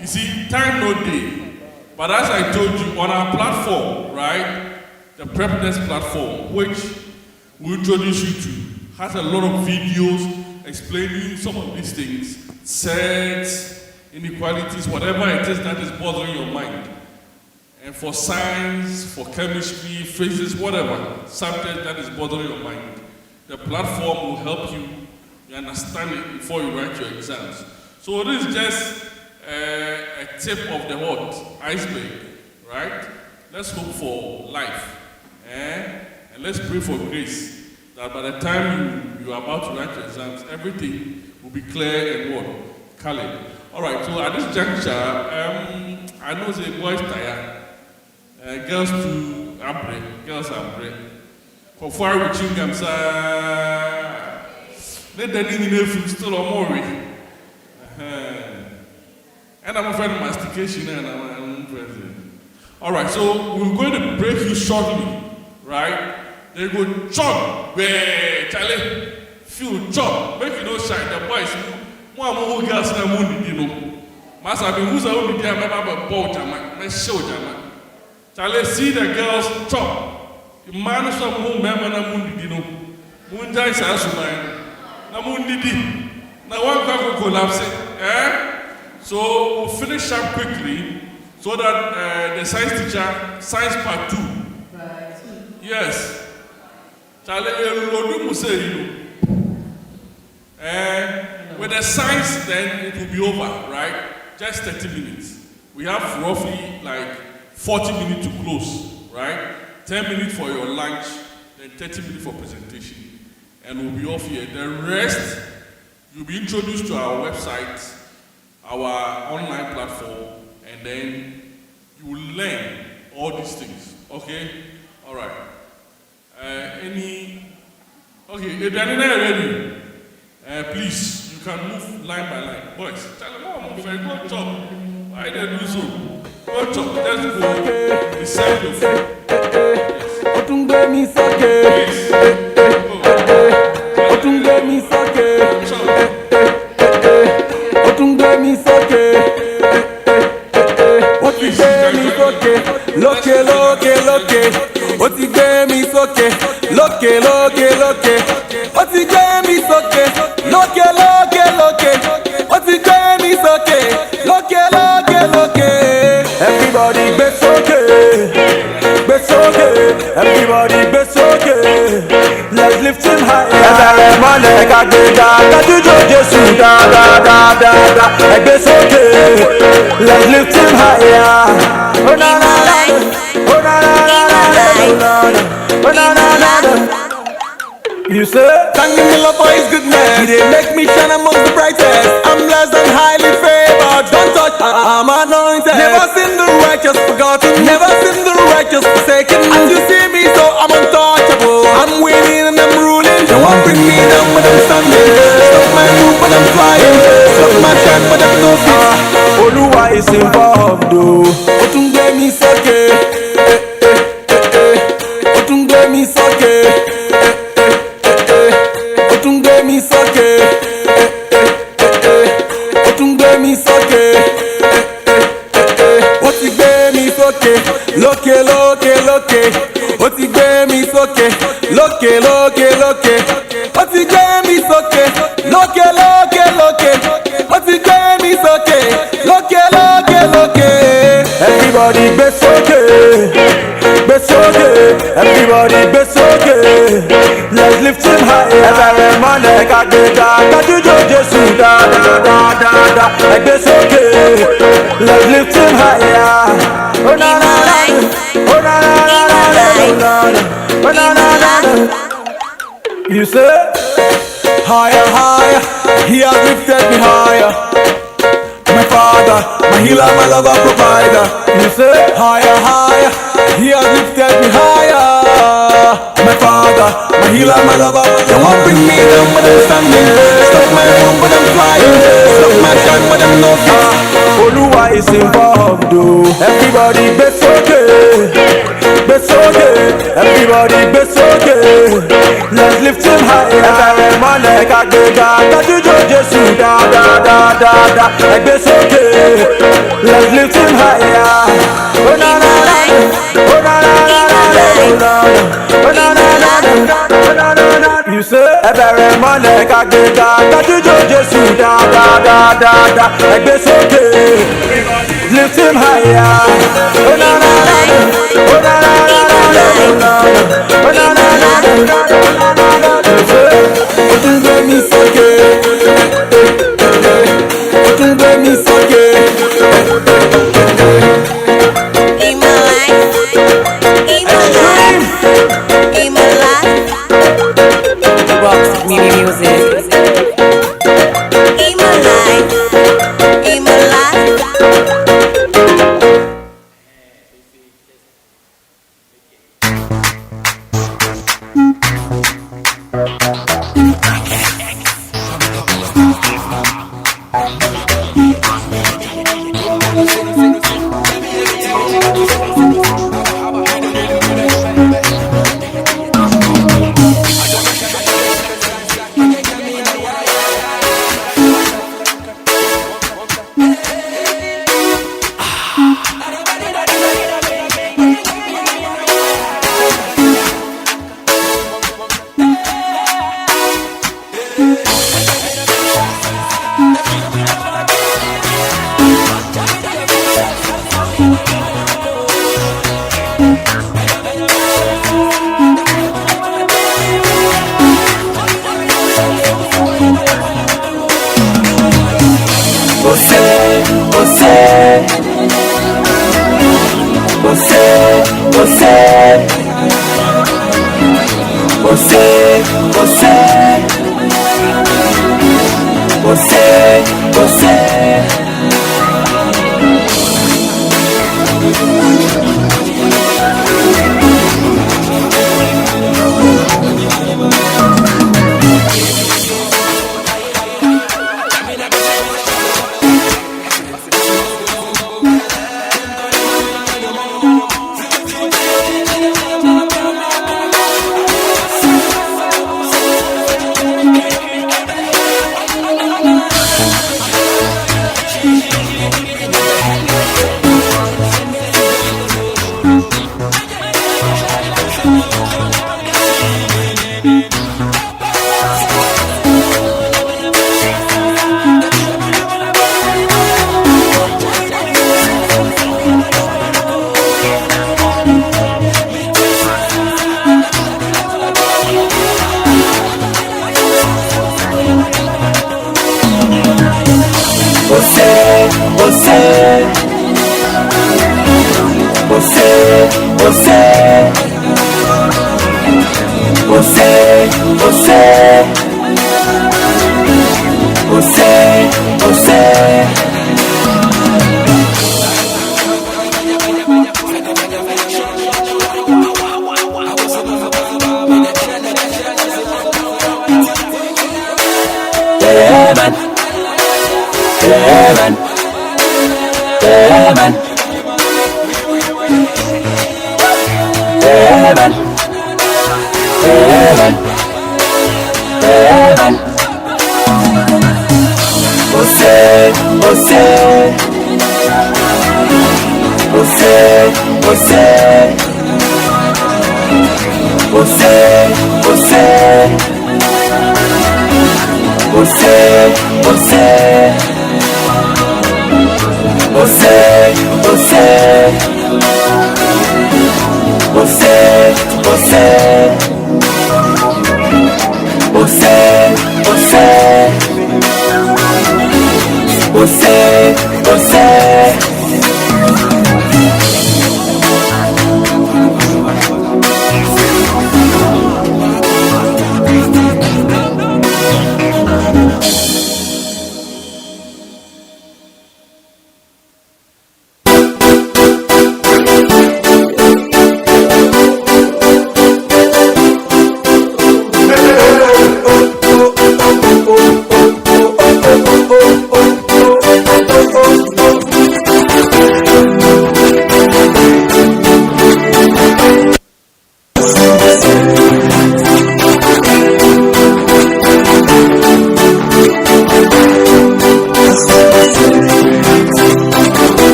You see, time no day. But as I told you, on our platform, right, the Preppness platform, which we introduce you to, has a lot of videos explaining some of these things, sets, inequalities, whatever it is that is bothering your mind. And for science, for chemistry, physics, whatever subject that is bothering your mind, the platform will help you understand it before you write your exams. So this is just a tip of the iceberg, right? Let's hope for life, and let's pray for grace, that by the time you are about to write your exams, everything will be clear and what? Clear. All right, so at this juncture, I know the boys tired, girls to abre, girls abre. For far reaching them, sir, let the name still on more. And I'm afraid of mastication and I'm present. All right, so we're going to break you shortly, right? They go chop, where Charlie, few chop, make you no shine. The boys, one more girls na mundi dino. Masa be who's only there, remember Paul Jama, me show Jama. Charlie, see the girls chop. The man some more member na mundi dino. Munda is asumai. Na mundi di. Na one go collapse, eh? So we'll finish up quickly so that the science teacher, science part 2. Right. Yes. With the science, then it will be over, right? Just 30 minutes. We have roughly like 40 minutes to close, right? 10 minutes for your lunch, then 30 minutes for presentation. And we'll be off here. The rest, you'll be introduced to our website, our online platform, and then you will learn all these things. Okay? All right. Okay, if they're not ready, please, you can move line by line. Boys, tell them, oh, very good job. Why they do so? Good job. Let's go. Decide your food. Everybody best okay, everybody best okay. Let's lift him high. Best okay. Let's lift him higher. Oh na na na, oh na na na na. You say, thank the Miller for his goodness. He make me shine amongst the brightest. I'm blessed and highly favored. Don't touch, I'm anointed. Never seen the righteous forgotten. Never seen the righteous forsaken. As you see me, so I'm untouchable. I'm winning and I'm ruling. No one bring me down, but I'm standing. Stop my move, but I'm flying. Stop my shine, but I'm no fit. Oluwa is involved, though. Otunde mi soke. Otunde mi soke. Otunde mi soke. Otunde mi soke. Ó ti gbé mi sókè, lókè lókè lókè. Ó ti gbé mi sókè, lókè lókè lókè. Ó ti gbé mi sókè, lókè lókè lókè. Ó ti gbé mi sókè, lókè lókè lókè. Everybody gbé sókè, gbé sókè. Everybody gbé sókè. Let's lift him higher. Ẹ̀bẹ̀rẹ̀ mọ́lẹ̀ ká gbé ga, kájújó Jésù dáadáa. Ẹ gbé sókè, let's lift him higher. Oh na na na, oh na na na na, oh na na na na. You say, higher, higher. He has lifted me higher. My Father, my healer, my lover, provider. You say, higher, higher. He has lifted me higher. My Father, my healer, my lover. They won't bring me down, but I'm standing. Stop my room, but I'm flying. Stop my shine, but I'm no fit. Oluwa is involved, though. Everybody be okay, be okay. Everybody be okay. Let's lift him higher. Every man like a gega, kájújó Jésù dáadáa. Be okay. Let's lift him higher. Oh na na na, oh na na na na, oh na na na na, oh na na na. You say, every man like a gega, kájújó Jésù dáadáa. Be okay. Lift him higher. Oh na na na, oh na na na na, oh na na na na. You say, otunde mi soke, otunde mi soke. In my life, in my life, in my life. Rocks music. In my life, in my life.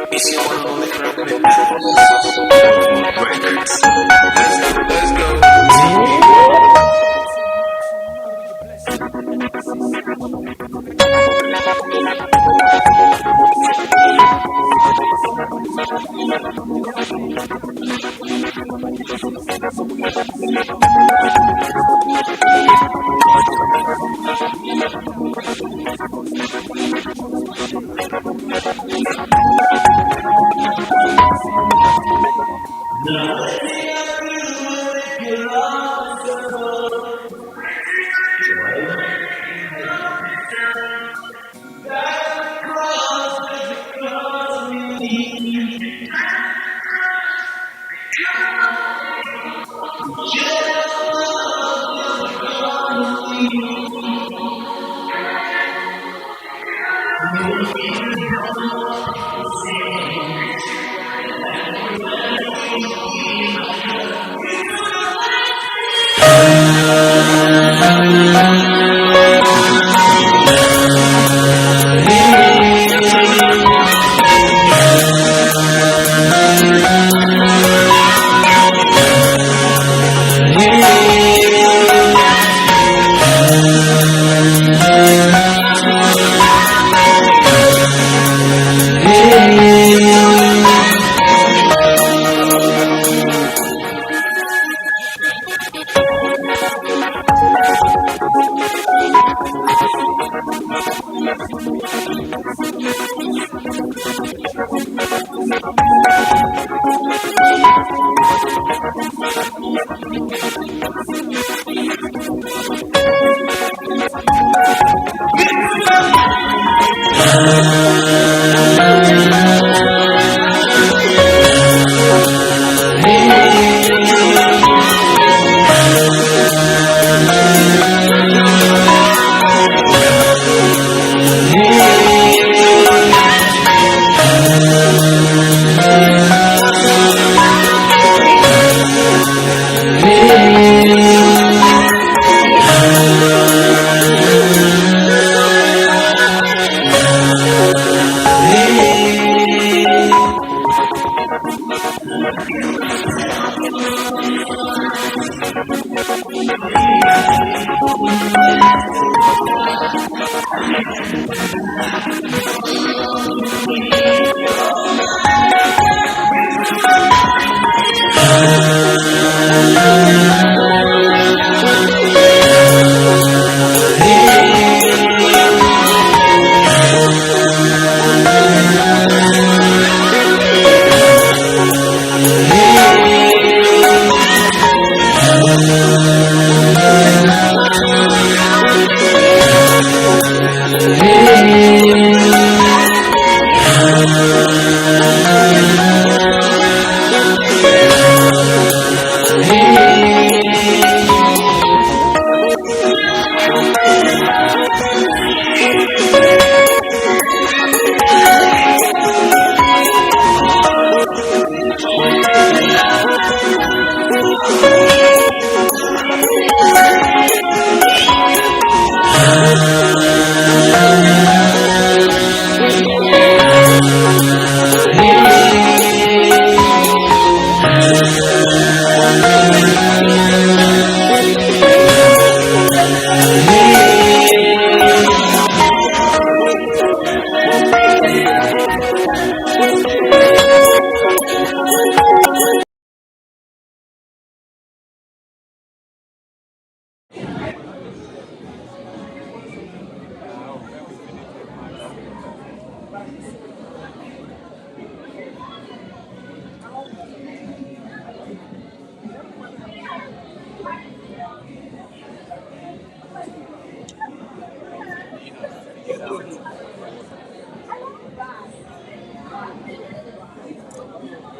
It's your one and only friend with Records. Let's go.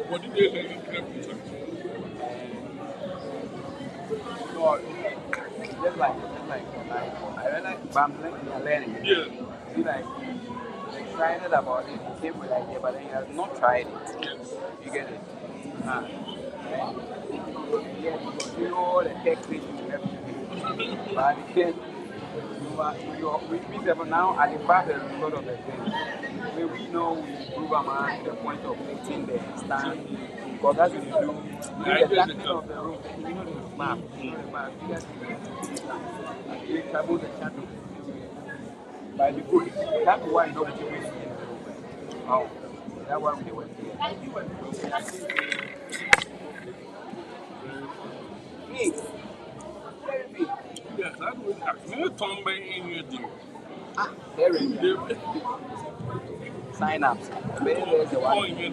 What did they learn in Crepes? Just like I realize, but I'm learning. Yeah. See, like, excited about it, he came with idea, but then he has not tried it. Yes. You get it? And yeah, you know all the techniques you have to do. But he can do we now at the back the result of the game. We know we improve our to the point of fixing the stand. Because that's what you do. The darkening of the room, you know the map. You know the map. You guys you travel the shadow. By the good. That's why you don't do it. Wow. That's why we went here. Hey. Yes, that would happen. No tombe in your deal. Ah, there we go. Sign up. There's the Oh, one. in your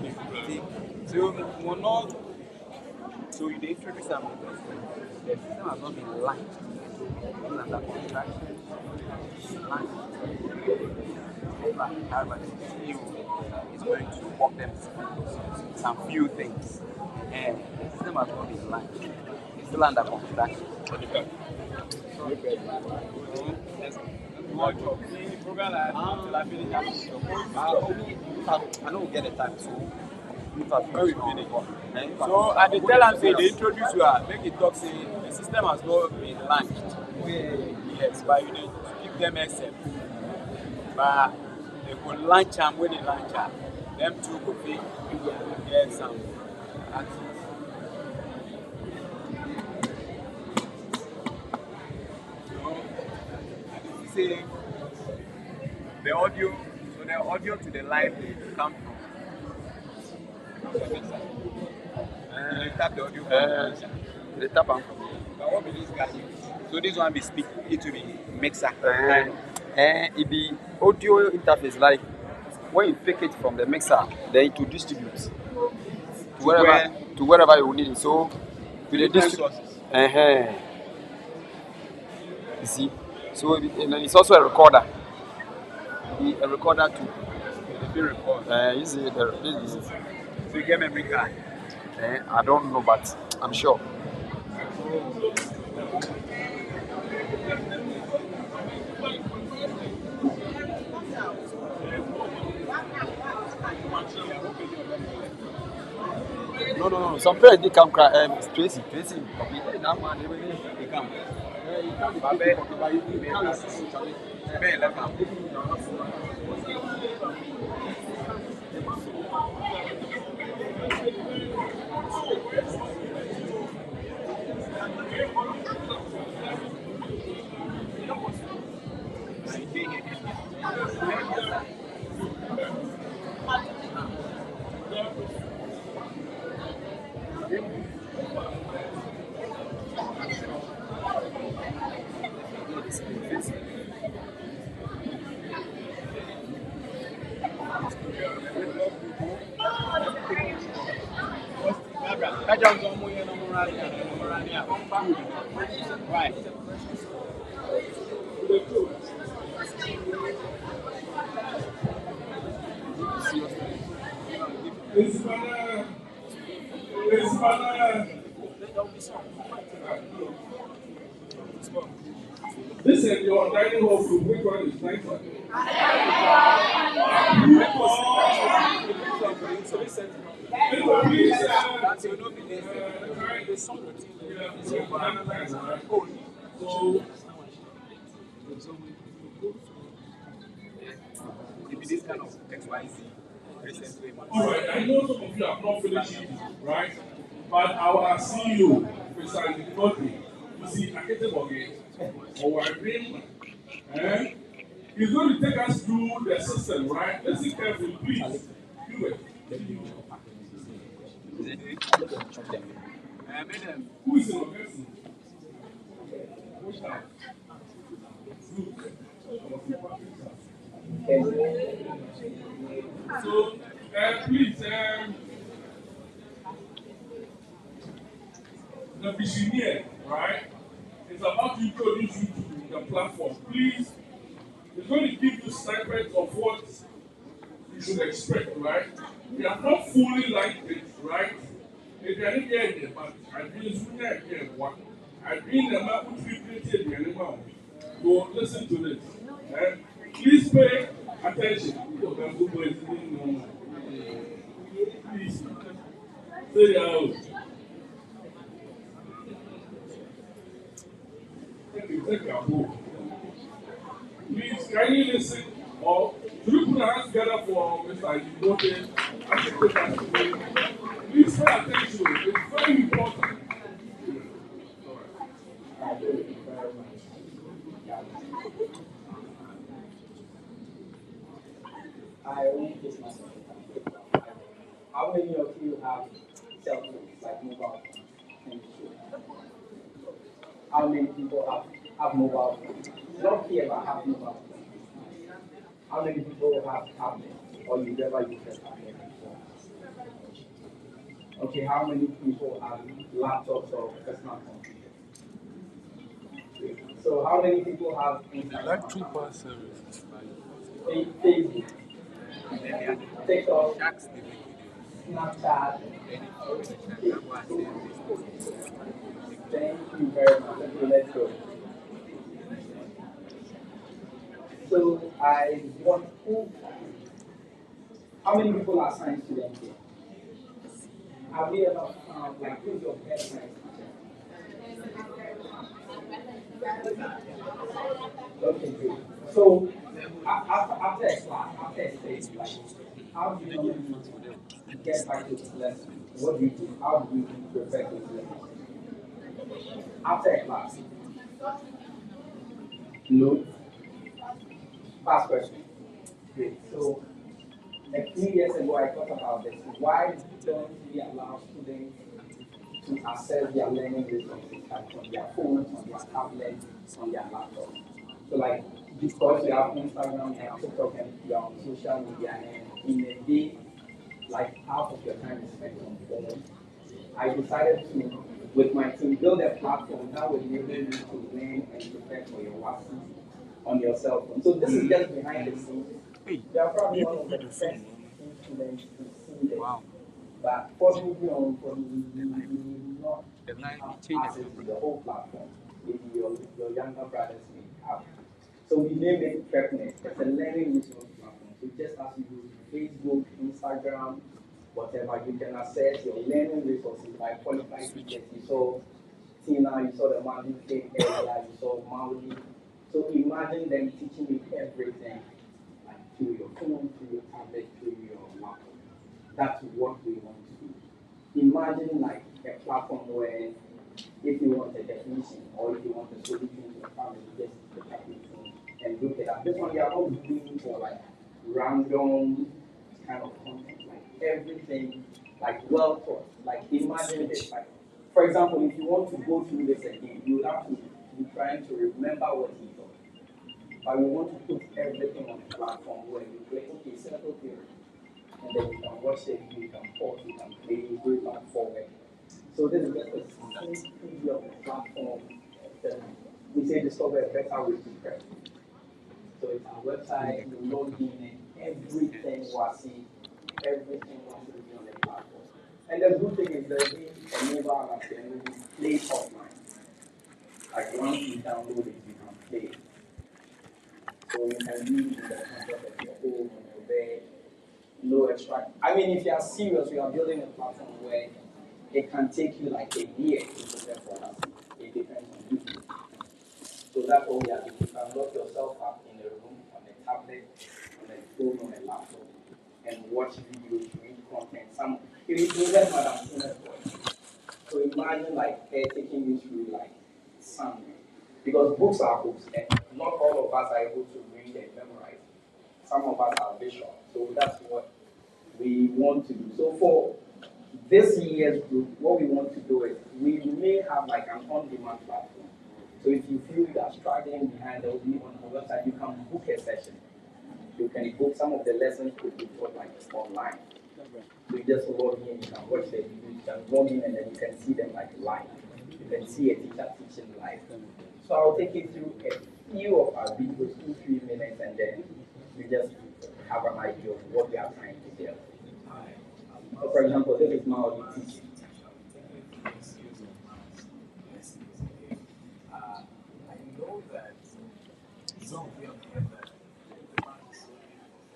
deal. So we're not. So you introduce them. The system has not been launched. It's under construction. Launched. However, the CEO is going to walk them through some few things. And the system has not been launched. It's still under construction. I don't get the time, so so at the tell them say they introduce you, make it talk say the system has not been launched. Yes, but you need to give them accept. But they will launch them when they launch them. Them two go pay get some access. Say the audio, so the audio to the live they come from the mixer. They tap the audio from the mixer. They tap them. But what will this guy use? So this one be speak, it will be mixer. It be audio interface like when you pick it from the mixer, then to distribute to wherever you need it. So with the distribute. You see. So and then it's also a recorder. A recorder too. The record. You see this is. So you get memory card. I don't know, but I'm sure. No. Some parents they come cry. Tracy. That man they come. Right. Listen, your dining hall food, which one is nicer? This kind of XYZ. All right, I know some of you have not finished eating, right? But our CEO, Mr. Godwin, you see, Akete Boge, our dream, he's going to take us through the system, right? Listen carefully, please. Do it. Who is in the person? So, please, the visioneer, right, is about to introduce you to the platform. Please, he's going to give you snippets of what you should expect, right? We have not fully liked it, right? If you are not here, but I've been here, I've been a man who treated the animal. So listen to this. Please pay attention. Please. Say out. Take your book. Can you listen? Or do you put your hands together for Mr. Ibote? Please pay attention. It's very important. I only face myself. How many of you have cell phones, like mobile phones? Thank you. How many people have mobile phones? Not here, but have mobile phones. How many people have tablets or you never use a tablet before? Okay, how many people have laptops or personal computers? So how many people have Instagram? 2-part service. Facebook, TikTok, Snapchat. Thank you very much. Okay, let's go. So I want to. How many people are science students here? Have we ever found like who's your best science teacher? Okay, good. So after a class, after a stage, like how do you normally get back to this lesson? What do you do? How do you prepare this lesson? After a class? No. Past question. Great. So a few years ago I thought about this. Why don't we allow students to access their learning resources like on their phones, on their tablets, on their laptops? So like because you have Instagram and TikTok and you're on social media and in a day, like half of your time is spent on phone. I decided to, with my team, build a platform that would enable you to learn and prepare for your WASI on your cell phone. So this is just behind the scenes. You are probably one of the first students to see this. Wow. But possibly on for not access to the whole platform. Maybe your younger brothers may have. So we named it PrepNet. It's a learning resource platform. So just as you use Facebook, Instagram, whatever, you can access your learning resources by qualified teachers. You saw Tina, you saw the man who came earlier, you saw Maui. So imagine them teaching you everything, like through your phone, through your tablet, through your laptop. That's what we want to do. Imagine like a platform where if you want a definition or if you want a solution to a problem, just pick up your phone and look it up. This one, we are not doing for like random kind of content, like everything, like well thought. Like imagine this, like for example, if you want to go through this again, you will have to be trying to remember what he thought. But we want to put everything on a platform where you play, okay, simple theory. And then you can watch it, you can pause, you can play, go back forward. So this is just a simple preview of the platform. We say discover a better way to prep. So it's our website, you log in and everything WASI, everything WASI will be on the platform. And the good thing is there'll be a mobile app and it will be played offline. Like once you download it, you can play it. So you can use it in the comfort of your home, on your bed, no extra. I mean, if you are serious, you are building a platform where it can take you like a year to prepare for us. It depends on you. So that's all we are doing. You can lock yourself up in a room, on a tablet, on a phone, on a laptop, and watch videos, read content. Some even Madam Tina's voice. So imagine like her taking you through like something. Because books are books, and not all of us are able to read and memorize. Some of us are visual. So that's what we want to do. So for this year's group, what we want to do is we may have like an on-demand platform. So if you feel you are struggling behind, there will be on our website, you can book a session. You can book some of the lessons could be taught like online. So you just log in, you can watch the video, you can log in and then you can see them like live. You can see a teacher teaching live. So I'll take you through a few of our videos, 2-3 minutes, and then we just have an idea of what we are trying to do. So for example, this is now the teaching. I know that some of you have heard that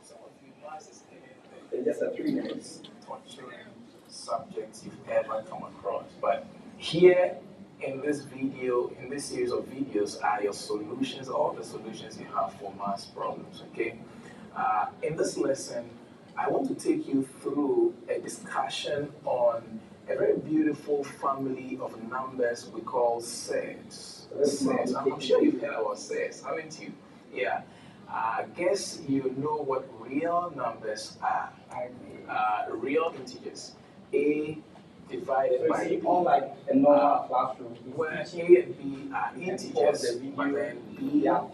some of you classes In just a 3 minutes. torturing subjects you've ever come across. But here in this video, in this series of videos, are your solutions, all the solutions you have for math problems, okay? In this lesson, I want to take you through a discussion on a very beautiful family of numbers we call sets. Sets. I'm sure you've heard about sets, haven't you? Yeah. I guess you know what real numbers are. Real integers. A divided by B. Unlike a normal classroom, Where A and B are integers, but then B cannot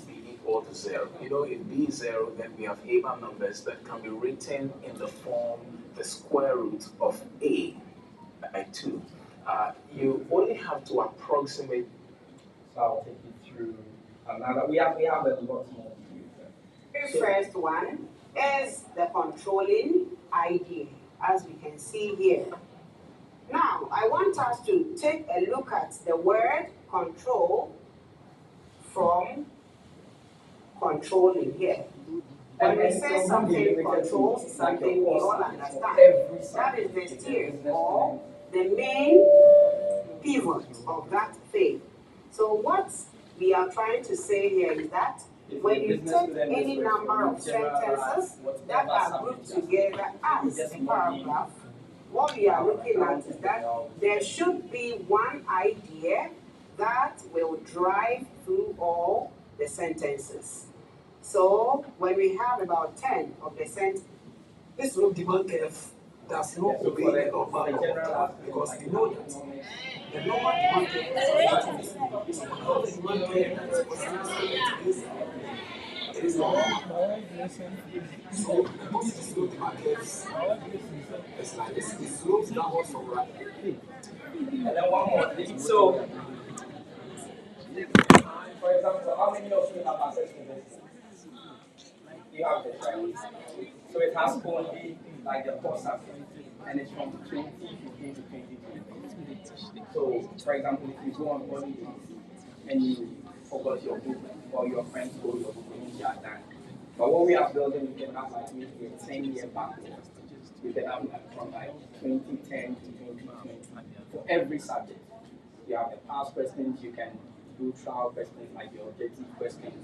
be equal to 0. You know, if B is 0, then we have Abel numbers that can be written in the form the square root of A by 2. You only have to approximate. So I'll take you through another. We have a lot more to do. The first one is the controlling idea, as we can see here. Now, I want us to take a look at the word control from controlling here. When we say something controls something, we all understand. That is the steer or the main pivot of that thing. So what we are trying to say here is that when you take any number of sentences that are grouped together as a paragraph, what we are looking at is that there should be one idea that will drive through all the sentences. So when we have about 10 of the sentences, This row demand curve does not obey the normal curve because we know that the normal demand curve is the demand curve it is normal. So because it is low demand curves, it's like this, it slows downwards from right. And then one more. So, for example, how many of you have access to this? You have this, right? So it has only like the course and it's from 2015 to 2020. So, for example, if you go on holidays and you forgot your book or your friends stole your book, you are done. But what we are building, you can have like maybe a 10-year backlog. You can have like from like 2010 to 2020 for every subject. You have the past questions, you can do trial questions like the objective questions.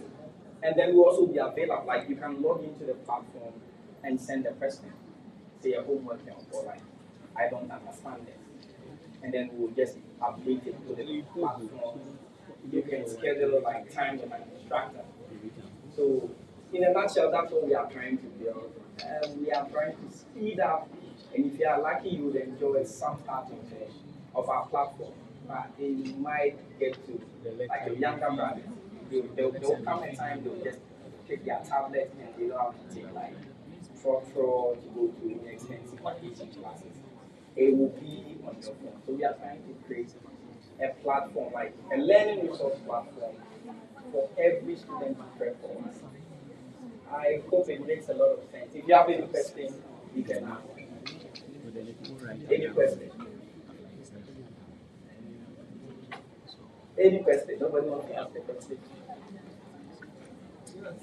And then we'll also be available, like you can log into the platform and send a question, say a homework or like, I don't understand this. And then we'll just update it to the platform. You can schedule like time with an instructor. So in a nutshell, that's what we are trying to build. We are trying to speed up, and if you are lucky, you will enjoy some part of our platform. But you might get to, like your younger brothers, they'll come a time they'll just take their tablet and they don't have to take like Trotro to go to expensive vacation classes. It will be on your phone. So we are trying to create a platform, like a learning resource platform for every student to prepare for us. I hope it makes a lot of sense. If you have any question, you can ask. Any question? Any question? Nobody wants to ask a question?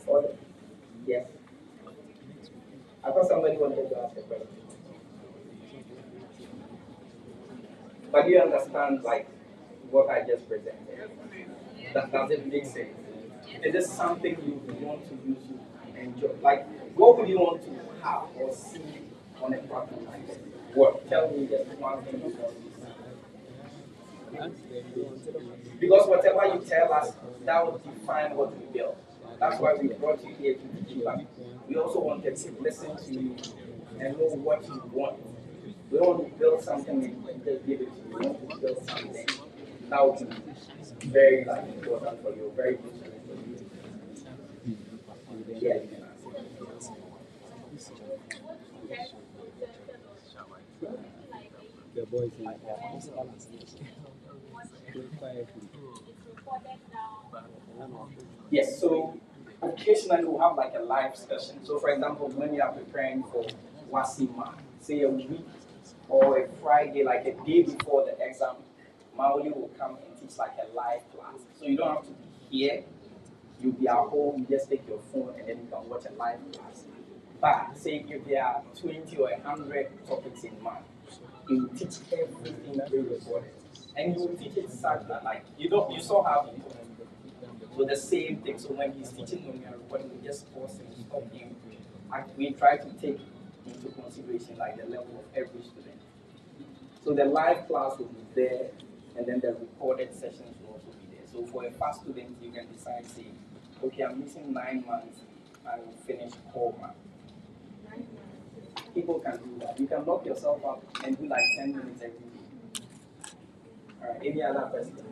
Or, yes? I thought somebody wanted to ask a question. But you understand, like, what I just presented? Does it make sense? Is this something you want to use to enjoy? Like, what would you want to have or see on a platform like this? What? Tell me just one thing you want to see. Because whatever you tell us, that will define what we build. That's why we brought you here to teach you. We also wanted to listen to you and know what you want. We don't want to build something and just give it to you. We want to build something that would be very like important for you, very useful for you. Yeah, you can ask. The boys Yes, so occasionally we'll have like a live session. So for example, when you are preparing for Wasima, say a week or a Friday, like a day before the exam, Maoli will come and teach like a live class. So you don't have to be here. You'll be at home, you just take your phone and then you can watch a live class. But say if there are 20 or 100 topics in math, he will teach everything pre-recorded. And you will teach it such that like you saw how he told. So the same thing. So when he's teaching, when we are recording, we just pause and stop him. And we try to take into consideration like the level of every student. So the live class will be there, and then the recorded sessions will also be there. So for a fast student, you can decide, say, okay, I'm missing 9 months, I will finish core math. People can do that. You can lock yourself up and do like 10 minutes every day. All right, any other question?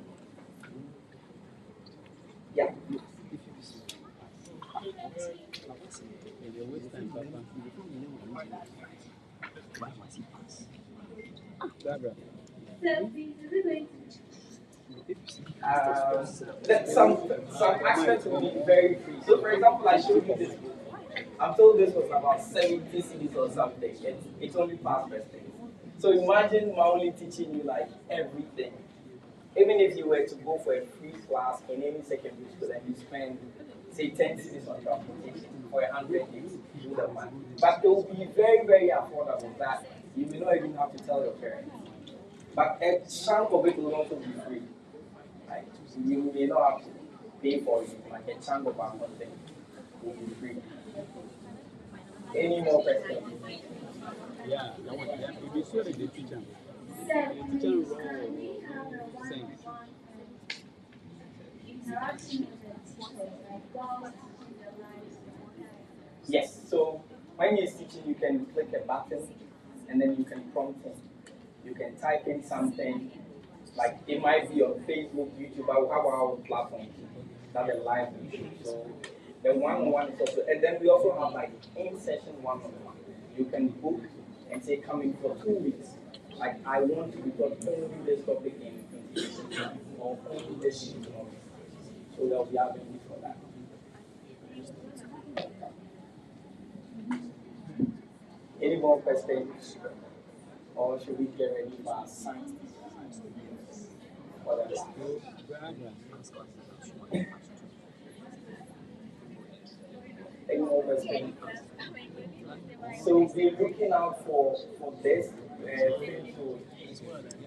Yeah. Some aspects will be very free. So for example, I showed you this book. I'm told this was about 70 CDs or something. It's only past first things. So imagine Maoli teaching you like everything. Even if you were to go for a free class in any secondary school and you spend, say, 10 CDs on transportation for 100 days, do the math. But it will be very, very affordable that you may not even have to tell your parents. But a chunk of it will also be free. Like, you may not have to pay for it, like a chunk of our content will be free. Any more questions? Yeah, that one. Yeah, if you saw the teacher. Yes, so when he's teaching, you can click a button and then you can prompt him. You can type in something, like it might be on Facebook, YouTube, but we have our own platform that the live YouTube. So the one-on-one is also, and then we also have like in-session one-on-one. You can book and say coming for 2 weeks. Like I want to record only this topic in or only this in economics. So there'll be avenues for that. Any more questions? Or should we get ready for our science? For the lab? Any more questions? So we're looking out for this.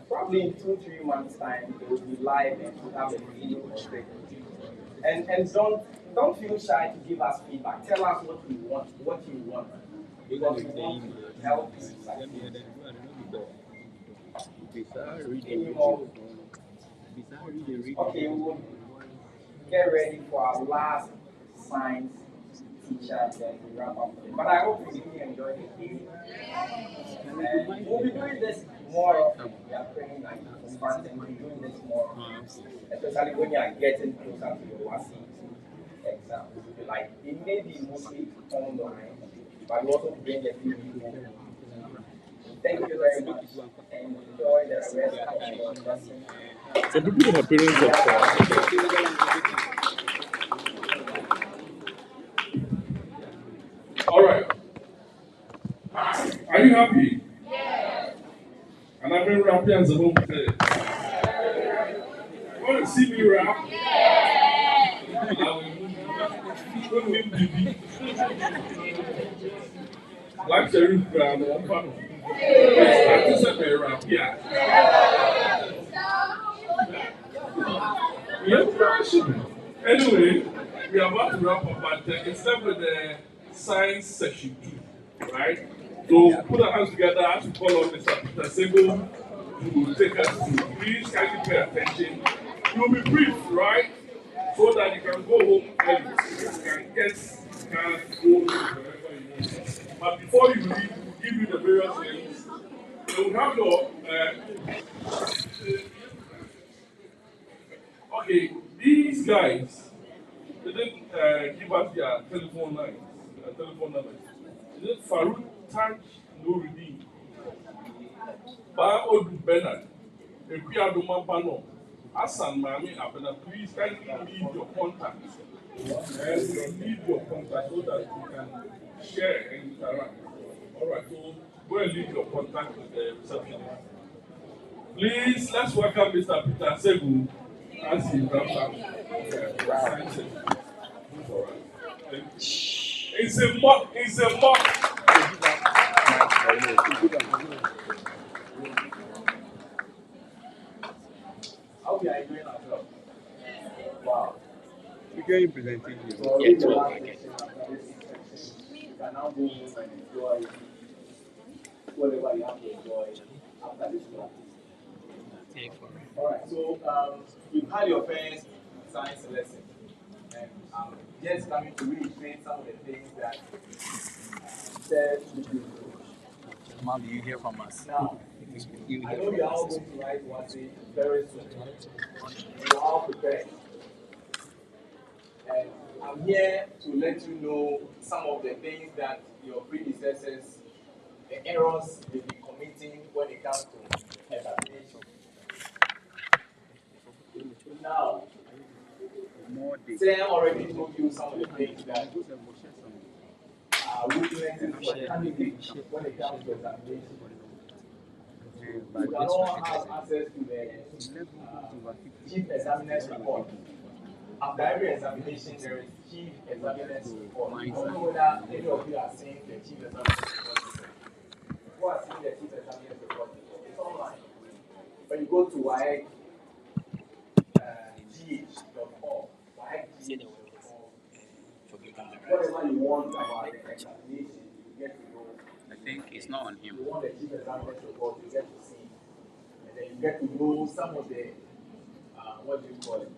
Probably in 2-3 months' time, it will be live and we'll have a video of it. And don't feel shy to give us feedback. Tell us what you want. Because we want to help you succeed. Any more? Okay, we will get ready for our last science teacher, then we wrap up. But I hope you really enjoyed the day. We'll be doing this more often. We are praying like fast and we'll be doing this more often. Especially when you are getting closer to your WASI exam. Like, it may be mostly online, but we also bring a few people. Thank you very much and enjoy the rest of your lesson. Some people have parents All right. Are you happy? Yes. And I've been rapping as a home today. You want to see me rap? Yes. Like Sheriff Brown, one part. I just said me rap, yeah. Anyway, we are about to wrap up, but instead with the science section 2, right? So put our hands together as we call on Mr. Peter Sego to take us through. Please kindly pay attention. You will be brief, right? So that you can go home and you can go wherever you want. But before you leave, we'll give you the various things. So we have your okay, these guys, they didn't give us their telephone numbers. Is it Farouk Taj Nuruddin, Ba Odu Bernard, Epiado Mampano, Hassan Mami Abena, please kindly leave your contact. And leave your contact so that you can share and interact. Alright, so go and leave your contact with the receptionist. Please, let's welcome Mr. Peter Segu as he wraps up the science session. It's a mock. hope you are enjoying ourselves. Wow. We can presentation. So if the last section after this section, you can now go home and enjoy whatever you have to enjoy after this class. Alright, so you've had your first science lesson. And I'm just coming to reiterate some of the things that said Mom, do you hear from us? now. I know you are all going to write one thing very soon. You are all prepared. And I'm here to let you know some of the things that your predecessors, the errors they've been committing when it comes to examination. Now, Sam already told you some of the things that are weaknesses for candidates when it comes to examination. You can all have access to the chief examiner's report. After every examination, there is chief examiner's report. I don't know whether any of you are seeing the chief examiner's report before. Who has seen the chief examiner's report before? It's online. When you go to gh.org, whatever you want about the examination, you get to know. I think it's not on him. You want the chief examiner's report, you get to see. And then you get to know some of the, what do you call it?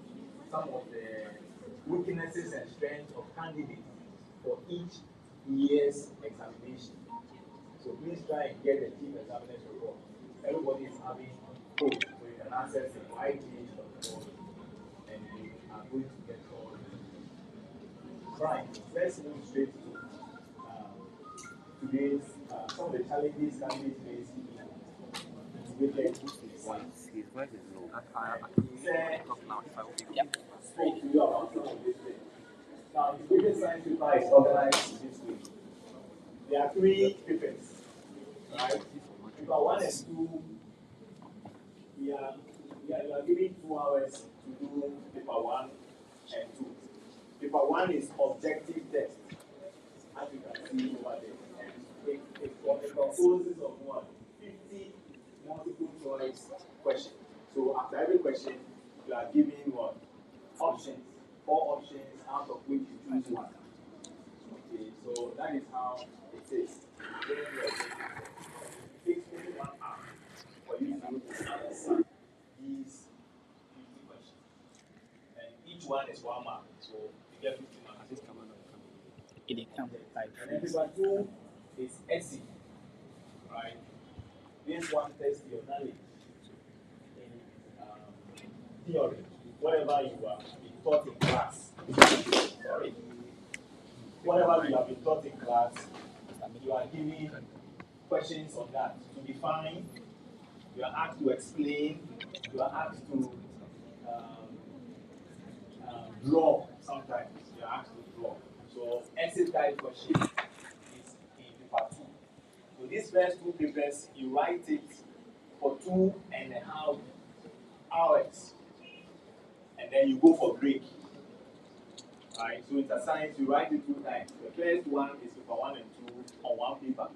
Some of the weaknesses and strengths of candidates for each year's examination. So please try and get the chief examiner's report. Everybody is having hope, so you can access the YGH.org and you are going to get all this. Right, let's move straight to today's, some of the challenges candidates face in His voice is low. Speak to you about some of these things. Now, the British Science paper is organized this way. There are 3 papers, right? Paper 1 and 2, you are given 2 hours to do paper 1 and 2. Paper 1 is objective test, as you can see over there. And it composes of 50 multiple choice questions. So after every question, you are given what? Options. 4 options, out of which you choose one. Okay, so that is how it is. It takes only 1 hour for you to answer these 50 questions. And each one is 1 mark, so you get 50 marks. And then paper 2 is essay, right? This one tests your knowledge in theory, whatever you have been taught in class. Sorry. Whatever you have been taught in class, you are given questions on that to define. You are asked to explain. You are asked to draw. Sometimes you are asked to draw. So essay type question is in paper 2. So these first 2 papers, you write it for 2.5 hours. And then you go for break. Right? So it's a science, you write it 2 times. The first one is paper 1 and 2 on 1 paper.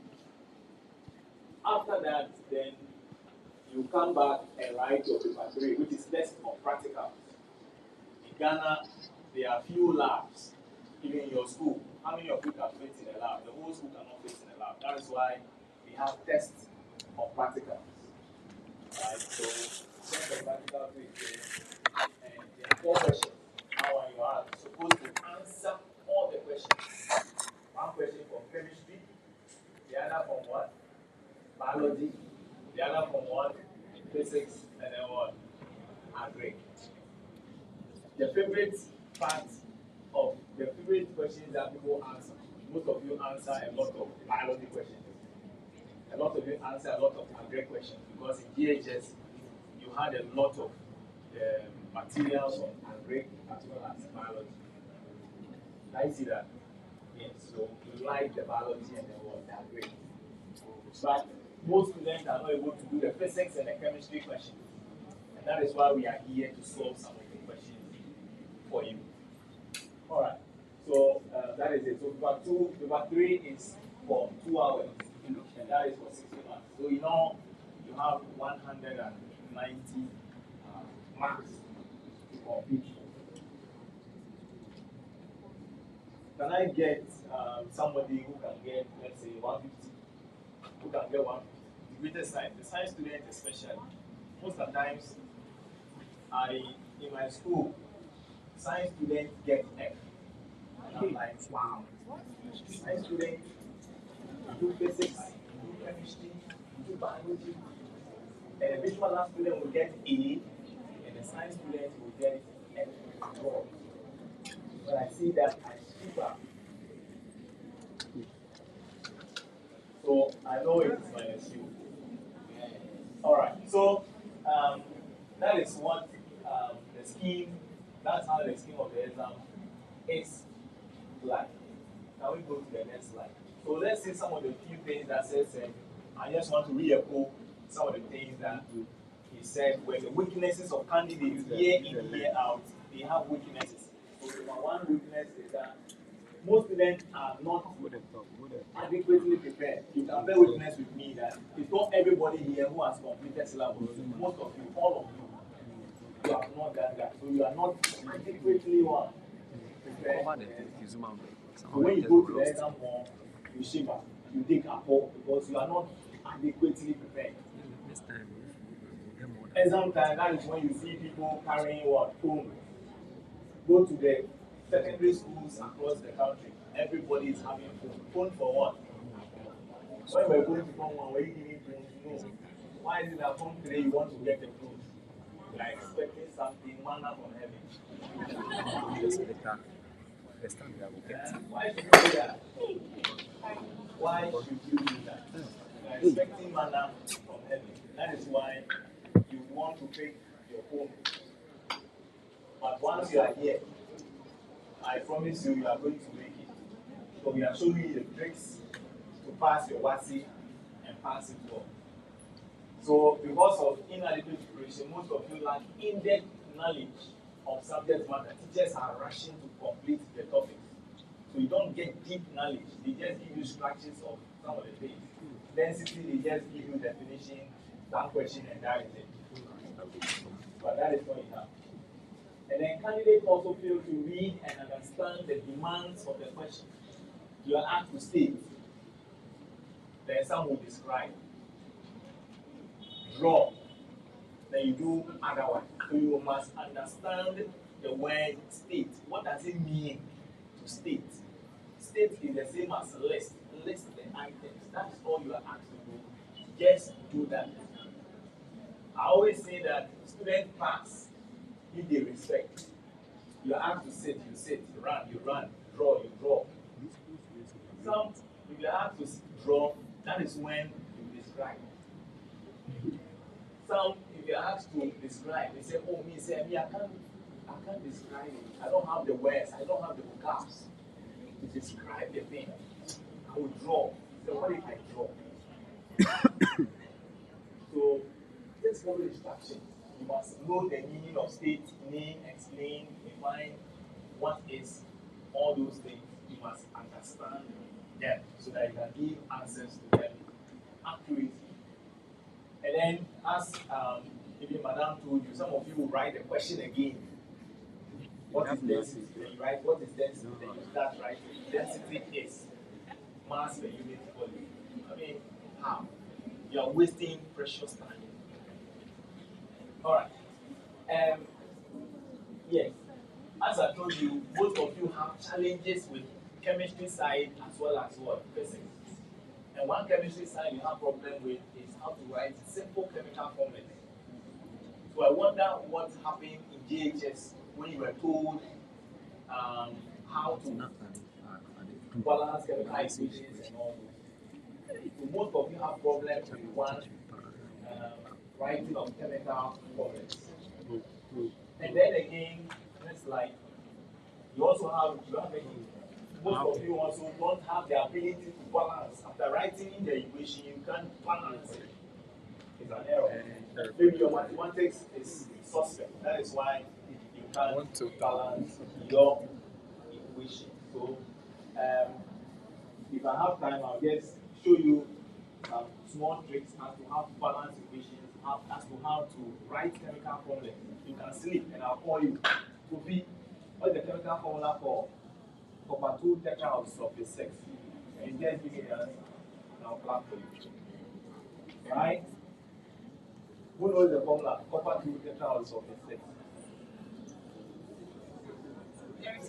After that, then you come back and write your paper 3, which is test of practicals. In Ghana, there are few labs, even in your school. How many of you can fit in a lab? The whole school cannot fit in a lab. That is why we have tests of practicals. Right? So, test of practical and there are 4 questions. Now you are supposed to answer all the questions. 1 question from chemistry, the other from what? Biology, the other from what? Physics, and then what? Agri. The favorite part of the favorite questions that people answer. Most of you answer a lot of biology questions. A lot of you answer a lot of agri questions because in GHS you had a lot of materials on agri as well as biology. I see that. Yes, so you like the biology and the agri. But most students are not able to do the physics and the chemistry questions. And that is why we are here to solve some of the questions for you. Alright, so that is it. So paper 3 is for 2 hours, and that is for 60 marks. So you know you have 190 marks to compete for. Can I get somebody who can get, let's say, 150? Who can get 150? The greatest science, the science student especially. Most of the times, in my school, science students get F. And I'm like, wow. Science students do physics, do chemistry, do biology. And a visual art student will get A, and a science student will get F. But I see that I super. So I know it's minus U. Alright, so that is what the scheme, that's how the scheme of the exam is like. Now we go to the next slide. So let's see some of the few things that says, I just want to re-echo some of the things that he said were the weaknesses of candidates year in, year out. They have weaknesses. So one weakness is that most students are not adequately prepared. You can bear witness with me that it's not everybody here who has completed syllabus. Most of you, all of you, you have not done that. So you are not adequately prepared. So when you go to the exam hall, you shiver, you take a hole because you are not adequately prepared. Exam time, that is when you see people carrying what? Phone. Go to the secondary schools across the country. Everybody is having phone. Phone for what? When we're going to phone one, we're giving phone. No. Why is it that from today you want to get the food? You are expecting something, manna from heaven. Why should you do that? Why should you do that? You are expecting manna from heaven. That is why you want to pick your home. But once you are here, I promise you, you are going to make it. So we are showing you the tricks to pass your WASI and pass it well. So because of inadequate preparation, most of you lack in-depth knowledge of subject matter. Teachers are rushing to complete the topics. So you don't get deep knowledge. They just give you structures of some of the things. Density, they just give you definition, one question, and that is it. But that is not enough. And then candidates also fail to read and understand the demands of the question. You are asked to state. Then some will describe. Draw. Then you do otherwise. So you must understand the word state. What does it mean to state? State is the same as list. List the items. That's all you are asked to do. Just do that. I always say that students pass if they respect. You are asked to sit, you sit, run, you run, draw, you draw. Some, if you are asked to draw, that is when you describe. Some, if you are asked to describe, they say, oh, me, I can't describe it. I don't have the words, I don't have the vocabs to describe the thing. I will draw. So what if I draw? So just follow instructions. You must know the meaning of state, name, explain, define what is all those things. You must understand them so that you can give answers to them accurately. And then, as even Madame told you, some of you will write the question again. What is density? Then you write what is density, then you start writing. Density is mass per unit volume. I mean, how? You are wasting precious time. All right. Yes. As I told you, most of you have challenges with chemistry side as well as what? Physics. And one chemistry side you have problem with is how to write simple chemical formulas. So I wonder what happened in JHS when you were told how to balance chemical equations and all those. So most of you have problems with one writing of chemical formulas. And then again, it's like you also have most of you also don't have the ability to balance. After writing the equation, you can't balance it. It's an error. Maybe your mathematics is suspect. That is why you can't balance your equation. So, if I have time, I'll just show you some small tricks as to how to balance equations, as to how to write chemical formula. You can sleep and I'll call you. To be what's the chemical formula for copper 2 tetraoxide 6? And you just give me the answer. And I'll clap for you. Right? Who knows the formula? Copper 2 tetraoxide 6.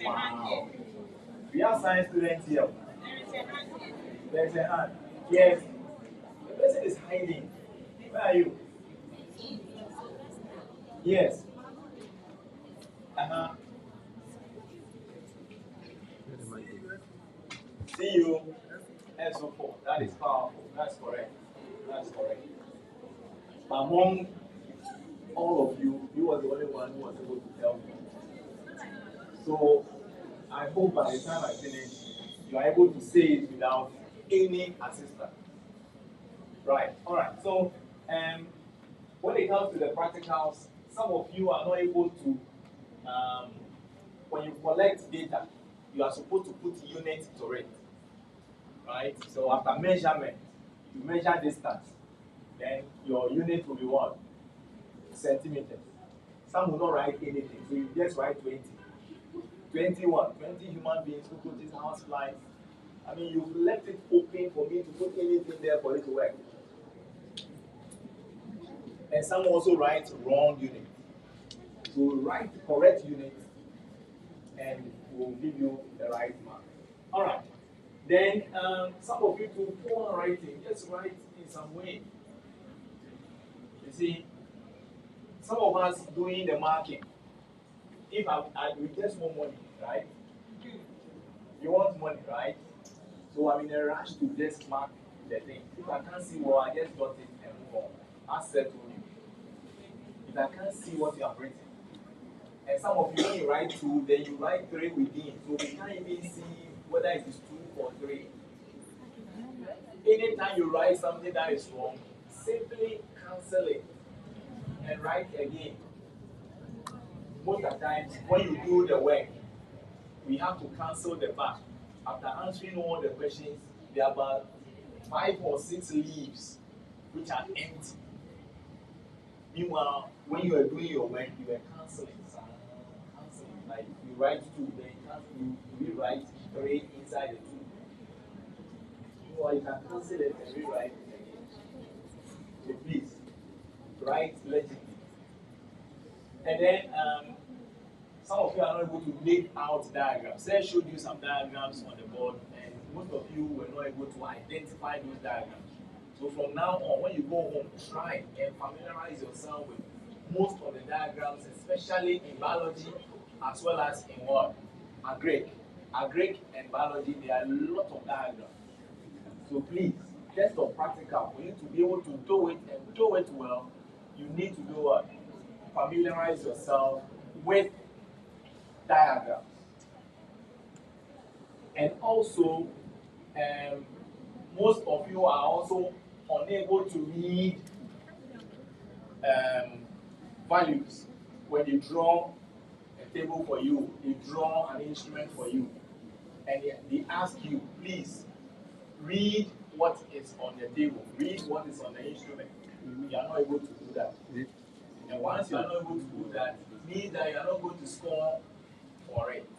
Wow. We have science students here. There's a hand. Yes. The person is hiding. Where are you? Yes. See you. And so forth. That is powerful. That's correct. That's correct. Among all of you, you were the only one who was able to tell me. So I hope by the time I finish, you are able to say it without any assistance. Right. All right. So when it comes to the practicals, some of you are not able to, when you collect data, you are supposed to put units to it. Right? So after measurement, you measure distance, then your unit will be what? Centimeters. Some will not write anything, so you just write 20. 21, 20 human beings who put this house flies. I mean, you've left it open for me to put anything there for it to work. And some also write wrong unit. So write correct unit and we'll give you the right mark. All right. Then some of you to go on writing, just write in some way. You see, some of us doing the marking. If we just want money, right? You want money, right? So I'm in a rush to just mark the thing. If I can't see well, I just dot it and move on. I said to you. If I can't see what you have written, and some of you when you write 2, then you write 3 within, so we can't even see whether it is 2 or 3. Anytime you write something that is wrong, simply cancel it and write again. Most of the times, when you do the work, we have to cancel the back. After answering all the questions, there are about 5 or 6 leaves which are empty. Meanwhile, when you are doing your work, you are canceling. Like you write 2, then you rewrite 3 inside the 2. Meanwhile, you can cancel it and rewrite it again. So please, write legibly. And then some of you are not able to make out diagrams. Say I showed you some diagrams on the board, and most of you were not able to identify those diagrams. So from now on, when you go home, try and familiarize yourself with most of the diagrams, especially in biology, as well as in what? Agric. Agric and biology, there are a lot of diagrams. So please, just for practical, for you to be able to do it and do it well, you need to do what? Familiarize yourself with diagrams. And also, most of you are also unable to read values. When they draw a table for you, they draw an instrument for you, and they ask you, please, read what is on the table, read what is on the instrument. You are not able to do that. And once you are not able to do that, it means that you are not going to score for it.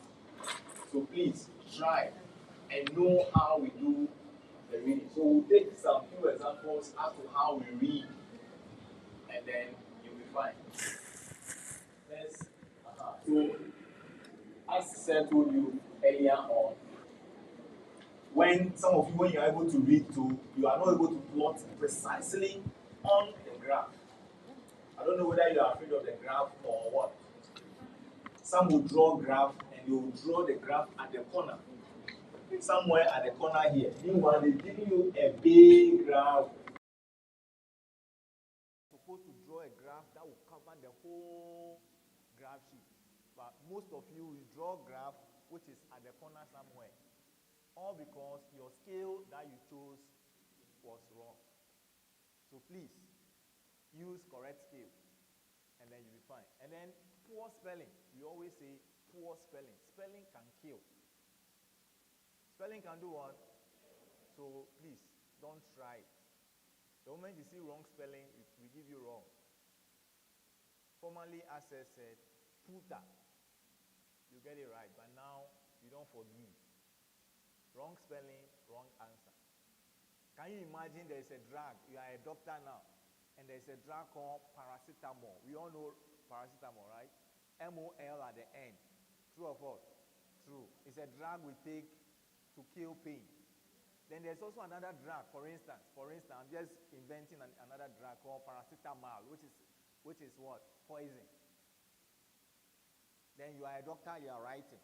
So please, try and know how we do the reading. So we'll take some few examples as to how we read, and then you'll be fine. So, as I told you earlier on, when some of you, when you are able to read too, you are not able to plot precisely on the graph. I don't know whether you are afraid of the graph or what. Some will draw graph and they will draw the graph at the corner. Somewhere at the corner here. Meanwhile, they're giving you a big graph. You're supposed to draw a graph that will cover the whole graph sheet. But most of you will draw a graph which is at the corner somewhere. All because your scale that you chose was wrong. So please, use correct scale, and then you'll be fine. And then poor spelling. We always say poor spelling. Spelling can kill. Spelling can do what? So please, don't try it. The moment you see wrong spelling, we give you wrong. normally Access said, puta. You get it right, but now you don't forgive. Wrong spelling, wrong answer. Can you imagine there is a drug, you are a doctor now, and there is a drug called paracetamol. We all know paracetamol, right? M-O-L at the end. True or false? True. It's a drug we take to kill pain. Then there's also another drug, for instance, I'm just inventing another drug called paracetamol, which is what? Poison. Then you are a doctor, you are writing.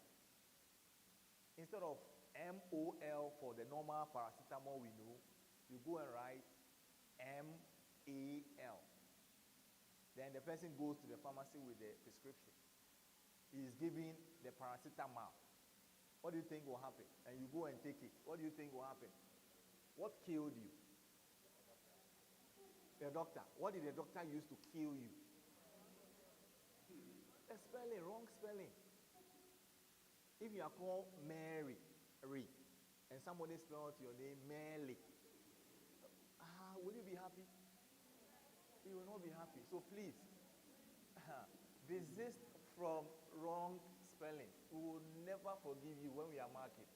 Instead of M-O-L for the normal paracetamol we know, you go and write M-A-L. Then the person goes to the pharmacy with the prescription. He is giving the paracetamol. What do you think will happen? And you go and take it. What do you think will happen? What killed you? The doctor. What did the doctor use to kill you? The spelling, wrong spelling. If you are called Mary, and somebody spelled your name Mary, will you be happy? You will not be happy. So please, desist from wrong spelling. We will never forgive you when we are marking.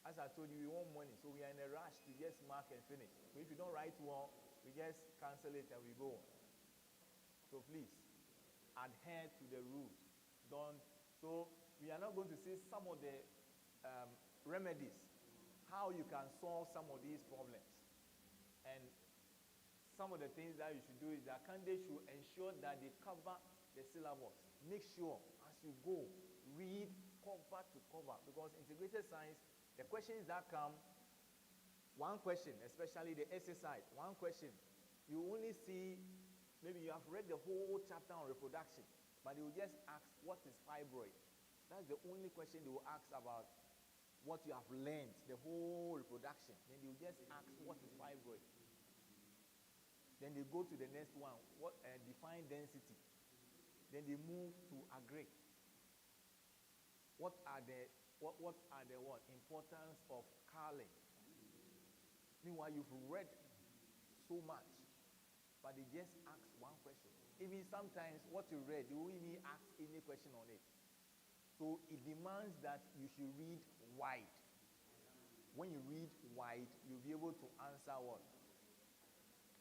As I told you, we want money, so we are in a rush to just mark and finish. But if you don't write well, we just cancel it and we go on. So please, adhere to the rules. So we are not going to see some of the remedies, how you can solve some of these problems. And some of the things that you should do is that candidates should ensure that they cover the syllabus. Make sure as you go, read cover to cover, because integrated science, the questions that come, one question, especially the exercise, one question, you only see, maybe you have read the whole chapter on reproduction, but they will just ask, what is fibroid? That's the only question they will ask about what you have learned, the whole reproduction. Then they will just ask, what is fibroid? Then they go to the next one, define density. Then they move to agric. What are the importance of Carling? Meanwhile, you've read so much, but they just ask one question. Even sometimes what you read, they won't even ask any question on it. So it demands that you should read wide. When you read wide, you'll be able to answer what?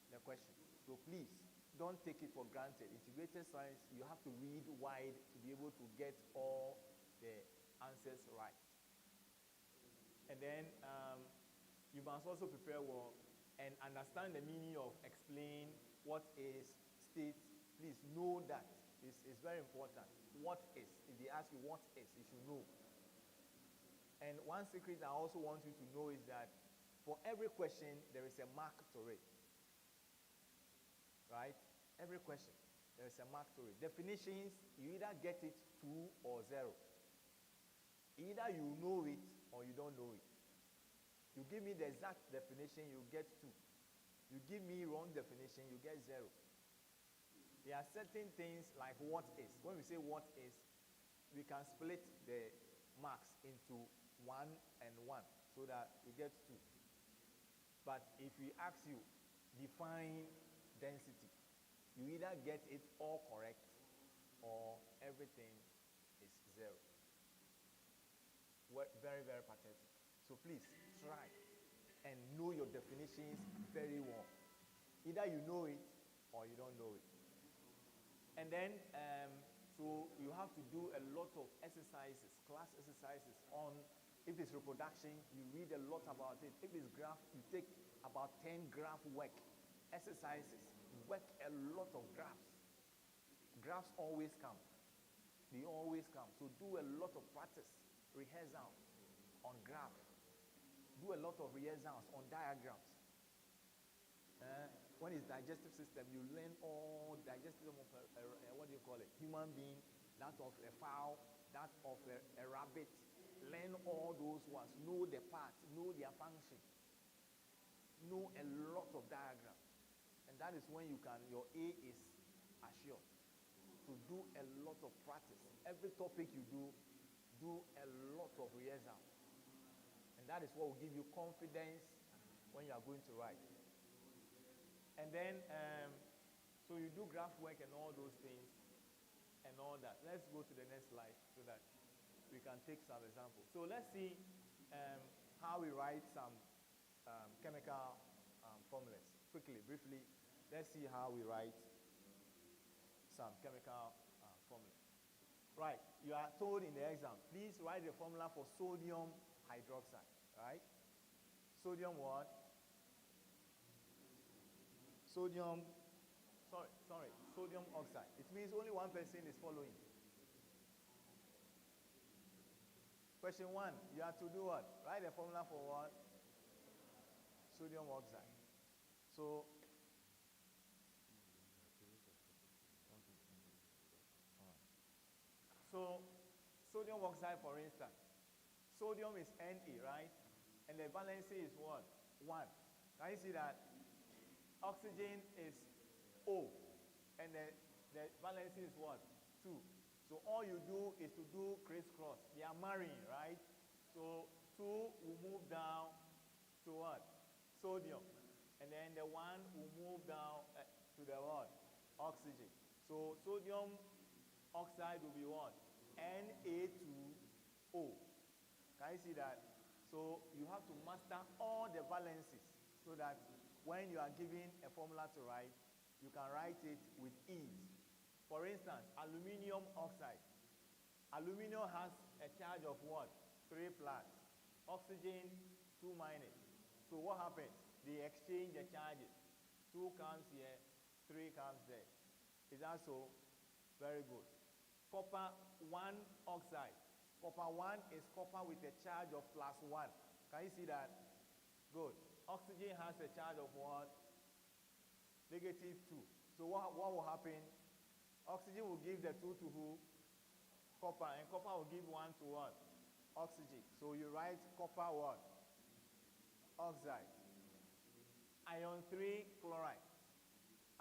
The question. So please, don't take it for granted. Integrated science, you have to read wide to be able to get all the answers right. And then you must also prepare well and understand the meaning of explain, what is, state. Please know that. It's very important. What is? If they ask you what is, you should know. And one secret I also want you to know is that for every question, there is a mark to it. Right? Every question, there is a mark to it. Definitions, you either get it 2 or 0. Either you know it or you don't know it. You give me the exact definition, you get 2. You give me wrong definition, you get 0. There are certain things like what is. When we say what is, we can split the marks into 1 and 1 so that you get 2. But if we ask you, define density, you either get it all correct or everything is 0. Very, very pathetic. So please try and know your definitions very well. Either you know it or you don't know it. And then, so you have to do a lot of exercises, class exercises on, if it's reproduction, you read a lot about it. If it's graph, you take about 10 graph work exercises, work a lot of graphs. Graphs always come. They always come. So do a lot of practice, rehearsal on graph. Do a lot of rehearsals on diagrams. When it's digestive system, you learn all digestive of what do you call it? Human being, that of a fowl, that of a rabbit. Learn all those ones. Know the parts, know their function. Know a lot of diagrams. And that is when your A is assured. So do a lot of practice. Every topic you do a lot of rehearsal. And that is what will give you confidence when you are going to write. And then, so you do graph work and all those things. and all that. Let's go to the next slide so that we can take some examples. So let's see how we write some chemical formulas. Quickly, briefly, let's see how we write some chemical formulas. Right, you are told in the exam, please write the formula for sodium hydroxide, right? Sodium what? Sodium oxide. It means only one person is following. Question 1, you have to do what? Write the formula for what? Sodium oxide. So, sodium oxide, for instance, sodium is Na, right? And the valency is what? 1. Can you see that? Oxygen is O, and the valency is what? 2. So all you do is to do crisscross. They are marrying, right? So 2 will move down to what? Sodium. And then the 1 will move down to the what? Oxygen. So sodium oxide will be what? Na2O. Can you see that? So you have to master all the valencies so that when you are given a formula to write, you can write it with ease. For instance, aluminium oxide. Aluminium has a charge of what? 3 plus. Oxygen, 2 minus. So what happens? They exchange the charges. 2 comes here, 3 comes there. Is that so? Very good. Copper 1 oxide. Copper 1 is copper with a charge of plus 1. Can you see that? Good. Oxygen has a charge of what? Negative 2. So what will happen? Oxygen will give the 2 to who? Copper. And copper will give 1 to what? Oxygen. So you write copper what? Oxide. Iron 3 chloride.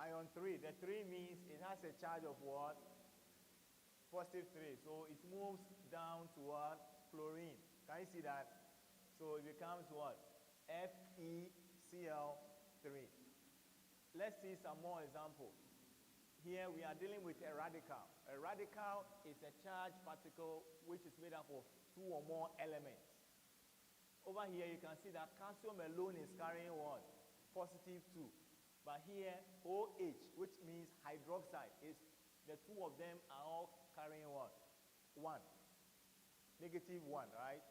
Iron 3. The 3 means it has a charge of what? Positive 3. So it moves down to what? Chlorine. Can you see that? So it becomes what? FeCl3. Let's see some more examples. Here we are dealing with a radical. A radical is a charged particle which is made up of 2 or more elements. Over here you can see that calcium alone is carrying what? Positive 2. But here OH, which means hydroxide, is the 2 of them are all carrying what? 1. Negative 1, right?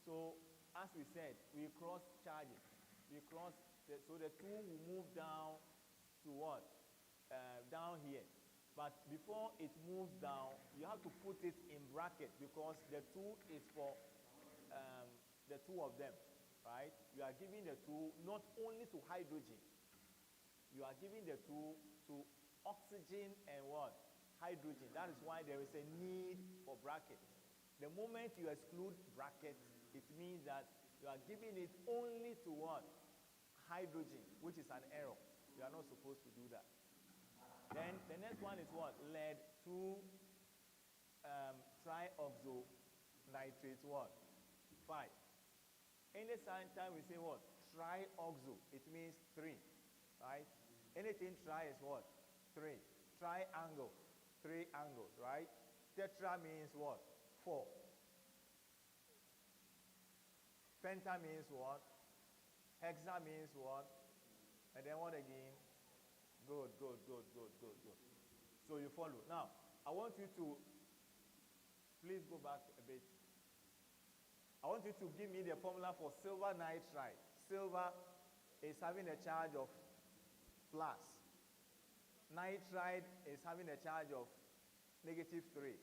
So as we said, we cross charges. We cross, so the 2 will move down to what? Down here. But before it moves down, you have to put it in bracket because the 2 is for the 2 of them, right? You are giving the 2 not only to hydrogen, you are giving the 2 to oxygen and what? Hydrogen. That is why there is a need for brackets. The moment you exclude brackets, it means that you are giving it only to what? Hydrogen, which is an error. You are not supposed to do that. Then the next one is what? Lead 2 trioxo nitrate what? 5. Anytime we say what? Trioxo, it means 3, right? Anything tri is what? 3. Triangle, 3 angles, right? Tetra means what? 4. Penta means what? Hexa means what? And then what again? Good. So you follow. Now, I want you to, please go back a bit. I want you to give me the formula for silver nitride. Silver is having a charge of plus. Nitride is having a charge of negative 3.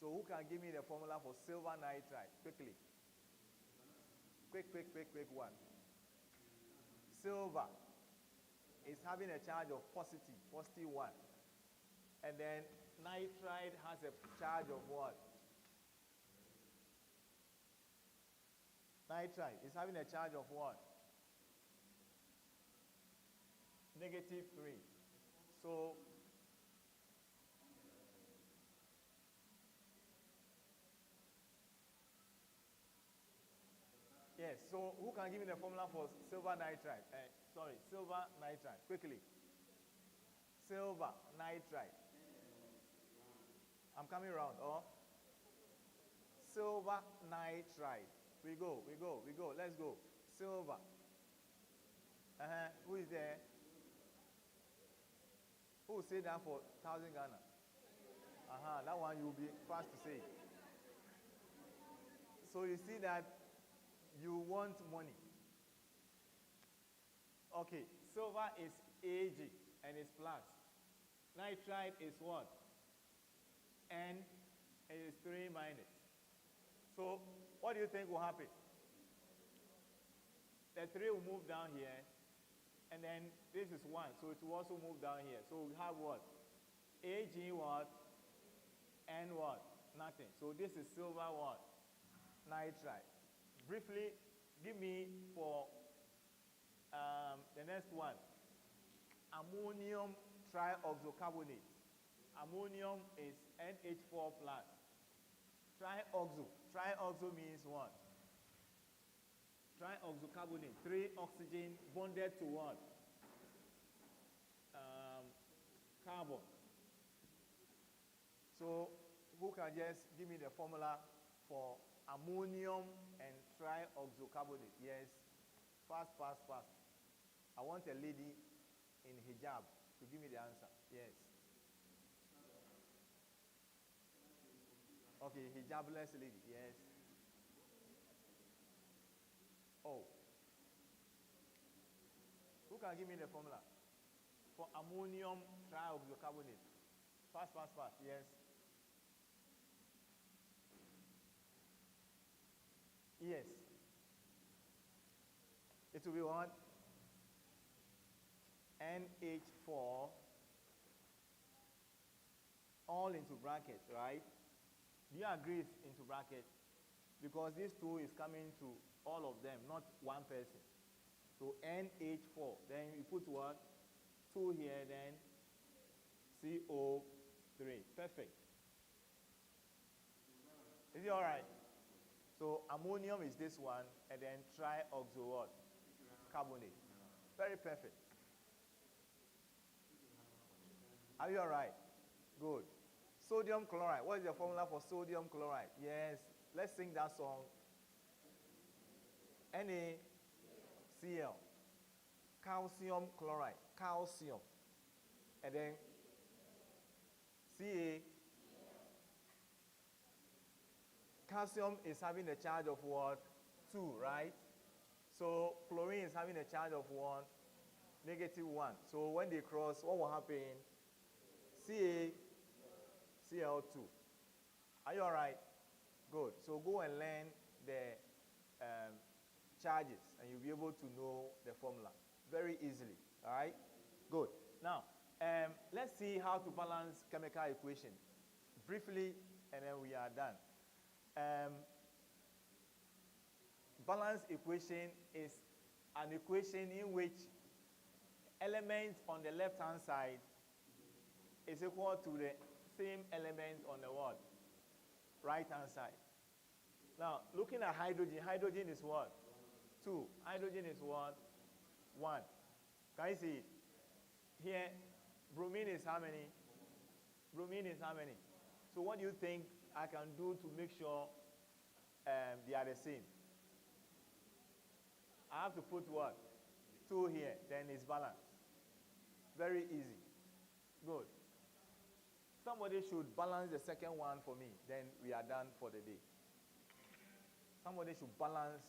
So who can give me the formula for silver nitride? Quickly. Quick one. Silver is having a charge of positive 1. And then nitride has a charge of what? Nitride is having a charge of what? Negative 3. So yes, so who can give me the formula for silver nitride? Silver nitride, quickly. Silver nitride. I'm coming around. Or silver nitride. We go. Let's go. Silver. Who is there? Who will say that for 1,000 Ghana? That one you'll be fast to say. So you see that you want money. Okay, silver is Ag and it's plus. Nitride is what? N and it's 3 minus. So what do you think will happen? The 3 will move down here, and then this is 1, so it will also move down here. So we have what? Ag what? N what? Nothing. So this is silver what? Nitride. Briefly, give me for the next one. Ammonium trioxocarbonate. Ammonium is NH4 plus. Trioxo. Trioxo means what? Trioxocarbonate. 3 oxygen bonded to what? Carbon. So who can just give me the formula for ammonium and trioxocarbonate? Yes. Fast. I want a lady in hijab to give me the answer. Yes. Okay, hijabless lady. Yes. Oh. Who can give me the formula for ammonium trioxocarbonate? Fast. Yes. Yes. It will be what? NH4 all into brackets, right? Do you agree it's into bracket? Because this 2 is coming to all of them, not one person. So NH4, then you put what? 2 here, then CO3. Perfect. Is it all right? So ammonium is this one, and then trioxo what? Carbonate. Very perfect. Are you all right? Good. Sodium chloride. What is the formula for sodium chloride? Yes. Let's sing that song. NaCl. Calcium chloride. Calcium. And then Ca. Calcium is having a charge of what? 2, right? So chlorine is having a charge of what? -1. So when they cross, what will happen? CaCl2. Are you all right? Good. So go and learn the charges, and you'll be able to know the formula very easily. All right? Good. Now, let's see how to balance chemical equation briefly, and then we are done. Balance equation is an equation in which element on the left-hand side is equal to the same element on the what? Right-hand side. Now, looking at hydrogen, hydrogen is what? 2. Hydrogen is what? 1. Can you see it? Here, bromine is how many? Bromine is how many? So what do you think I can do to make sure they are the same? I have to put what? 2 here, then it's balanced. Very easy. Good. Somebody should balance the second one for me, then we are done for the day. Somebody should balance